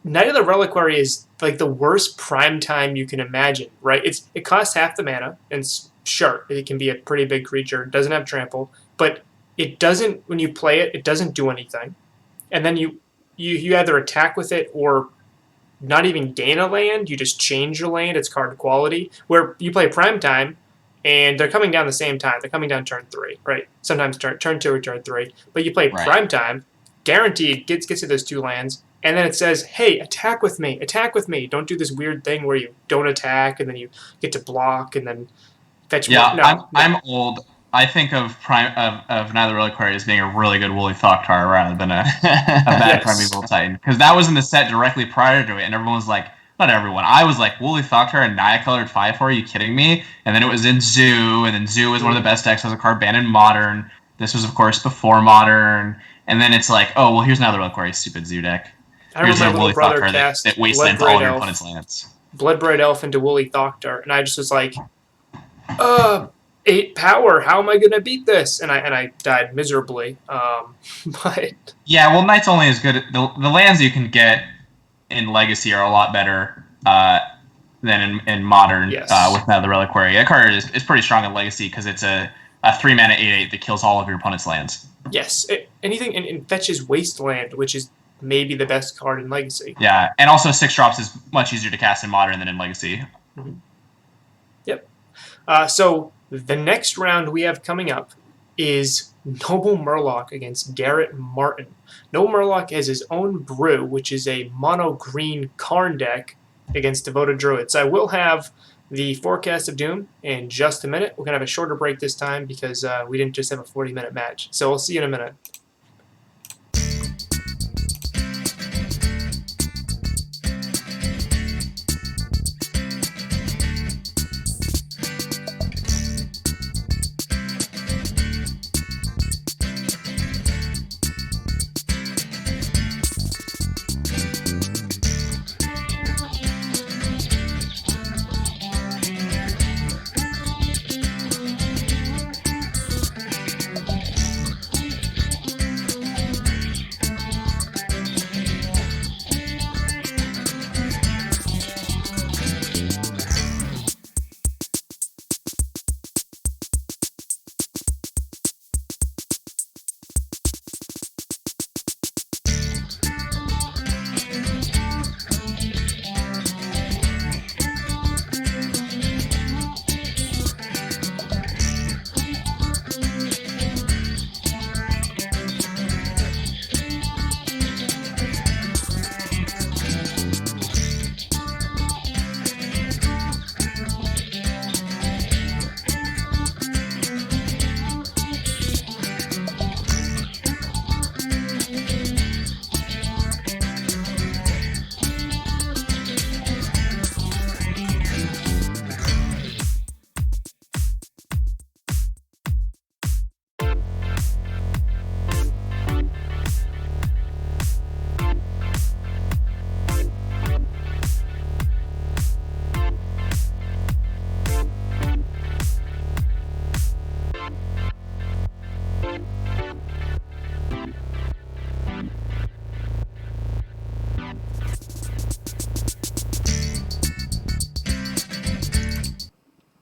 Knight of the Reliquary is like the worst prime time you can imagine, right? It costs half the mana, and sure, it can be a pretty big creature. It doesn't have trample, but it doesn't. When you play it, it doesn't do anything, and then you either attack with it or not even gain a land. You just change your land. It's card quality. Where you play prime time, and they're coming down the same time. They're coming down turn 3, right? Sometimes turn 2 or turn 3. But you play prime time, guaranteed gets you those 2 lands. And then it says, hey, attack with me. Attack with me. Don't do this weird thing where you don't attack and then you get to block and then fetch more. No, I'm old. I think of Night of the Reliquary as being a really good Woolly Thoktar rather than a bad Primeval Titan. Because that was in the set directly prior to it, and everyone was like, not everyone. I was like, Woolly Thoktar and Naya Colored 5-4, are you kidding me? And then it was in Zoo, and then Zoo was one of the best decks as a card banned in Modern. This was, of course, before Modern. And then it's like, oh, well, here's another Reliquary, stupid Zoo deck. I remember my little brother cast that wastelands all your opponent's lands. Bloodbraid Elf into Woolly Thoktar, and I just was like, 8 power. How am I going to beat this? And I died miserably. But yeah, well, Knight's only as good. The lands you can get in Legacy are a lot better than in Modern with Night of the Reliquary. That card is pretty strong in Legacy because it's a 3-mana 8/8 that kills all of your opponent's lands. Yes, anything and fetches Wasteland, which is maybe the best card in Legacy. Yeah, and also 6 drops is much easier to cast in Modern than in Legacy. Mm-hmm. Yep. So the next round we have coming up is NobleMurloc against Garrett Martin. NobleMurloc has his own brew, which is a mono-green Karn deck against Devoted Druids. I will have the Forecast of Doom in just a minute. We're going to have a shorter break this time because we didn't just have a 40-minute match. So we'll see you in a minute.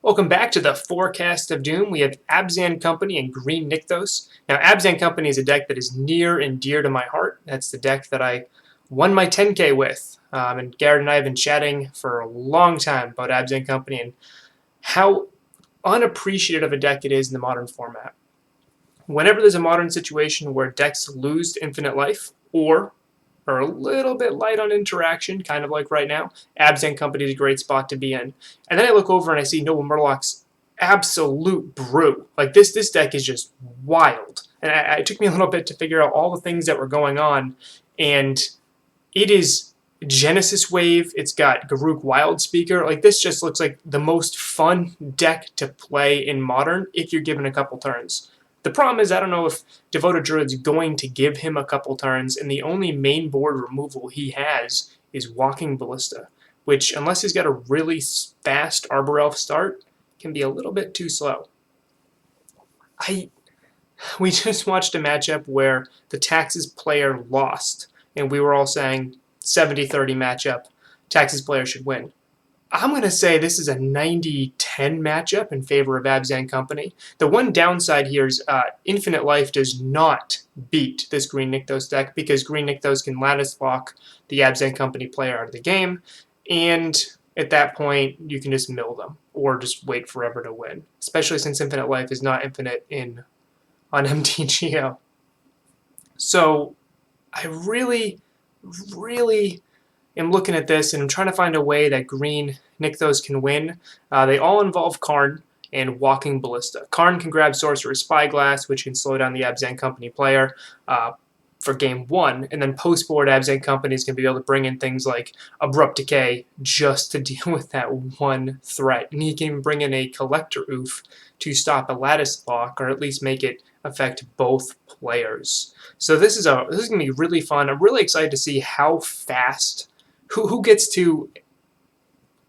Welcome back to the Forecast of Doom. We have Abzan Company and Green Nykthos. Now, Abzan Company is a deck that is near and dear to my heart. That's the deck that I won my 10K with. And Garrett and I have been chatting for a long time about Abzan Company and how unappreciated of a deck it is in the modern format. Whenever there's a modern situation where decks lose infinite life or are a little bit light on interaction, kind of like right now, Abzan Company is a great spot to be in. And then I look over and I see NobleMurloc's absolute brew. Like this deck is just wild. And it took me a little bit to figure out all the things that were going on. And it is Genesis Wave. It's got Garruk Wildspeaker. Like this just looks like the most fun deck to play in Modern if you're given a couple turns. The problem is I don't know if Devoted Druid's going to give him a couple turns, and the only main board removal he has is Walking Ballista, which, unless he's got a really fast Arbor Elf start, can be a little bit too slow. We just watched a matchup where the Taxes player lost, and we were all saying 70-30 matchup, Taxes player should win. I'm going to say this is a 90-10 matchup in favor of Abzan Company. The one downside here is Infinite Life does not beat this Green Nykthos deck because Green Nykthos can Lattice Lock the Abzan Company player out of the game, and at that point you can just mill them or just wait forever to win, especially since Infinite Life is not infinite on MTGO. So I really am looking at this and I'm trying to find a way that Green Nykthos can win. They all involve Karn and Walking Ballista. Karn can grab Sorcerer's Spyglass, which can slow down the Abzan Company player for game 1, and then post-board Abzan Company is going to be able to bring in things like Abrupt Decay just to deal with that one threat. And he can bring in a Collector Oof to stop a Lattice Lock, or at least make it affect both players. So this is going to be really fun. I'm really excited to see how fast who gets to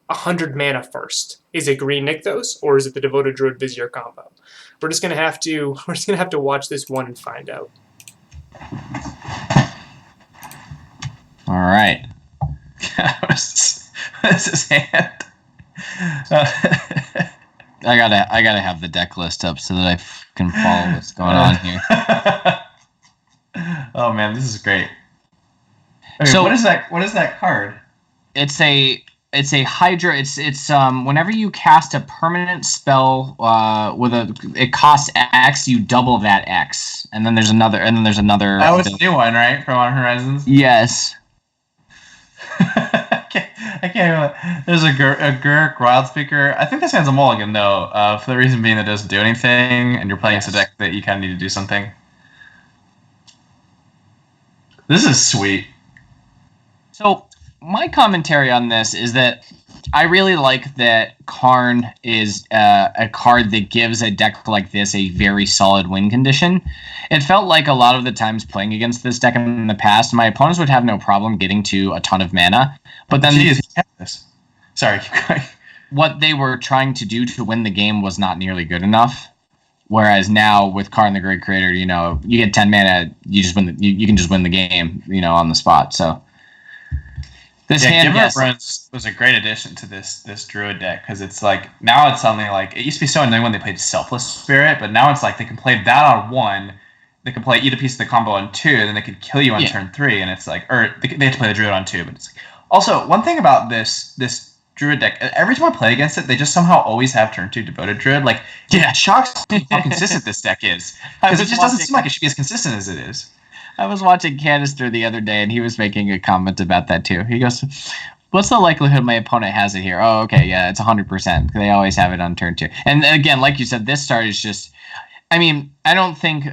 100 mana first. Is it Green Nykthos or is it the Devoted Druid Vizier combo? We're just gonna have to watch this one and find out. All right. What's his hand? I gotta have the deck list up so that I can follow what's going on here. Oh man, this is great. Okay, So what is that card? it's a Hydra. It's whenever you cast a permanent spell it costs X, you double that X, and then there's another. That was a new one, right? From On Horizons. Yes. I can't even. There's a Garruk Wildspeaker. I think this hand's a mulligan though, for the reason being that it doesn't do anything, and you're playing against a deck that you kind of need to do something. This is sweet. So my commentary on this is that I really like that Karn is a card that gives a deck like this a very solid win condition. It felt like a lot of the times playing against this deck in the past, my opponents would have no problem getting to a ton of mana, but then Sorry, keep going. what they were trying to do to win the game was not nearly good enough. Whereas now with Karn the Great Creator, you get 10 mana, you just win. You can just win the game, on the spot. So this hand, Runs was a great addition to this Druid deck because it's like now it's something like it used to be so annoying when they played Selfless Spirit, but now it's like they can play that on 1, they can play eat a piece of the combo on 2, and then they could kill you on turn 3, and it's like, or they have to play the Druid on 2, but it's like, also one thing about this Druid deck, every time I play against it, they just somehow always have turn 2 Devoted Druid. Like, it shocks me how consistent this deck is. Because it just doesn't seem like it should be as consistent as it is. I was watching Canister the other day, and he was making a comment about that too. He goes, "What's the likelihood my opponent has it here?" Oh, okay, yeah, it's 100%. They always have it on turn 2. And again, like you said, this start is just... I mean, I don't think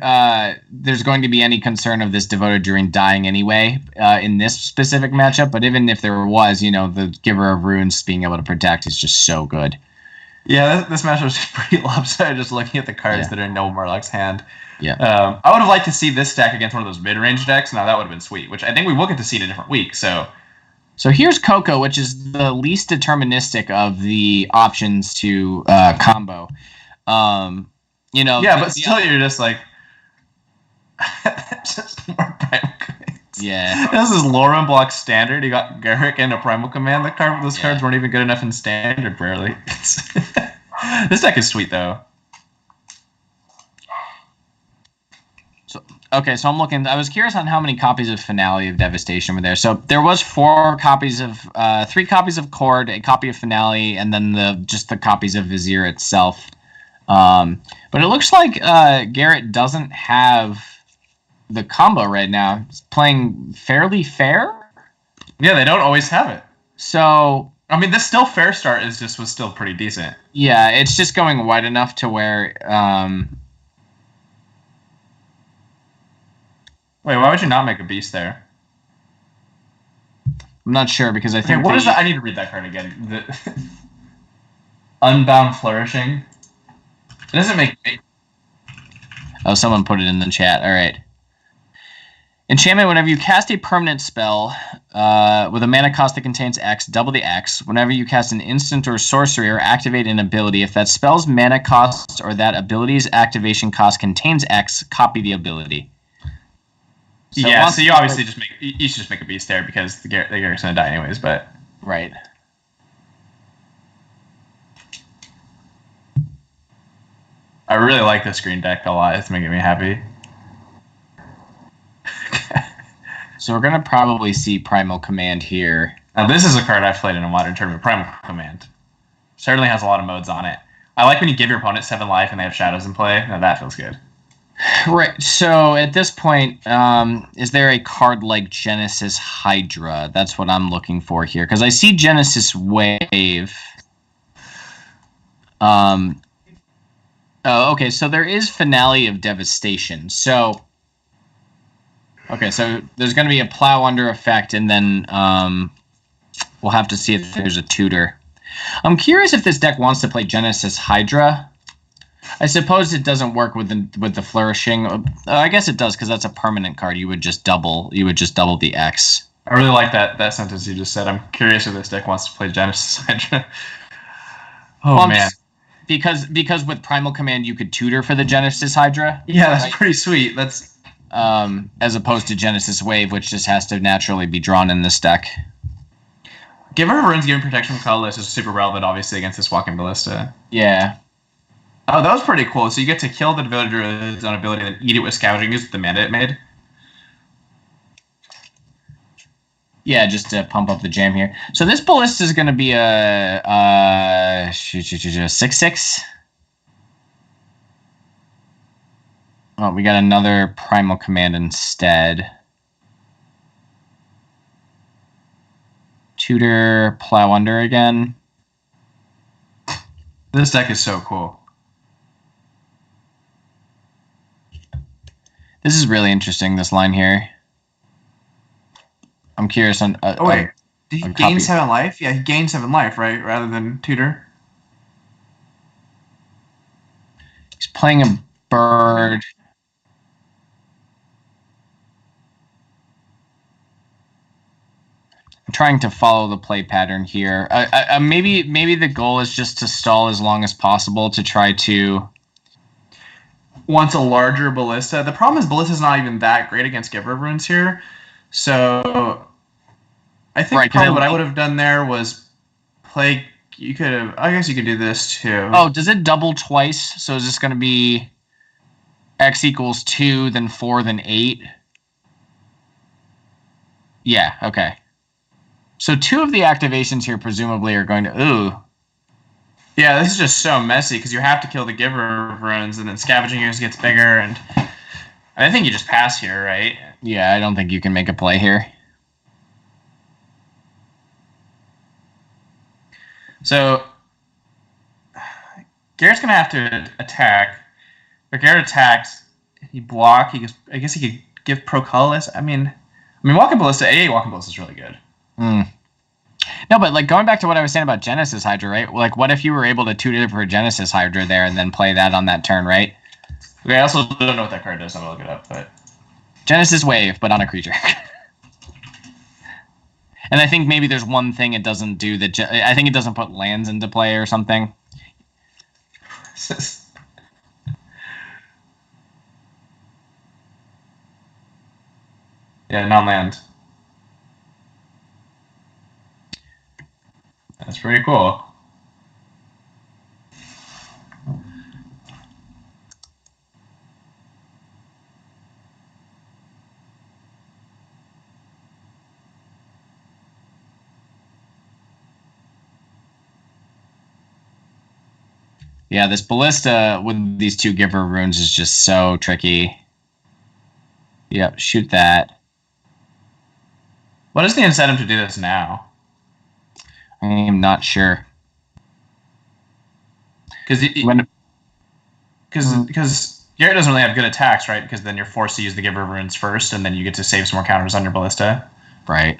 there's going to be any concern of this Devoted Druid dying anyway in this specific matchup, but even if there was, the Giver of Runes being able to protect is just so good. Yeah, this matchup is pretty lopsided just looking at the cards that are in NobleMurloc's hand. Yeah. I would have liked to see this deck against one of those mid-range decks. Now, that would have been sweet, which I think we will get to see in a different week, so... So here's Coco, which is the least deterministic of the options to combo. Yeah, but still, you're just like... just more Primal Commands. Yeah. This is Lorem Block Standard. You got Garruk and a Primal Command. Those cards weren't even good enough in Standard, barely. This deck is sweet though. Okay, so I'm looking. I was curious on how many copies of Finale of Devastation were there. So there was 3 copies of Cord, a copy of Finale, and then just the copies of Vizier itself. But it looks like Garrett doesn't have the combo right now. He's playing fairly fair. Yeah, they don't always have it. So I mean, this still fair start was still pretty decent. yeah, it's just going wide enough to where. Wait, why would you not make a beast there? I'm not sure because I think. Okay, what is that? I need to read that card again. The Unbound Flourishing. It doesn't make. Oh, someone put it in the chat. All right. Enchantment, whenever you cast a permanent spell with a mana cost that contains X, double the X. Whenever you cast an instant or sorcery or activate an ability, if that spell's mana cost or that ability's activation cost contains X, copy the ability. So yeah, so you obviously you should just make a beast there because the Garrett's gonna die anyways, but... Right. I really like this green deck a lot. It's making me happy. So we're going to probably see Primal Command here. Now this is a card I've played in a modern tournament, Primal Command. Certainly has a lot of modes on it. I like when you give your opponent 7 life and they have shadows in play. Now that feels good. Right, so at this point, is there a card like Genesis Hydra? That's what I'm looking for here, because I see Genesis Wave. Oh, okay, so there is Finale of Devastation. So, okay, so there's going to be a Plow Under effect, and then we'll have to see if there's a tutor. I'm curious if this deck wants to play Genesis Hydra. I suppose it doesn't work with the flourishing. I guess it does because that's a permanent card. You would just double the X. I really like that sentence you just said. I'm curious if this deck wants to play Genesis Hydra. Oh well, man, because with Primal Command you could tutor for the Genesis Hydra. Yeah, that's pretty sweet. That's as opposed to Genesis Wave, which just has to naturally be drawn in this deck. Giver of Runes giving protection from colorless is super relevant, obviously, against this Walking Ballista. Yeah. Oh, that was pretty cool. So you get to kill the villager with its own ability and then eat it with Scavenging Ooze with the mana it made. Yeah, just to pump up the jam here. So this Ballista is going to be a 6/6. Oh, we got another Primal Command instead. Tutor, Plow Under again. This deck is so cool. This is really interesting, this line here. I'm curious on... oh, wait. Did he gain 7 life? Yeah, he gained 7 life, right? Rather than tutor. He's playing a bird. I'm trying to follow the play pattern here. Maybe the goal is just to stall as long as possible to try to... Wants a larger Ballista. The problem is Ballista's not even that great against Giver of Runes here. So I think probably what I would have done there was play... You could have... I guess you could do this too. Oh, does it double twice? So is this going to be X equals 2, then 4, then 8? Yeah, okay. So 2 of the activations here presumably are going to... Ooh. Yeah, this is just so messy because you have to kill the Giver of Runes and then Scavenging Ooze gets bigger and... I think you just pass here, right? Yeah, I don't think you can make a play here. So Garrett's gonna have to attack. If Garrett attacks, he block. I guess he could give Pro Colorless. I mean, Walking Ballista. AA Walking Ballista is really good. No, but like going back to what I was saying about Genesis Hydra, right? Like, what if you were able to tutor for Genesis Hydra there and then play that on that turn, right? Okay, I also don't know what that card does. I'm gonna look it up, but Genesis Wave, but on a creature. And I think maybe there's one thing it doesn't do that. I think it doesn't put lands into play or something. Yeah, non-land. That's pretty cool. Yeah, this Ballista with these 2 Giver runes is just so tricky. Yep, shoot that. What is the incentive to do this now? I am not sure. Because Garrett doesn't really have good attacks, right? Because then you're forced to use the Giver runes first, and then you get to save some more counters on your Ballista. Right.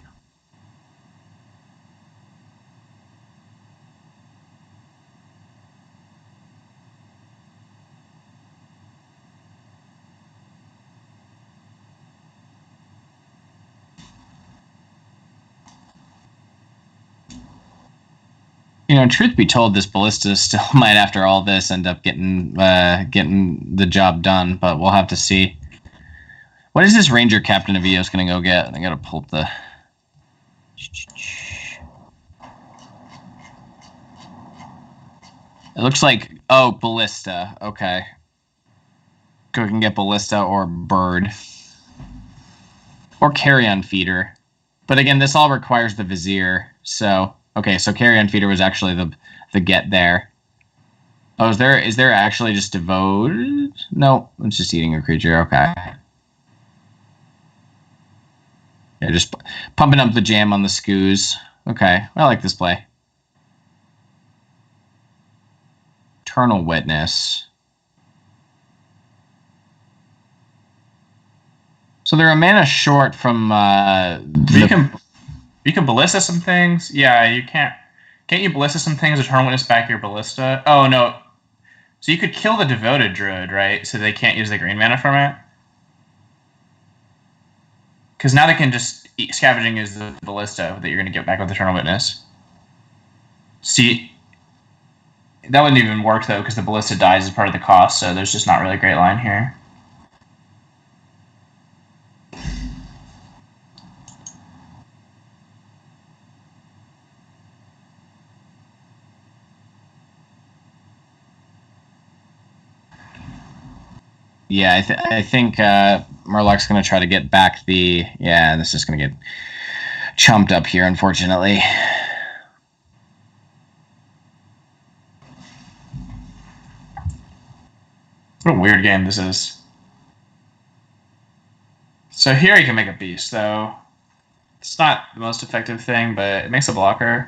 You know, truth be told, this Ballista still might, after all this, end up getting the job done, but we'll have to see. What is this Ranger Captain of EOS going to go get? I got to pull up the... It looks like... Oh, Ballista. Okay. Go can get Ballista or Bird. Or Carrion Feeder. But again, this all requires the Vizier, so... Okay, so Carrion Feeder was actually the get there. Oh, is there actually just Devoted? No, it's just eating a creature. Okay. Yeah, just pumping up the jam on the scoos. Okay, I like this play. Eternal Witness. So they're a mana short from You can Ballista some things. Yeah, you can't. Can't you Ballista some things? Eternal Witness back your Ballista. Oh no. So you could kill the Devoted Druid, right? So they can't use the green mana from it. Because now they can just scavenging is the Ballista that you're going to get back with Eternal Witness. See, that wouldn't even work though, because the Ballista dies as part of the cost. So there's just not really a great line here. Yeah, I think Murloc's going to try to get back the... Yeah, this is going to get chumped up here, unfortunately. What a weird game this is. So here you can make a beast, though. It's not the most effective thing, but it makes a blocker.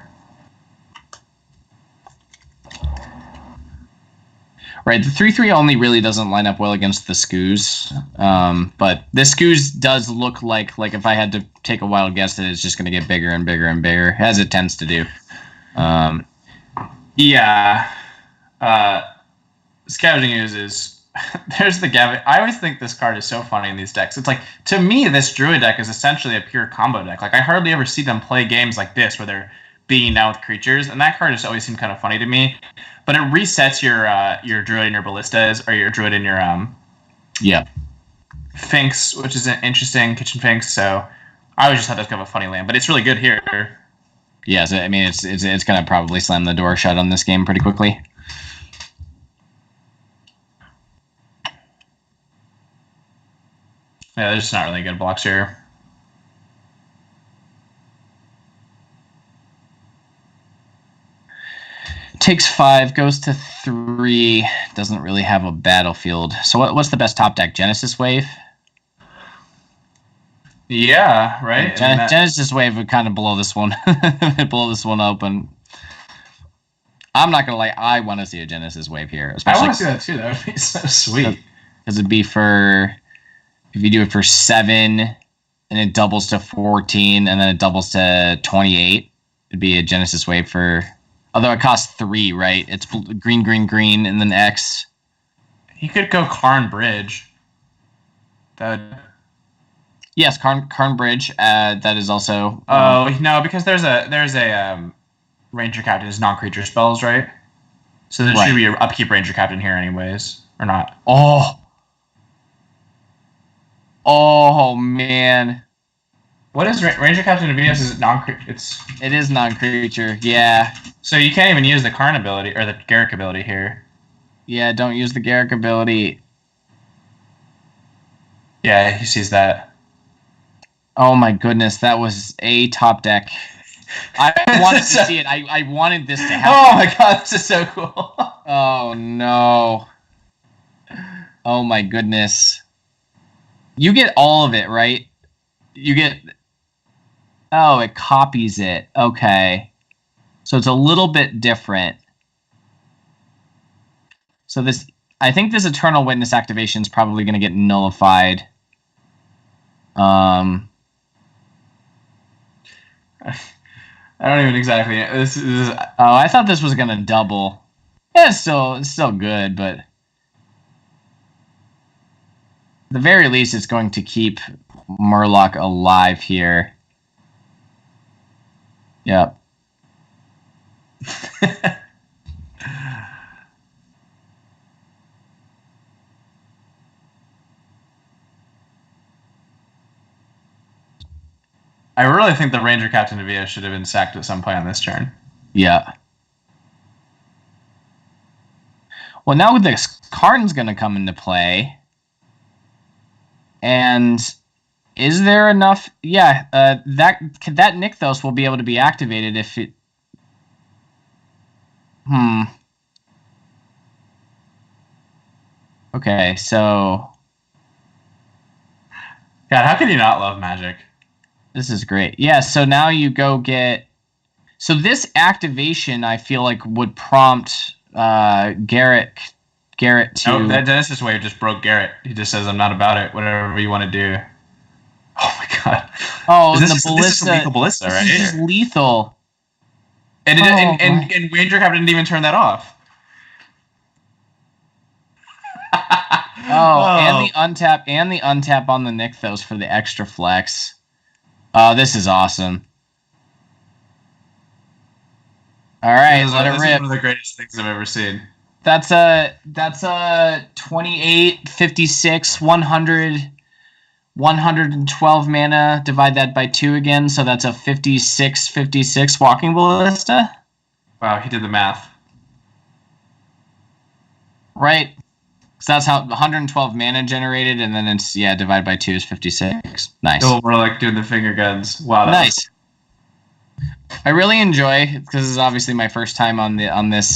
Right, the 3/3 only really doesn't line up well against the Scoos, but this Scoos does look like if I had to take a wild guess, that it's just going to get bigger and bigger and bigger, as it tends to do. Yeah. Scavenging is there's the Gavin. I always think this card is so funny in these decks. It's like, to me, this Druid deck is essentially a pure combo deck. Like, I hardly ever see them play games like this where they're beating down with creatures, and that card just always seemed kind of funny to me. But it resets your Druid and your Ballistas, or your Druid and your yeah, Finks, which is an interesting Kitchen Finks. So I always just thought that was kind of a funny land, but it's really good here. Yes, I mean it's going to probably slam the door shut on this game pretty quickly. Yeah, there's just not really good blocks here. Takes 5, goes to 3. Doesn't really have a battlefield. So what's the best top deck? Genesis Wave? Yeah, right. Genesis Wave would kind of blow this one, blow this one open. I'm not gonna lie, I want to see a Genesis Wave here. Especially, I want to see that too. That would be so sweet. Because it'd be if you do it for 7, and it doubles to 14, and then it doubles to 28. It'd be a Genesis Wave for. Although it costs 3, right? It's green, green, green, and then X. He could go Karn Bridge. Yes, Karn Bridge. That is also. Oh no, because there's a Ranger Captain is non-creature spells, right? So there should be an upkeep Ranger Captain here, anyways, or not? Oh man. What is Ranger Captain of Venus? Is it non-creature? It is non-creature. Yeah. So you can't even use the Karn ability or the Garruk ability here. Yeah, don't use the Garruk ability. Yeah, he sees that. Oh my goodness, that was a top deck. I wanted to see it. I wanted this to happen. Oh my god, this is so cool. Oh no. Oh my goodness. You get all of it, right? You get... Oh, it copies it. Okay. So it's a little bit different. So this... I think this Eternal Witness activation is probably going to get nullified. I don't even exactly... This is... Oh, I thought this was going to double. Yeah, it's still good, but... At the very least, it's going to keep Murloc alive here. Yep. I really think the Ranger Captain Avia should have been sacked at some point on this turn. Yeah. Well, now this Karn's going to come into play. And is there enough? Yeah, that Nykthos will be able to be activated if it... Okay, so... God, how can you not love Magic? This is great. Yeah, so now you go get... So this activation, I feel like, would prompt Garrett to... No, that Genesis Wave just broke Garrett. He just says, I'm not about it. Whatever you want to do. Oh my god. Oh, this the is Ballista. lethal Ballista, right? This is lethal. And Ranger Captain didn't even turn that off. And the untap on the Nykthos for the extra flex. This is awesome. All right, let it rip. This is one of the greatest things I've ever seen. That's a 28, 56, 100, 112 mana. Divide that by 2 again, so that's a 56 Walking Ballista. Wow, he did the math. Right. So that's how 112 mana generated, and then it's, yeah, divided by 2 is 56. Nice. Oh, we're like doing the finger guns. Wow, nice. I really enjoy, because this is obviously my first time on this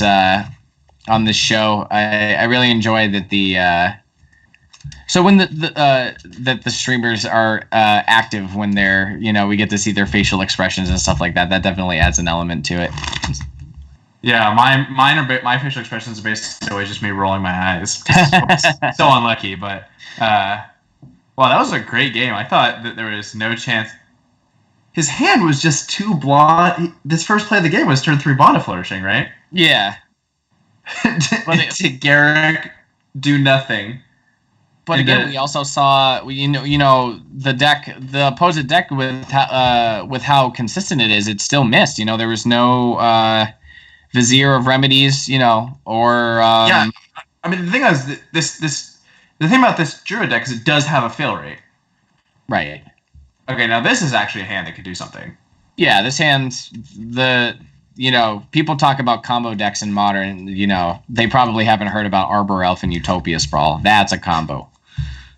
show. I really enjoy that the so when that the streamers are active, when they're, we get to see their facial expressions and stuff like that. That definitely adds an element to it. Yeah, my facial expressions are basically always just me rolling my eyes. So unlucky, but wow, that was a great game. I thought that there was no chance. His hand was just too blonde. This first play of the game was turn 3 Bond of Flourishing, right? Yeah. to Garrick do nothing. But again, we also saw, the opposite deck with how consistent it is. It still missed. There was no Vizier of Remedies, or yeah. I mean, the thing is, the thing about this Druid deck is it does have a fail rate. Right. Okay, now this is actually a hand that could do something. Yeah, this hand, people talk about combo decks in Modern, they probably haven't heard about Arbor Elf and Utopia Sprawl. That's a combo.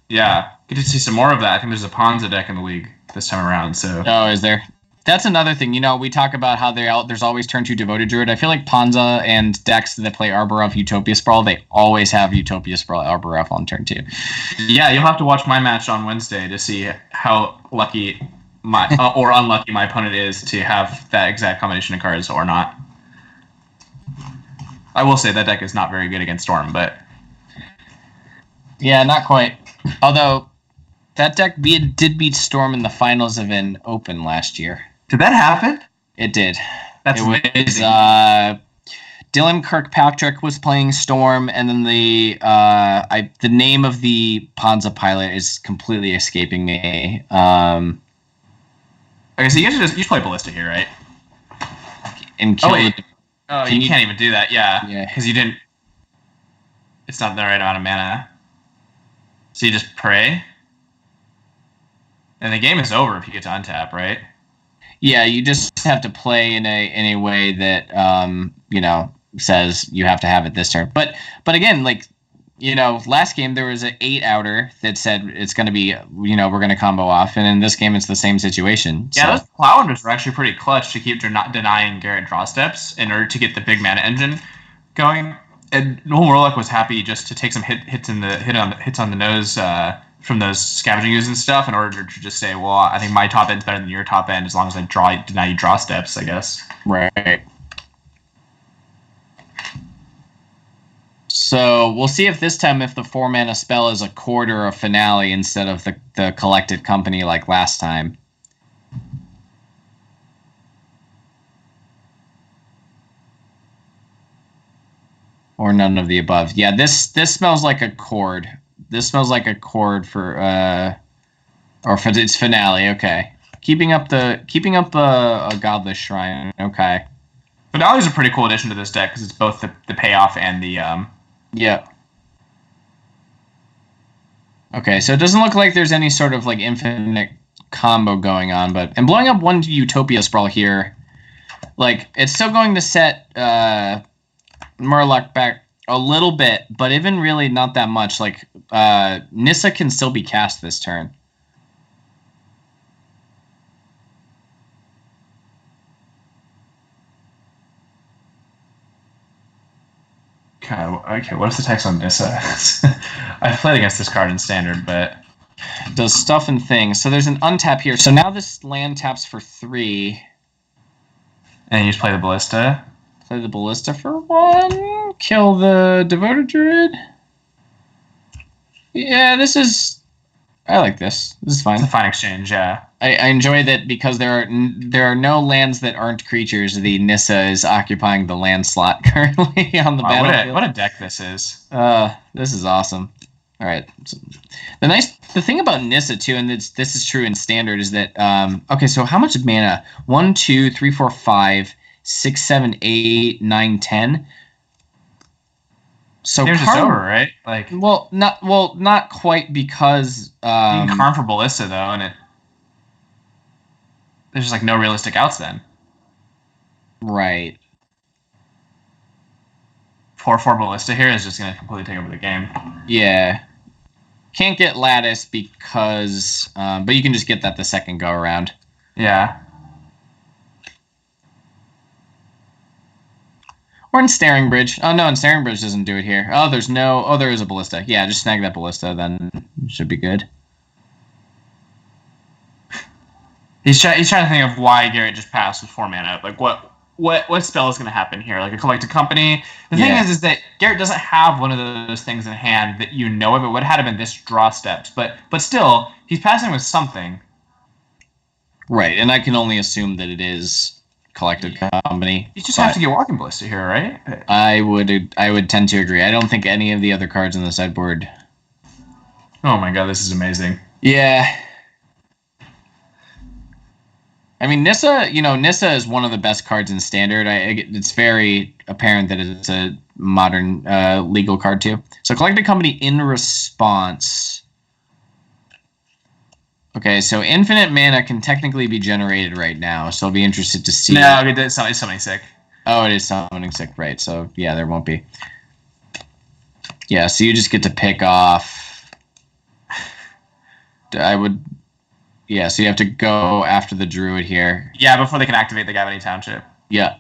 Yeah, get to see some more of that. I think there's a Ponza deck in the league this time around, so... Oh, is there? That's another thing. We talk about how there's always turn 2 Devoted Druid. I feel like Ponza and decks that play Arbor Elf Utopia Sprawl, they always have Utopia Sprawl Arbor Elf on turn 2. Yeah, you'll have to watch my match on Wednesday to see how lucky or unlucky my opponent is to have that exact combination of cards or not. I will say that deck is not very good against Storm, but... Yeah, not quite. Although, that deck did beat Storm in the finals of an Open last year. Did that happen? It did. That's amazing. Dylan Kirkpatrick was playing Storm, and then the name of the Ponza pilot is completely escaping me. Okay, so you should play Ballista here, right? And kill you can't even do that, yeah. Because you didn't... It's not the right amount of mana. So you just pray? And the game is over if you get to untap, right? Yeah, you just have to play in a way that says you have to have it this turn. But again, last game there was an 8-outer that said it's going to be, we're going to combo off, and in this game it's the same situation. Yeah, those Plowlanders were actually pretty clutch to keep denying Garrett draw steps in order to get the big mana engine going. and NobleMurloc was happy just to take some hits on the nose from those scavenging ooze and stuff in order to just say, well, I think my top end's better than your top end as long as I deny you draw steps, I guess. Right. So we'll see if this time if the 4-mana spell is a Chord or a Finale instead of the Collected Company like last time. Or none of the above. Yeah, this smells like a Chord. This smells like a Chord for or for its Finale. Okay, keeping up a Godless Shrine. Okay, Finale is a pretty cool addition to this deck because it's both the payoff and the Yeah. Okay, so it doesn't look like there's any sort of like infinite combo going on, and blowing up one Utopia Sprawl here, like it's still going to set Murloc back a little bit, but even really not that much. Like Nissa can still be cast this turn. Okay, what's the text on Nissa? I've played against this card in Standard, but it does stuff and things. So there's an untap here. So now this land taps for 3. And you just play the Ballista? Play the Ballista for 1. Kill the Devoted Druid. Yeah, I like this. This is fine. It's a fine exchange, yeah. I enjoy that because there are no lands that aren't creatures. The Nissa is occupying the land slot currently on the battlefield. What a deck this is. This is awesome. All right. So, the thing about Nissa too, and this is true in Standard, is that okay. So how much mana? 1, 2, 3, 4, 5, 6, 7, 8, 9, 10. So Karn, just over, right? Like, not quite because you can Karn for Ballista though, and there's just like no realistic outs then. Right. 4/4 Ballista here is just gonna completely take over the game. Yeah. Can't get Lattice because, but you can just get that the second go around. Yeah. Or in Staring Bridge. Oh no, Staring Bridge doesn't do it here. Oh, there is a Ballista. Yeah, just snag that Ballista, then it should be good. He's trying to think of why Garrett just passed with 4 mana. Like what spell is going to happen here? Like a Collected Company. The thing is that Garrett doesn't have one of those things in hand that you know of. It would have been this draw steps, but still he's passing with something. Right, and I can only assume that it is Collected Company. You just have to get Walking Ballista here, right? I would tend to agree. I don't think any of the other cards on the sideboard. Oh my god, this is amazing. Yeah. I mean, Nissa is one of the best cards in Standard. It's very apparent that it's a modern legal card too. So Collected Company in response. Okay, so infinite mana can technically be generated right now, so I'll be interested to see. No, it's summoning sick. Oh, it is summoning sick, right? So yeah, there won't be. Yeah, so you just get to pick off. Yeah, so you have to go after the Druid here. Yeah, before they can activate the Gavany Township. Yeah.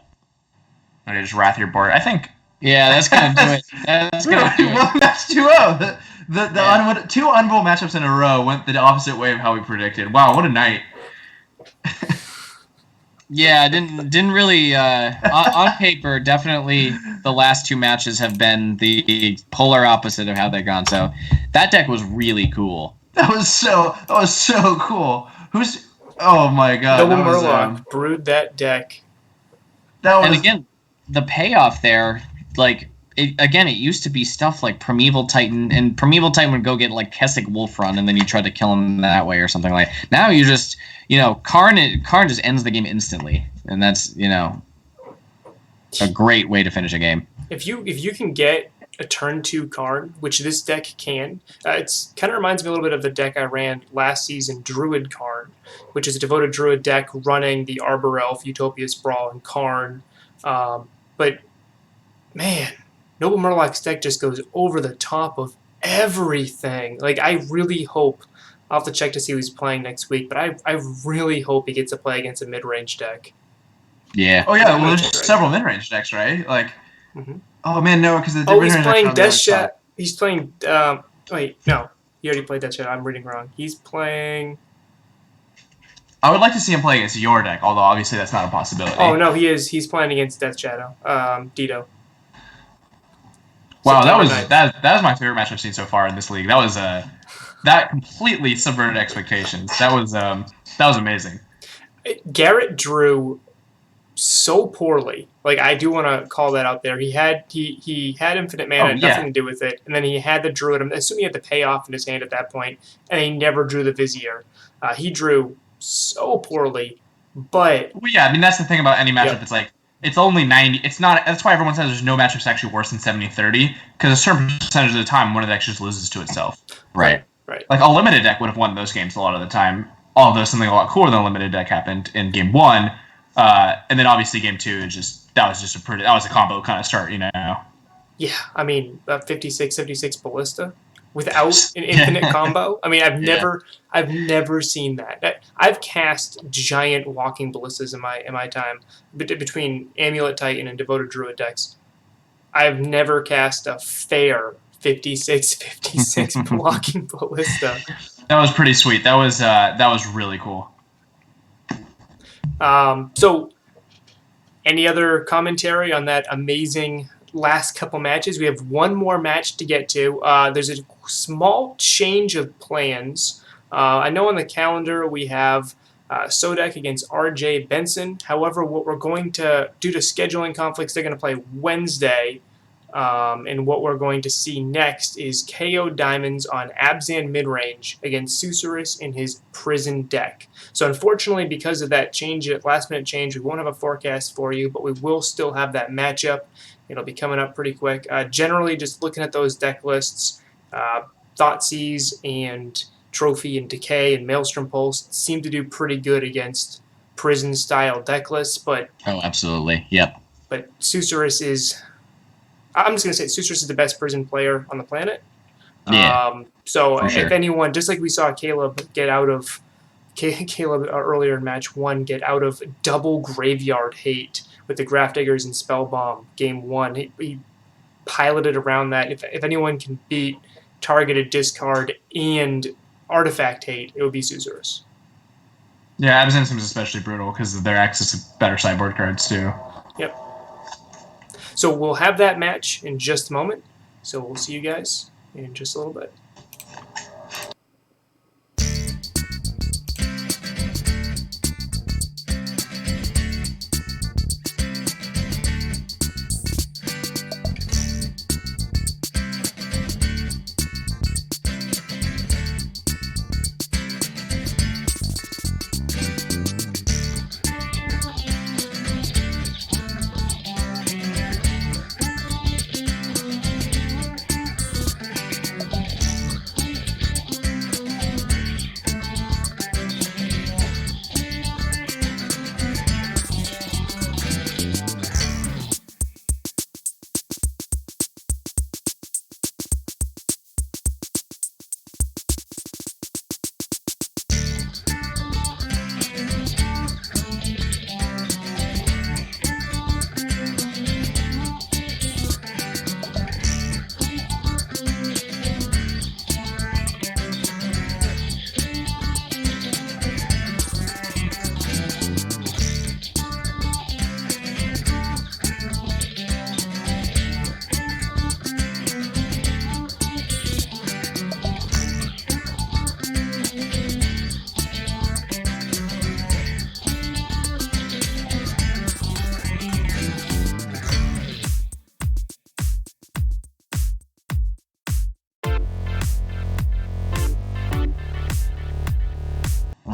Or just wrath your board. I think. Yeah, that's gonna do it. That's gonna do it. Well, that's 2-0. The 2 unbelievable matchups in a row went the opposite way of how we predicted. Wow, what a night. Yeah, didn't really on paper. Definitely, the last 2 matches have been the polar opposite of how they've gone. So that deck was really cool. That was so cool. Oh my god. NobleMurloc brewed that deck. And again, the payoff there, like it used to be stuff like Primeval Titan, and Primeval Titan would go get like Kessig Wolfrun, and then you try to kill him that way or something like. Now you just Karn just ends the game instantly, and that's a great way to finish a game. If you can get a turn 2 Karn, which this deck can, it's kind of reminds me a little bit of the deck I ran last season, Druid Karn, which is a devoted Druid deck running the Arbor Elf, Utopia Sprawl, and Karn. But man, NobleMurloc's deck just goes over the top of everything. Like, I really hope, I'll have to check to see who he's playing next week, but I really hope he gets to play against a mid-range deck. Yeah. Oh yeah, well there's several mid-range decks, right? Like, Oh man, no, because the he's Midrange playing on the other Death side. Shadow. He's playing. Wait, no, he already played Death Shadow. I'm reading wrong. He's playing. I would like to see him play against your deck, although obviously that's not a possibility. Oh no, he is. He's playing against Death Shadow. Dito. Wow, September that was my favorite match I've seen so far in this league. That was that completely subverted expectations. That was amazing. Garrett drew so poorly. Like, I do want to call that out there. He had infinite mana, nothing to do with it, and then he had the Druid. I'm assuming he had the payoff in his hand at that point, and he never drew the Vizier. He drew so poorly, but well, yeah, I mean that's the thing about any matchup. It's like it's only 90. It's not. That's why everyone says there's no matchup's actually worse than 70-30, because a certain percentage of the time one of the decks just loses to itself. Right. Like a limited deck would have won those games a lot of the time. Although something a lot cooler than a limited deck happened in game 1, and then obviously game 2 is just that was a combo kind of start, you know. Yeah, I mean 56 Ballista without an infinite combo. I mean, I've never seen that. I've cast giant walking ballistas in my time between Amulet Titan and Devoted Druid decks. I've never cast a fair 56 walking ballista. That was pretty sweet. That was really cool. So, any other commentary on that amazing last couple matches? We have one more match to get to. There's a small change of plans. I know on the calendar we have Sodek against RJ Benson. However, what we're going to, due to scheduling conflicts, they're going to play Wednesday. And what we're going to see next is KoDiamonds on Abzan Midrange against Susurrus in his Prison deck. So unfortunately, because of that last-minute change, we won't have a forecast for you, but we will still have that matchup. It'll be coming up pretty quick. Generally, just looking at those deck lists, Thoughtseize and Trophy and Decay and Maelstrom Pulse seem to do pretty good against Prison-style deck lists, but... Oh, absolutely. Yep. But Susurrus is... I'm just going to say Susurrus is the best Prison player on the planet. Yeah. So sure. if anyone, just like we saw Caleb get out of... Caleb earlier in match 1 get out of double Graveyard Hate with the Grafdiggers and Spellbomb game 1. He piloted around that. If anyone can beat Targeted Discard and Artifact Hate, it would be Susurrus. Yeah, Abzan seems especially brutal because of their access to better sideboard cards too. Yep. So we'll have that match in just a moment. So we'll see you guys in just a little bit.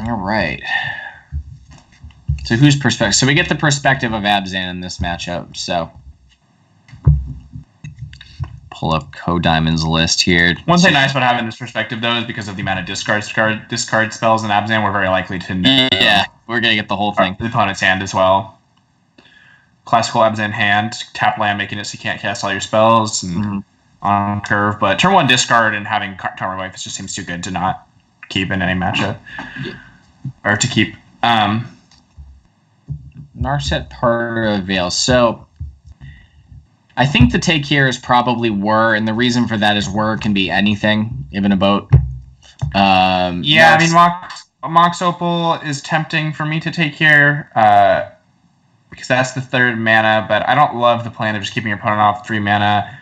All right. So whose perspective? So we get the perspective of Abzan in this matchup. So pull up KoDiamonds list here. One thing nice about having this perspective though is because of the amount of discard spells in Abzan, we're very likely to know we're gonna get the whole thing. the opponent's hand as well. Classical Abzan hand, tap land, making it so you can't cast all your spells and on curve. But turn 1 discard and having Counter Wife just seems too good to not keep in any matchup. Or to keep. Narset part of Veil. So I think the take here is probably Whir, and the reason for that is Whir can be anything, even a boat. Yeah, I mean, Mox Opal is tempting for me to take here, because that's the 3rd mana, but I don't love the plan of just keeping your opponent off 3 mana.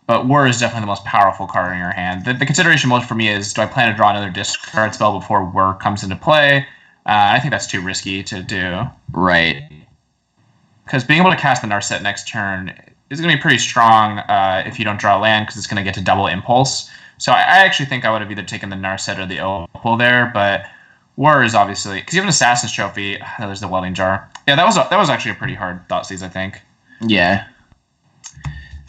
But Whir is definitely the most powerful card in your hand. The consideration most for me is, do I plan to draw another discard spell before Whir comes into play? I think that's too risky to do. Right. Because being able to cast the Narset next turn is going to be pretty strong if you don't draw land, because it's going to get to double Impulse. So I actually think I would have either taken the Narset or the Opal there, but Whir is obviously... Because you have an Assassin's Trophy. There's the Welding Jar. Yeah, that was actually a pretty hard Thoughtseize, I think. Yeah.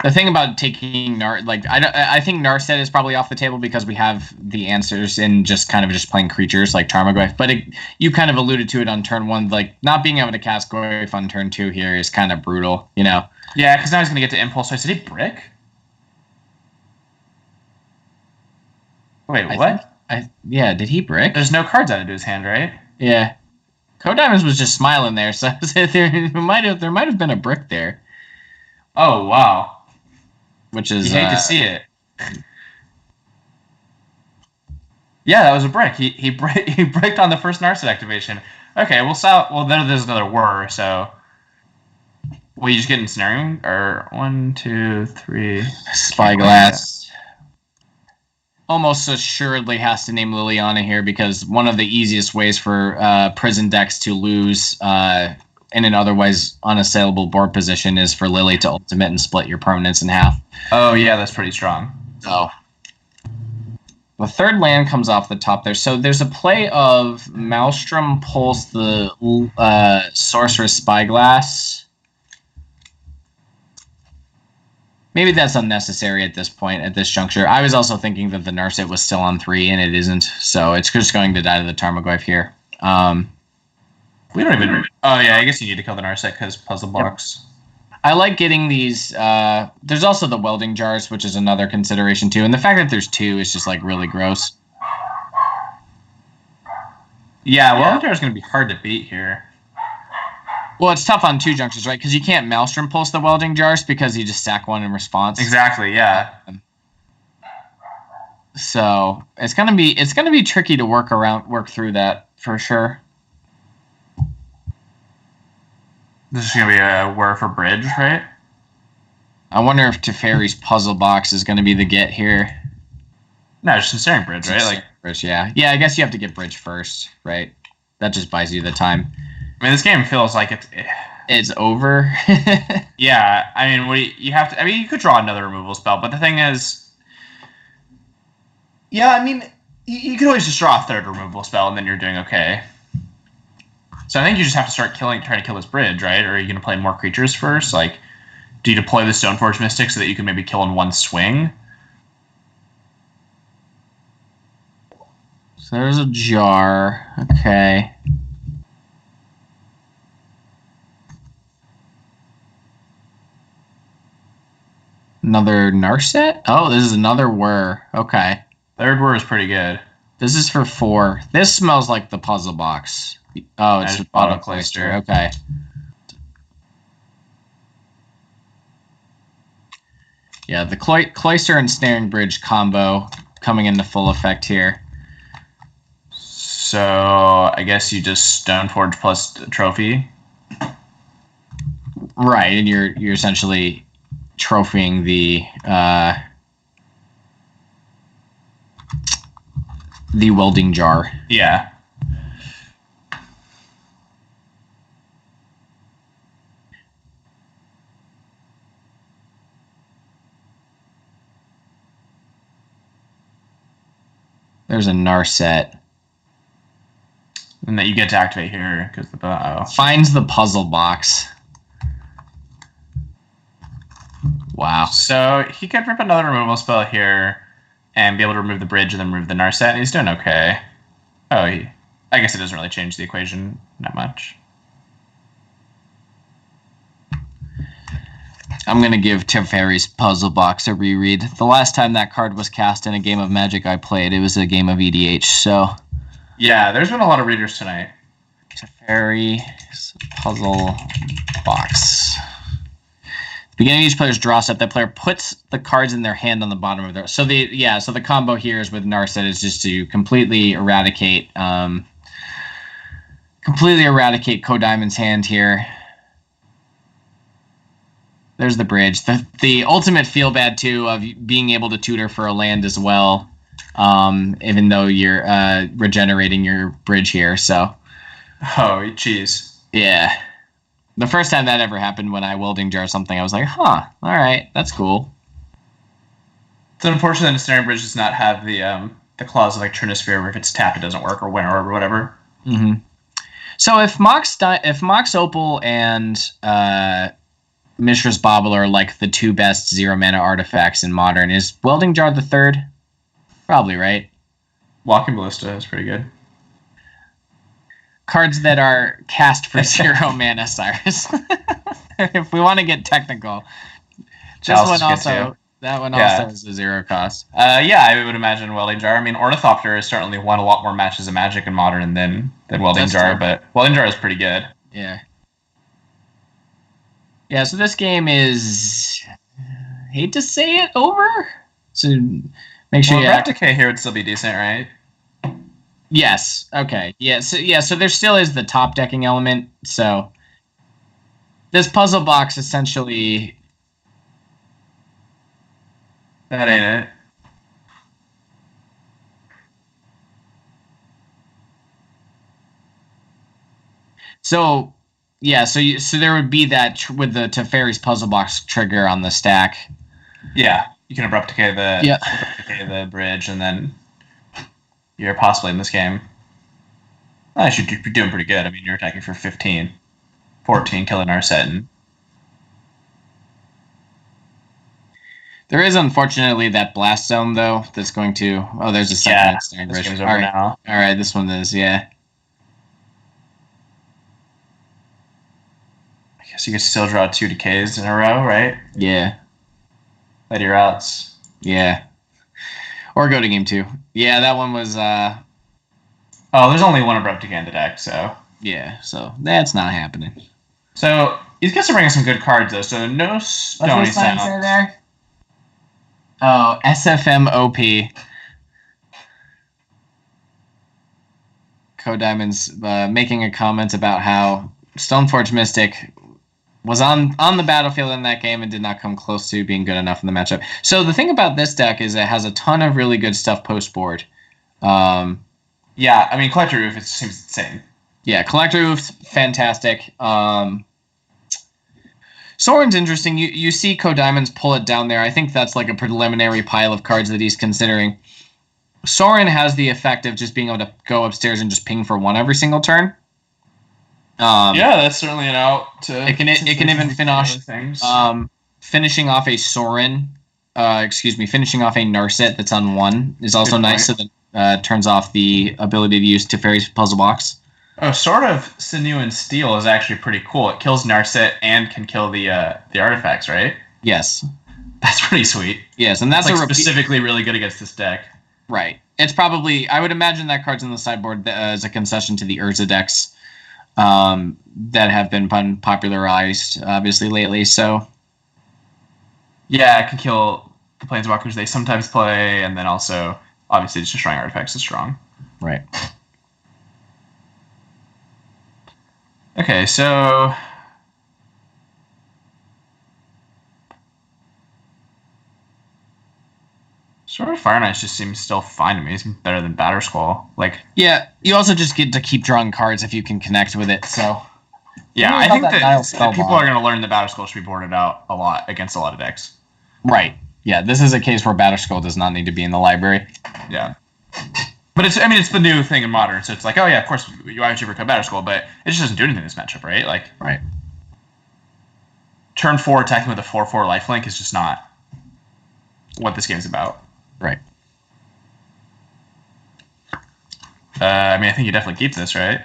The thing about taking I think Narset is probably off the table because we have the answers in just playing creatures like Tarmogoyf. But you kind of alluded to it on turn 1, like not being able to cast Goyf on turn 2 here is kind of brutal, you know? Yeah, because now he's going to get to Impulse. Did he brick? Wait, what? Yeah, did he brick? There's no cards added to his hand, right? Yeah. KoDiamonds was just smiling there, so there might have been a brick there. Oh, wow. Which is... You hate to see it. Yeah, that was a brick. He bricked on the first Narset activation. Okay, well, there's another Whir, so... Will you just get Ensnaring? Or 1, 2, 3... Spyglass. Almost assuredly has to name Liliana here, because one of the easiest ways for prison decks to lose in an otherwise unassailable board position is for Lily to ultimate and split your permanents in half. Oh, yeah, that's pretty strong. So, the 3rd land comes off the top there. So there's a play of Maelstrom pulls the Sorceress Spyglass. Maybe that's unnecessary at this point, at this juncture. I was also thinking that the Narset was still on 3, and it isn't. So it's just going to die to the Tarmogoyf here. We don't even... Oh, yeah, I guess you need to kill the Narset because Puzzle Box. Yep. I like getting these... there's also the Welding Jars, which is another consideration, too. And the fact that there's 2 is just, like, really gross. Yeah, Welding Jar is going to be hard to beat here. Well, it's tough on 2 junctures, right? Because you can't Maelstrom pulse the Welding Jars because you just sack 1 in response. Exactly, yeah. So it's gonna be tricky to work through that for sure. This is gonna be a Whir for bridge, right? I wonder if Teferi's Puzzle Box is gonna be the get here. No, it's Ensnaring Bridge, right? Like bridge, yeah. Yeah, I guess you have to get bridge first, right? That just buys you the time. I mean, this game feels like it's over. Yeah, I mean, you have to... I mean, you could draw another removal spell, but the thing is... Yeah, I mean, you could always just draw a 3rd removal spell, and then you're doing okay. So I think you just have to start trying to kill this bridge, right? Or are you going to play more creatures first? Like, do you deploy the Stoneforge Mystic so that you can maybe kill in 1 swing? So there's a jar. Okay. Another Narset? Oh, this is another Whir. Okay. 3rd Whir is pretty good. This is for 4. This smells like the Puzzle Box. Oh, it's Auto Cloister. Okay. Yeah, the Cloister and Snaring Bridge combo coming into full effect here. So I guess you just Stoneforge plus Trophy. Right, and you're essentially trophying the Welding Jar. Yeah. There's a Narset. And that you get to activate here because the finds the Puzzle Box. Wow. So he could rip another removal spell here and be able to remove the bridge and then remove the Narset, and he's doing okay. Oh, I guess it doesn't really change the equation that much. I'm going to give Teferi's Puzzle Box a reread. The last time that card was cast in a game of Magic I played, it was a game of EDH, so... Yeah, there's been a lot of readers tonight. Teferi's Puzzle Box. Beginning of each player's draw step, that player puts the cards in their hand on the bottom of their. So the combo here is with Narset is just to completely eradicate KoDiamonds' hand here. There's the bridge. The ultimate feel bad too of being able to tutor for a land as well, even though you're regenerating your bridge here. So. Oh, jeez. Yeah. The first time that ever happened when I welding jar something, I was like, huh, all right, that's cool. It's unfortunate that Ensnaring Bridge does not have the clause of like Trinisphere where if it's tapped it doesn't work or winter or whatever. Mm-hmm. So if Mox Opal and Mishra's Bauble are like the two best 0 mana artifacts in Modern, is Welding Jar the third? Probably, right? Walking Ballista is pretty good. Cards that are cast for 0 mana, Cyrus. If we want to get technical. That one also is a 0 cost. Yeah, I would imagine Welding Jar. I mean, Ornithopter has certainly won a lot more matches of Magic in Modern than Welding Jar, true. But Welding Jar is pretty good. Yeah. Yeah, so this game is... hate to say it, over. So make sure you... Replicate here would still be decent, right? Yes. Okay. Yeah. So there still is the top decking element. So this puzzle box essentially. That ain't it. So yeah. So there would be that with the Teferi's puzzle box trigger on the stack. Yeah, you can abrupt decay the bridge, and then. You're possibly in this game. I should be doing pretty good. I mean, you're attacking for 15, 14, killing Narset. And... There is, unfortunately, that blast zone, though, that's going to... Oh, there's a second Ensnaring Bridge. Game's over now. All right, this one is, yeah. I guess you could still draw 2 decays in a row, right? Yeah. Play your outs. Yeah. Or go to game 2. Yeah, that one was... Oh, there's only one abrupt decay in the deck, so... Yeah, so that's not happening. So, he's got to bring us some good cards, though, so no Stony Sounds. There? Oh, SFM OP. KoDiamonds making a comment about how Stoneforge Mystic was on the battlefield in that game and did not come close to being good enough in the matchup. So the thing about this deck is it has a ton of really good stuff post-board. Yeah, I mean, Collector Roof, it seems insane. Yeah, Collector Roof's fantastic. Soren's interesting. You see KoDiamonds pull it down there. I think that's like a preliminary pile of cards that he's considering. Soren has the effect of just being able to go upstairs and just ping for 1 every single turn. Yeah, that's certainly an out. It can even finish finishing off a Soren. Finishing off a Narset that's on 1 is also nice. So that turns off the ability to use Teferi's puzzle box. Oh, sort of Sinew and Steel is actually pretty cool. It kills Narset and can kill the artifacts, right? Yes. That's pretty sweet. Yes, and that's like specifically really good against this deck. Right. It's probably... I would imagine that card's in the sideboard as a concession to the Urza decks that have been popularized, obviously, lately, so... Yeah, it can kill the Planeswalkers they sometimes play, and then also, obviously, just destroying artifacts is strong. Right. Okay, so... Sort of Fire Knights just seems still fine to me. It's better than Batterskull. Like, yeah, you also just get to keep drawing cards if you can connect with it, so... Yeah, I think that people are going to learn that Batterskull should be boarded out a lot against a lot of decks. Right. Yeah, this is a case where Batterskull does not need to be in the library. Yeah. But it's the new thing in Modern, so it's like, oh yeah, of course, why would you ever cut Batterskull? But it just doesn't do anything in this matchup, right? Like, right. Turn 4 attacking with a 4/4 lifelink is just not what this game's about. Right. I mean, I think you definitely keep this, right?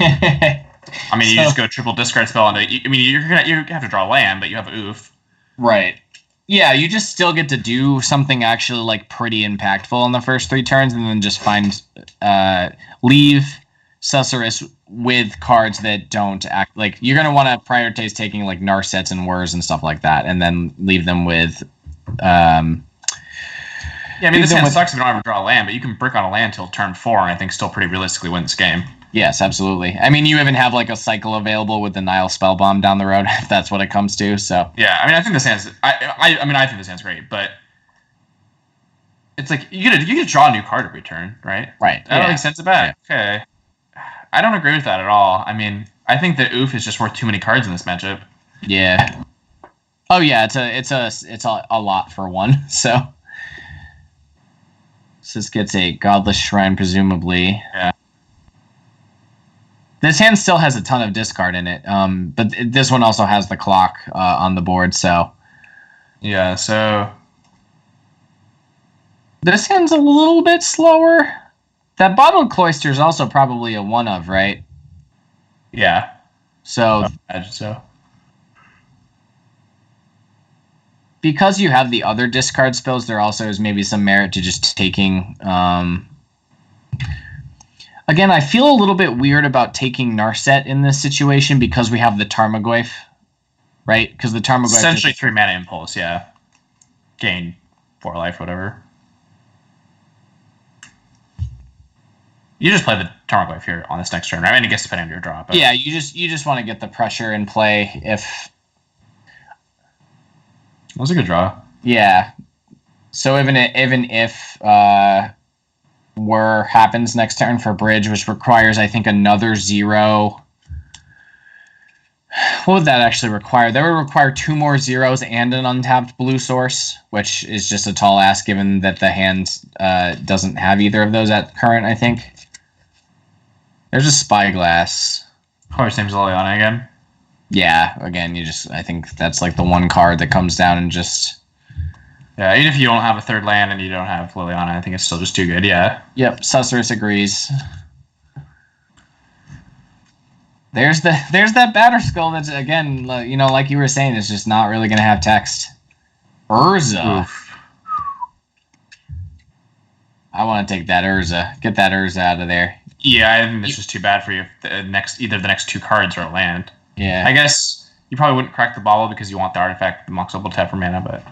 I mean, you just go triple discard spell into. I mean, you have to draw land, but you have oof. Right. Yeah, you just still get to do something actually like pretty impactful in the first 3 turns, and then just find leave Susurrus with cards that don't act like you're going to want to prioritize taking like Narsets and Whirs and stuff like that, and then leave them with. Yeah, I mean, this hand sucks if you don't ever draw a land, but you can brick on a land till turn 4, and I think still pretty realistically win this game. Yes, absolutely. I mean, you even have like a cycle available with the Nile Spellbomb down the road, if that's what it comes to. So yeah, I mean, I think this hand's. I think this hand's great, but it's like you get to draw a new card every turn, right? Right. That makes sense about it. Okay. I don't agree with that at all. I mean, I think that Oof is just worth too many cards in this matchup. Yeah. Oh yeah, it's a lot for one. So this gets a Godless Shrine, presumably. Yeah. This hand still has a ton of discard in it, but this one also has the clock on the board. So yeah, so this hand's a little bit slower. That Bottled Cloister is also probably a one of, right? Yeah. So I imagine so. Because you have the other discard spells, there also is maybe some merit to just taking. Again, I feel a little bit weird about taking Narset in this situation because we have the Tarmogoyf, right? Because the Tarmogoyf essentially 3 mana impulse, yeah. Gain 4 life, whatever. You just play the Tarmogoyf here on this next turn, right? I mean, I guess depending on your draw. But... yeah, you just want to get the pressure in play if. That was a good draw. Yeah. So even if Whir happens next turn for Bridge, which requires, I think, another 0. What would that actually require? That would require 2 more 0s and an untapped blue source, which is just a tall ask given that the hand doesn't have either of those at current, I think. There's a Spyglass. Horse name's Liliana again. Yeah, again, I think that's like the one card that comes down and just... Yeah, even if you don't have a third land and you don't have Liliana, I think it's still just too good, yeah. Yep, Susurrus agrees. There's that Batterskull that's, again, like you were saying, is just not really going to have text. Urza. Oof. I want to take that Urza. Get that Urza out of there. Yeah, I think this is too bad for you if either the next 2 cards are a land. Yeah. I guess you probably wouldn't crack the bauble because you want the artifact, the Mox Opal tap for mana, but...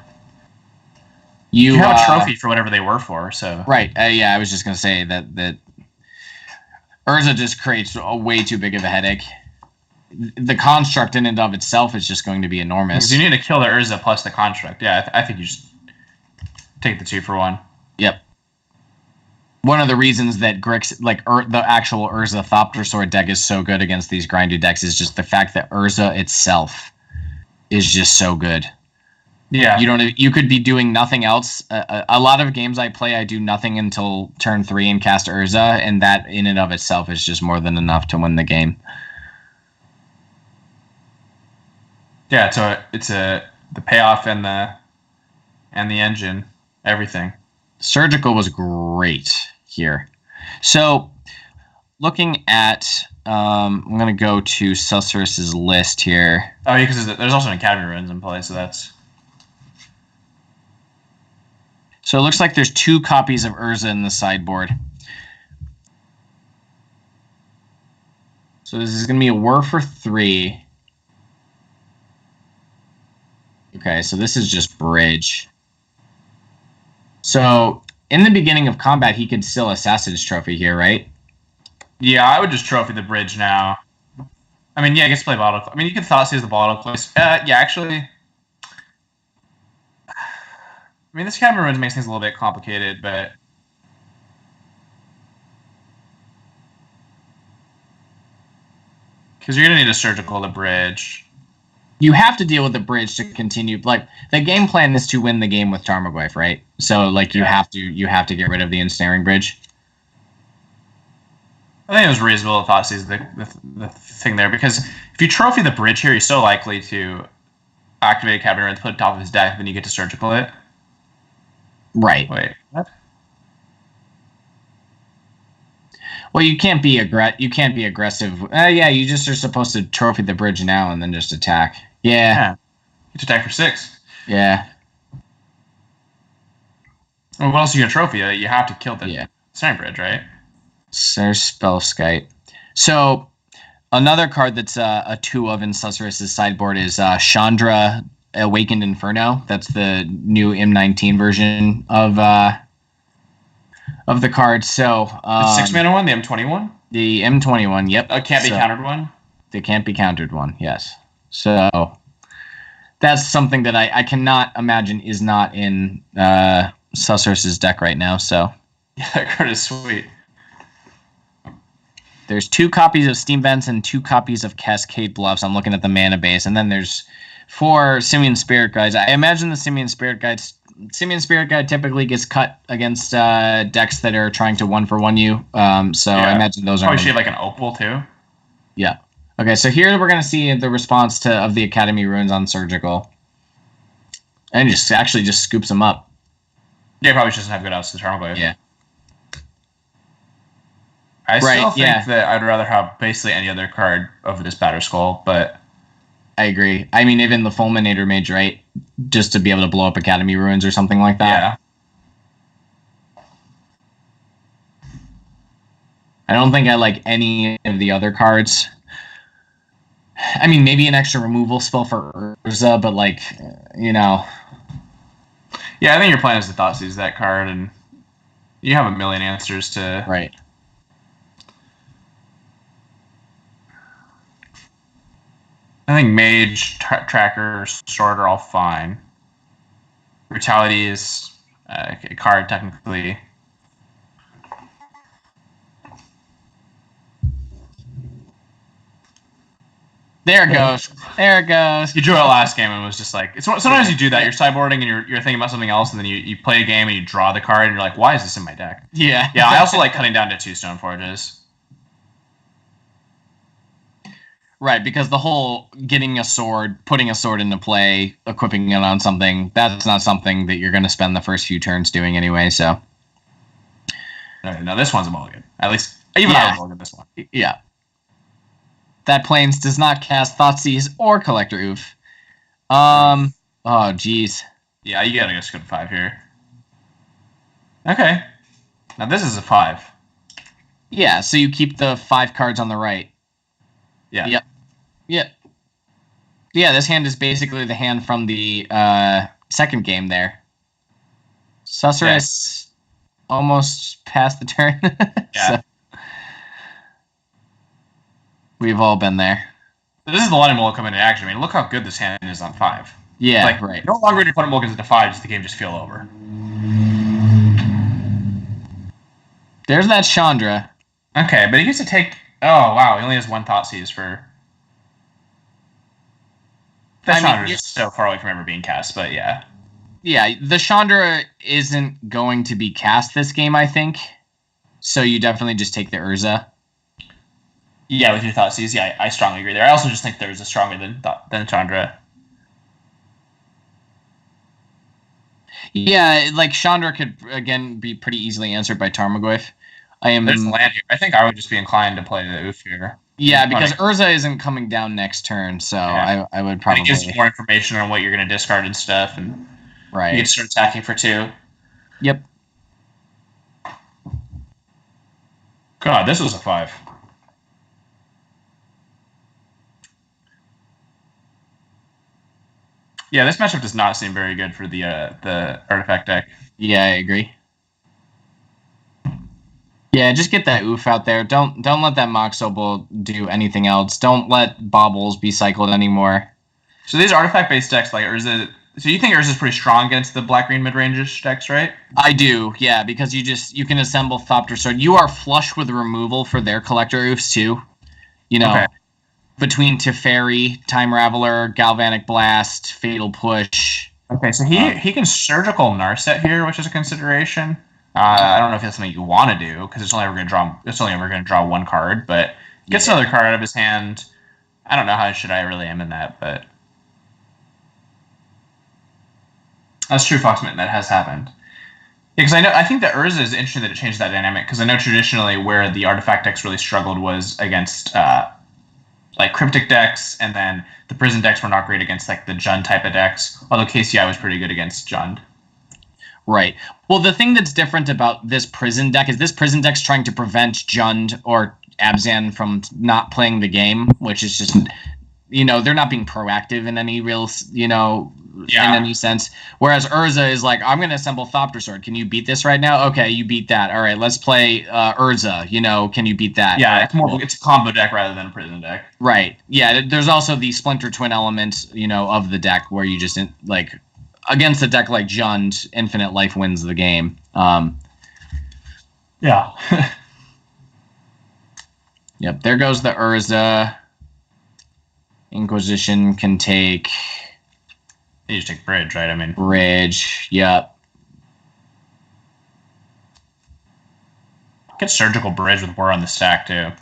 You have a trophy for whatever they were for, so... Right, yeah, I was just going to say that Urza just creates a way too big of a headache. The construct in and of itself is just going to be enormous. You need to kill the Urza plus the construct. Yeah, I think you just take the 2 for 1. Yep. One of the reasons that Grixis, the actual Urza Thopter Sword deck is so good against these grindy decks is just the fact that Urza itself is just so good. Yeah. You could be doing nothing else. A lot of games I play, I do nothing until turn 3 and cast Urza, and that in and of itself is just more than enough to win the game. Yeah, so it's the payoff and the engine, everything. Surgical was great here. So, looking at, I'm going to go to Susurrus's list here. Oh, yeah, because there's also an Academy Ruins in play, so that's... So it looks like there's 2 copies of Urza in the sideboard. So this is going to be a Whir for 3. Okay, so this is just Bridge. So, in the beginning of combat, he could still Assassin's Trophy here, right? Yeah, I would just trophy the Bridge now. I mean, yeah, I guess play Bottle. I mean, you could Thoughtseize the Bottle Place. Yeah, actually... I mean, this Academy Ruins makes things a little bit complicated, but... Because you're going to need a Surgical to Bridge. You have to deal with the Bridge to continue. Like, the game plan is to win the game with Tarmogoyf, right? So, like, you have to get rid of the Ensnaring Bridge. I think it was reasonable to Thoughtseize the thing there, because if you trophy the Bridge here, you're so likely to activate Academy Ruins, put it top of his deck, then you get to Surgical it. Right. Wait, what? Well, you can't be aggressive. Yeah, you just are supposed to trophy the Bridge now and then just attack. Yeah. You get to attack for 6. Yeah. Well, what else are you going to trophy? You have to kill the Yeah. Snare Bridge, right? There's Spellskite. So another card that's a 2 of in Susurrus' sideboard is Chandra Awakened Inferno. That's the new M19 version of the card. So the 6-mana one, the M21? The M21, yep. Can't be countered one? The can't be countered one, yes. So that's something that I cannot imagine is not in Susurrus' deck right now. So yeah, that card is sweet. There's 2 copies of Steam Vents and 2 copies of Cascade Bluffs. I'm looking at the mana base. And then there's 4 Simian Spirit Guides. I imagine the Simian Spirit Guide typically gets cut against decks that are trying to 1-for-1 you. So I imagine those are... Probably should have like an Opal too. Yeah. Okay, so here we're going to see the response of the Academy Ruins on Surgical. And just scoops them up. Yeah, probably doesn't have good outs to the Tarmogoyf. Yeah. I still think that I'd rather have basically any other card over this Batterskull, but... I agree. I mean, even the Fulminator Mage, right? Just to be able to blow up Academy Ruins or something like that. Yeah. I don't think I like any of the other cards. I mean, maybe an extra removal spell for Urza, but like, you know... Yeah, I think your plan is to Thoughtseize that card, and you have a million answers to... Right. I think Mage, Tracker, Sword are all fine. Brutality is a card, technically. There it goes. There it goes. You drew it last game and was just like... sometimes you do that. You're sideboarding and you're thinking about something else, and then you play a game and you draw the card, and you're like, why is this in my deck? Yeah. Yeah, I also like cutting down to 2 Stoneforges. Right, because the whole getting a sword, putting a sword into play, equipping it on something, that's not something that you're going to spend the first few turns doing anyway, so... No, this one's a mulligan. At least, even I would mulligan this one. Yeah. That Plains does not cast Thoughtseize or Collector Oof. Oh, jeez. Yeah, you gotta go scoop 5 here. Okay. Now this is a 5. Yeah, so you keep the 5 cards on the right. Yeah. Yep. Yeah. Yeah, this hand is basically the hand from the second game there. Susurrus almost passed the turn. Yeah. So, we've all been there. This is the line mulligan coming into action. I mean, look how good this hand is on 5. Yeah, like, right. No longer do you put mulligans into 5, just the game just feel over. There's that Chandra. Okay, but he gets to take... Oh, wow, he only has 1 Thoughtseize for... That Chandra is so far away from ever being cast, but yeah. Yeah, the Chandra isn't going to be cast this game, I think. So you definitely just take the Urza. Yeah, with your Thoughtseize, yeah, I strongly agree there. I also just think the Urza stronger than Chandra. Yeah, like Chandra could, again, be pretty easily answered by Tarmogoyf. There's land here. I think I would just be inclined to play the Oof here. Yeah, because Urza isn't coming down next turn, so yeah. I would probably... And it gives you more information on what you're going to discard and stuff, and right. You can start attacking for 2. Yep. God, this was a 5. Yeah, this matchup does not seem very good for the artifact deck. Yeah, I agree. Yeah, just get that Oof out there. Don't let that Mox Opal do anything else. Don't let Baubles be cycled anymore. So these artifact-based decks, like Urza... So you think Urza's pretty strong against the black-green mid-range decks, right? I do, yeah, because you can assemble Thopter Sword. You are flush with removal for their Collector Oofs, too. You know, okay. Between Teferi, Time Raveler, Galvanic Blast, Fatal Push. Okay, so he can Surgical Narset here, which is a consideration. I don't know if that's something you want to do, because it's only ever going to draw 1 card, but gets another card out of his hand. I don't know how should I really am in that, but that's true, Foxmitten. That has happened. Yeah, because I think that Urza is interesting that it changed that dynamic, because I know traditionally where the artifact decks really struggled was against like Cryptic decks, and then the Prison decks were not great against like the Jund type of decks, although KCI was pretty good against Jund. Right. Well, the thing that's different about this Prison deck is this Prison deck's trying to prevent Jund or Abzan from not playing the game, which is just, they're not being proactive in any real, in any sense. Whereas Urza is like, I'm going to assemble Thopter Sword. Can you beat this right now? Okay, you beat that. All right, let's play Urza. Can you beat that? Yeah, it's a combo deck rather than a prison deck. Right. Yeah, there's also the Splinter Twin element, of the deck where you just, against a deck like Jund, infinite life wins the game. Yeah. Yep, there goes the Urza. Inquisition can take... You just take Bridge, right? I mean... Bridge, yep. Get Surgical Bridge with War on the stack, too.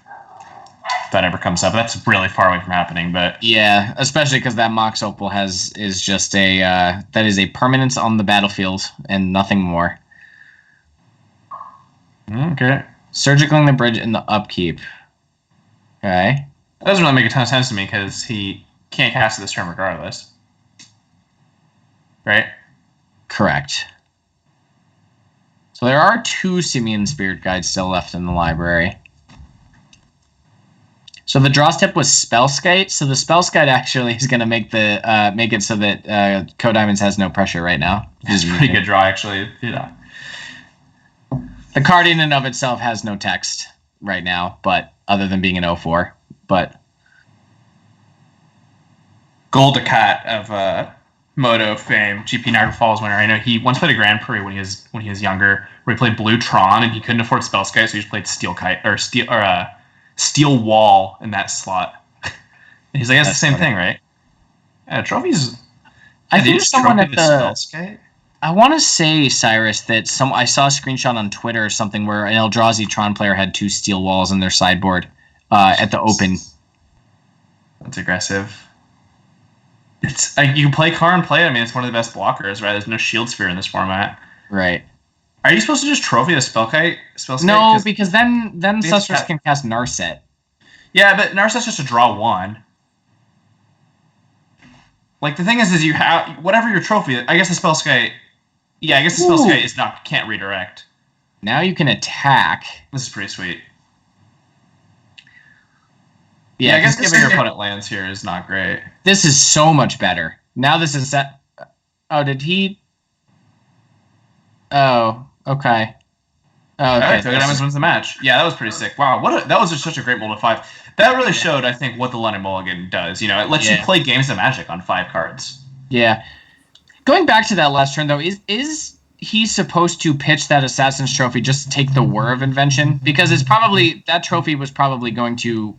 If that ever comes up. That's really far away from happening, but... Yeah, especially because that Mox Opal is just a... that is a permanence on the battlefield, and nothing more. Okay. Surgicling the Bridge in the upkeep. Okay. That doesn't really make a ton of sense to me, because he can't cast it this turn regardless. Right? Correct. So there are 2 Simian Spirit Guides still left in the library. So the draw step was Spellskite. So the Spellskite actually is going to make it so that KoDiamonds has no pressure right now. It's a pretty good draw, actually. Yeah. The card in and of itself has no text right now, but other than being an 0-4. But Golda Cat of Moto fame, GP Niagara Falls winner. I know he once played a Grand Prix when he was younger, where he played Blue Tron and he couldn't afford Spellskite, so he just played Steel Wall in that slot. And he's like, that's the same thing, right? Yeah, trophies. I think someone at the Spellskite? I want to say, Cyrus, that I saw a screenshot on Twitter or something where an Eldrazi Tron player had 2 Steel Walls in their sideboard at the Open. That's aggressive. It's you can play Karn, play it. I mean, it's one of the best blockers, right? There's no Shield Sphere in this format. Right. Are you supposed to just trophy the Spellskite? No, because then Sussers can cast Narset. Yeah, but Narset's just a draw 1. Like, the thing is you have whatever your trophy. I guess the Spellskite. Yeah, I guess the Spellskite can't redirect. Now you can attack. This is pretty sweet. Yeah, I guess giving your opponent lands here is not great. This is so much better. Now this is set. Oh, did he? Oh, okay. Oh, okay. KoDiamonds wins the match. Yeah, that was pretty sick. Wow, that was just such a great roll to 5. That really showed, I think, what the London Mulligan does. It lets you play games of Magic on 5 cards. Yeah. Going back to that last turn, though, is he supposed to pitch that Assassin's Trophy just to take the Whir of Invention? Because that trophy was probably going to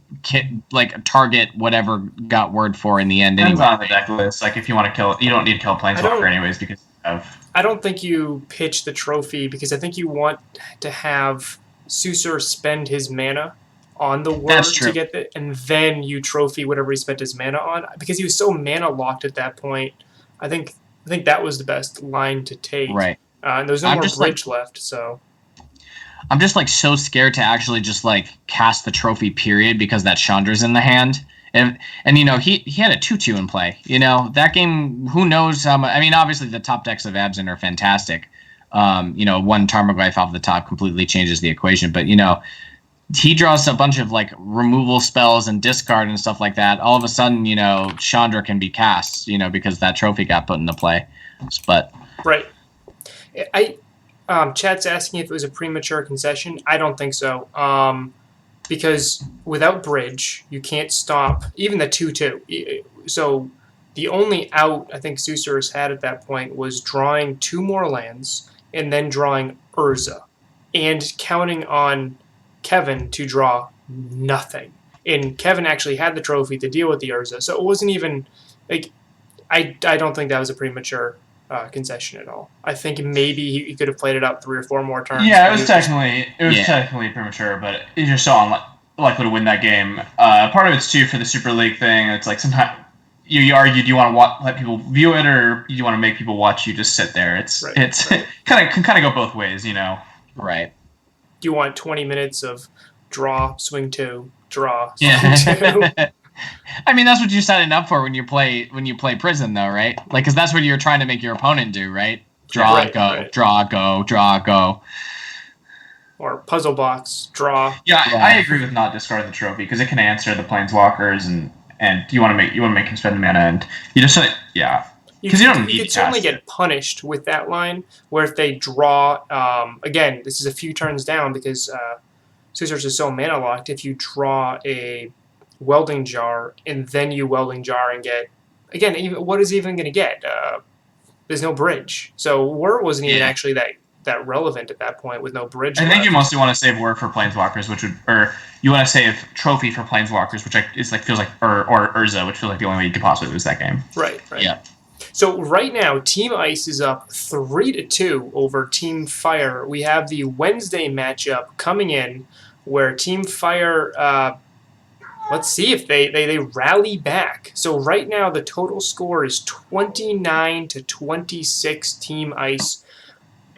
target whatever got word for in the end. Depends on the deck list. Like, if you want to kill, you don't need to kill Planeswalker anyways because you have. I don't think you pitch the trophy because I think you want to have Susur spend his mana on the Whir to get it, and then you trophy whatever he spent his mana on. Because he was so mana locked at that point, I think that was the best line to take. Right. And there's no more bridge left, so. I'm just so scared to actually just cast the trophy period because that Chandra's in the hand. And he had a 2/2 in play. That game, who knows how much. I mean, obviously the top decks of Abzan are fantastic. One Tarmogoyf off the top completely changes the equation. But, he draws a bunch of removal spells and discard and stuff like that. All of a sudden, Chandra can be cast, because that trophy got put into play. But right. Chat's asking if it was a premature concession. I don't think so. Because without bridge, you can't stop even the 2/2. So the only out I think Sussur's had at that point was drawing 2 more lands and then drawing Urza and counting on Kevin to draw nothing. And Kevin actually had the trophy to deal with the Urza. So it wasn't even I don't think that was a premature concession at all. I think maybe he could have played it up 3 or 4 more turns. Yeah, it was technically premature, but he's just so unlikely to win that game. Part of it's too for the Super League thing. It's sometimes you argue, do you want to let people view it, or do you want to make people watch you just sit there? It's kind of go both ways, Right. Do you want 20 minutes of draw, swing 2, draw, swing 2? I mean, that's what you're setting up for when you play Prison, though, right? Because that's what you're trying to make your opponent do, right? Draw, go, draw, go, draw, go. or puzzle box draw. Yeah, I agree with not discarding the trophy because it can answer the planeswalkers and you want to make him spend mana and you just because you could certainly get punished with that line where if they draw again, this is a few turns down because Scissors is so mana locked. If you draw a welding jar and then you welding jar and get again, even what is he even going to get? There's no bridge, so Whir wasn't even actually that relevant at that point with no bridge. I think you mostly want to save Whir for planeswalkers, or you want to save trophy for planeswalkers, which feels like or Urza, which feels like the only way you could possibly lose that game. Right. Yeah. So right now, Team Ice is up 3-2 over Team Fire. We have the Wednesday matchup coming in where Team Fire. Let's see if they rally back. So right now the total score is 29-26 Team Ice.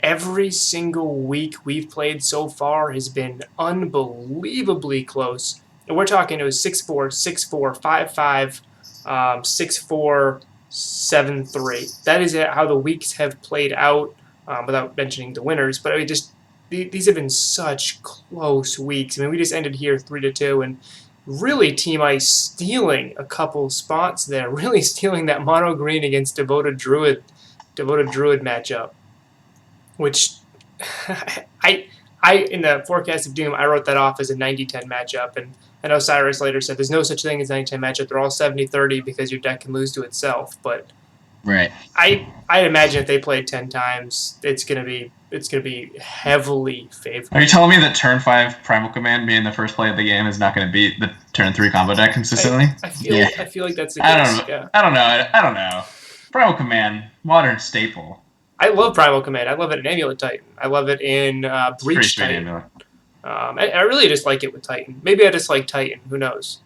Every single week we've played so far has been unbelievably close. And we're talking it was 6-4, 6-4, 5-5, 6-4, 7-3. That is how the weeks have played out without mentioning the winners. But I mean, these have been such close weeks. I mean, we just ended here 3-2 and really Team Ice stealing a couple spots there, really stealing that mono green against Devoted Druid matchup, which I in the forecast of Doom I wrote that off as a 90-10 matchup, and I know Cyrus later said there's no such thing as 90-10 matchup. They're all 70-30 because your deck can lose to itself, but right. I imagine if they played 10 times, it's gonna be heavily favored. Are you telling me that turn 5 Primal Command being the first play of the game is not going to beat the turn 3 combo deck consistently? I feel like that's the I case. don't know. I don't know. Primal Command, modern staple. I love Primal Command. I love it in Amulet Titan. I love it in Breach Titan. I really just like it with Titan. Maybe I just like Titan. Who knows?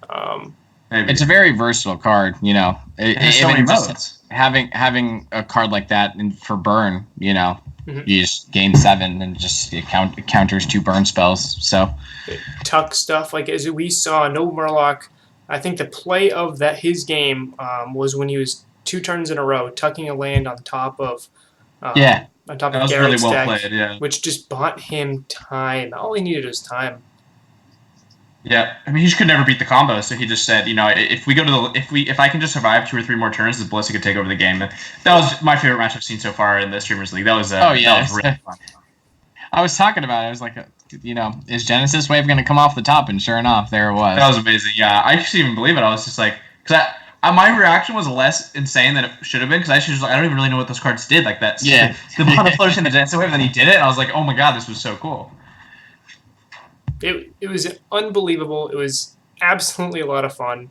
Maybe. It's a very versatile card, you know. There's so many modes. Having a card like that for burn, you know, you just gain 7 and just it counters 2 burn spells. So tuck stuff like as we saw NobleMurloc. I think the play of his game was when he was 2 turns in a row tucking a land on top of that was Garrett's really well deck, played, yeah. which just bought him time. All he needed was time. Yeah, I mean he could never beat the combo, so he just said, you know, if I can just survive 2 or 3 more turns, the Ballista could take over the game. And that was my favorite match I've seen so far in the Streamers League. That was that was really fun. I was talking about it. I was like, you know, is Genesis Wave going to come off the top? And sure enough, there it was. That was amazing. Yeah, I couldn't even believe it. I was just like, because my reaction was less insane than it should have been because I was like, I don't even really know what those cards did. Like that, yeah, the mono flourish and the Genesis Wave, and then he did it, and I was like, oh my god, this was so cool. It was unbelievable. It was absolutely a lot of fun.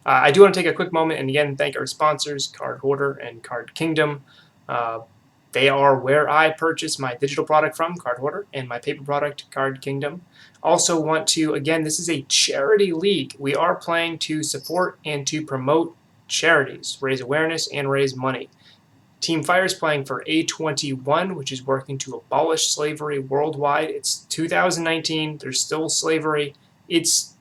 I do want to take a quick moment and again thank our sponsors, Card Hoarder and Card Kingdom. They are where I purchase my digital product from, Card Hoarder, and my paper product, Card Kingdom. Also want to, again, this is a charity league. We are playing to support and to promote charities, raise awareness, and raise money. Team Fire is playing for A21, which is working to abolish slavery worldwide. It's 2019. There's still slavery. It's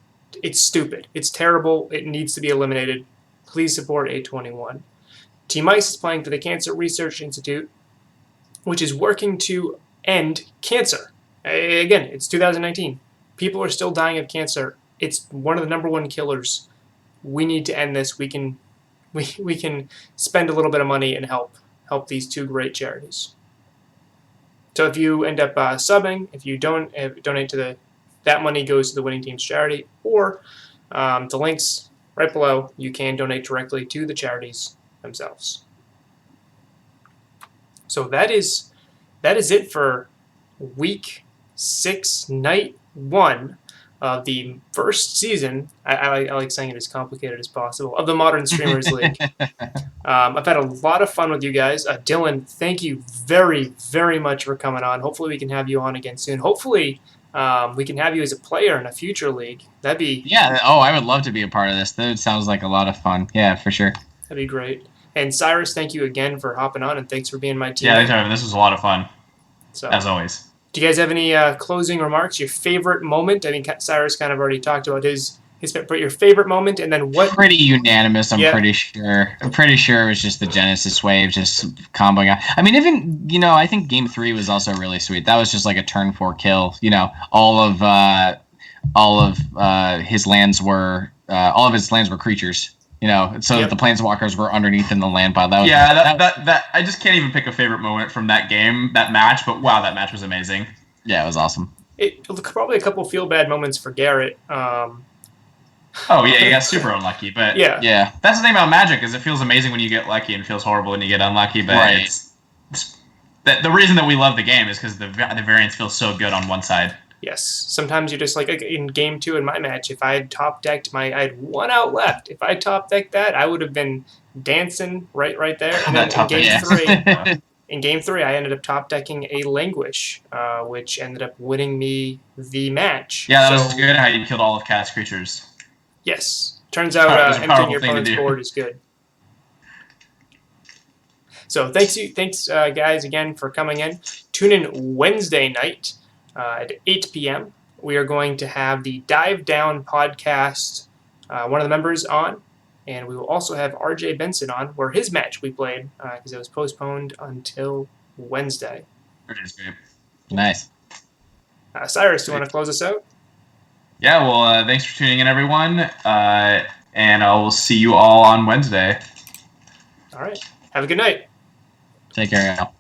stupid. It's terrible. It needs to be eliminated. Please support A21. Team Ice is playing for the Cancer Research Institute, which is working to end cancer. Again, it's 2019. People are still dying of cancer. It's one of the #1 killers. We need to end this. We can spend a little bit of money and help these 2 great charities. So if you end up subbing, if you donate to that money goes to the winning team's charity, or the links right below, you can donate directly to the charities themselves. So that is it for week 6, night 1 of the first season. I like saying it as complicated as possible of the Modern Streamers League. I've had a lot of fun with you guys. Dylan, thank you very, very much for coming on. Hopefully we can have you on again soon. Hopefully we can have you as a player in a future league. That'd be... Yeah, I would love to be a part of this. That sounds like a lot of fun. Yeah, for sure. That'd be great. And Cyrus, thank you again for hopping on, and thanks for being my team. Yeah, anytime. This was a lot of fun, so, as always. Do you guys have any closing remarks? Your favorite moment? I mean, Cyrus kind of already talked about his But your favorite moment, and then what? Pretty unanimous, I'm Yeah. pretty sure. I'm pretty sure it was just the Genesis wave, just comboing out. I mean, even, I think game 3 was also really sweet. That was just like a turn 4 kill. All of his lands were creatures. So Yep. the planeswalkers were underneath in the land pile. That was that I just can't even pick a favorite moment from that match. But wow, that match was amazing. Yeah, it was awesome. Probably a couple feel bad moments for Garrett. Oh yeah, you got super unlucky, but yeah, that's the thing about Magic is it feels amazing when you get lucky and it feels horrible when you get unlucky. But Right. the reason that we love the game is because the variance feels so good on one side. Yes, sometimes you just like in game 2 in my match. If I had top decked I had 1 out left. If I top decked that, I would have been dancing right there. And then in game 3, I ended up top decking a Languish, which ended up winning me the match. Yeah, that was good. How you killed all of Cat's creatures. Yes, turns out It was a emptying powerful your thing to opponent's do. board is good. So thanks guys again for coming in. Tune in Wednesday night at 8 p.m. We are going to have the Dive Down podcast, one of the members on, and we will also have RJ Benson on, where his match we played because it was postponed until Wednesday. It is great. Nice. Cyrus, do you want to close us out? Yeah, well, thanks for tuning in, everyone, and I will see you all on Wednesday. All right. Have a good night. Take care, y'all.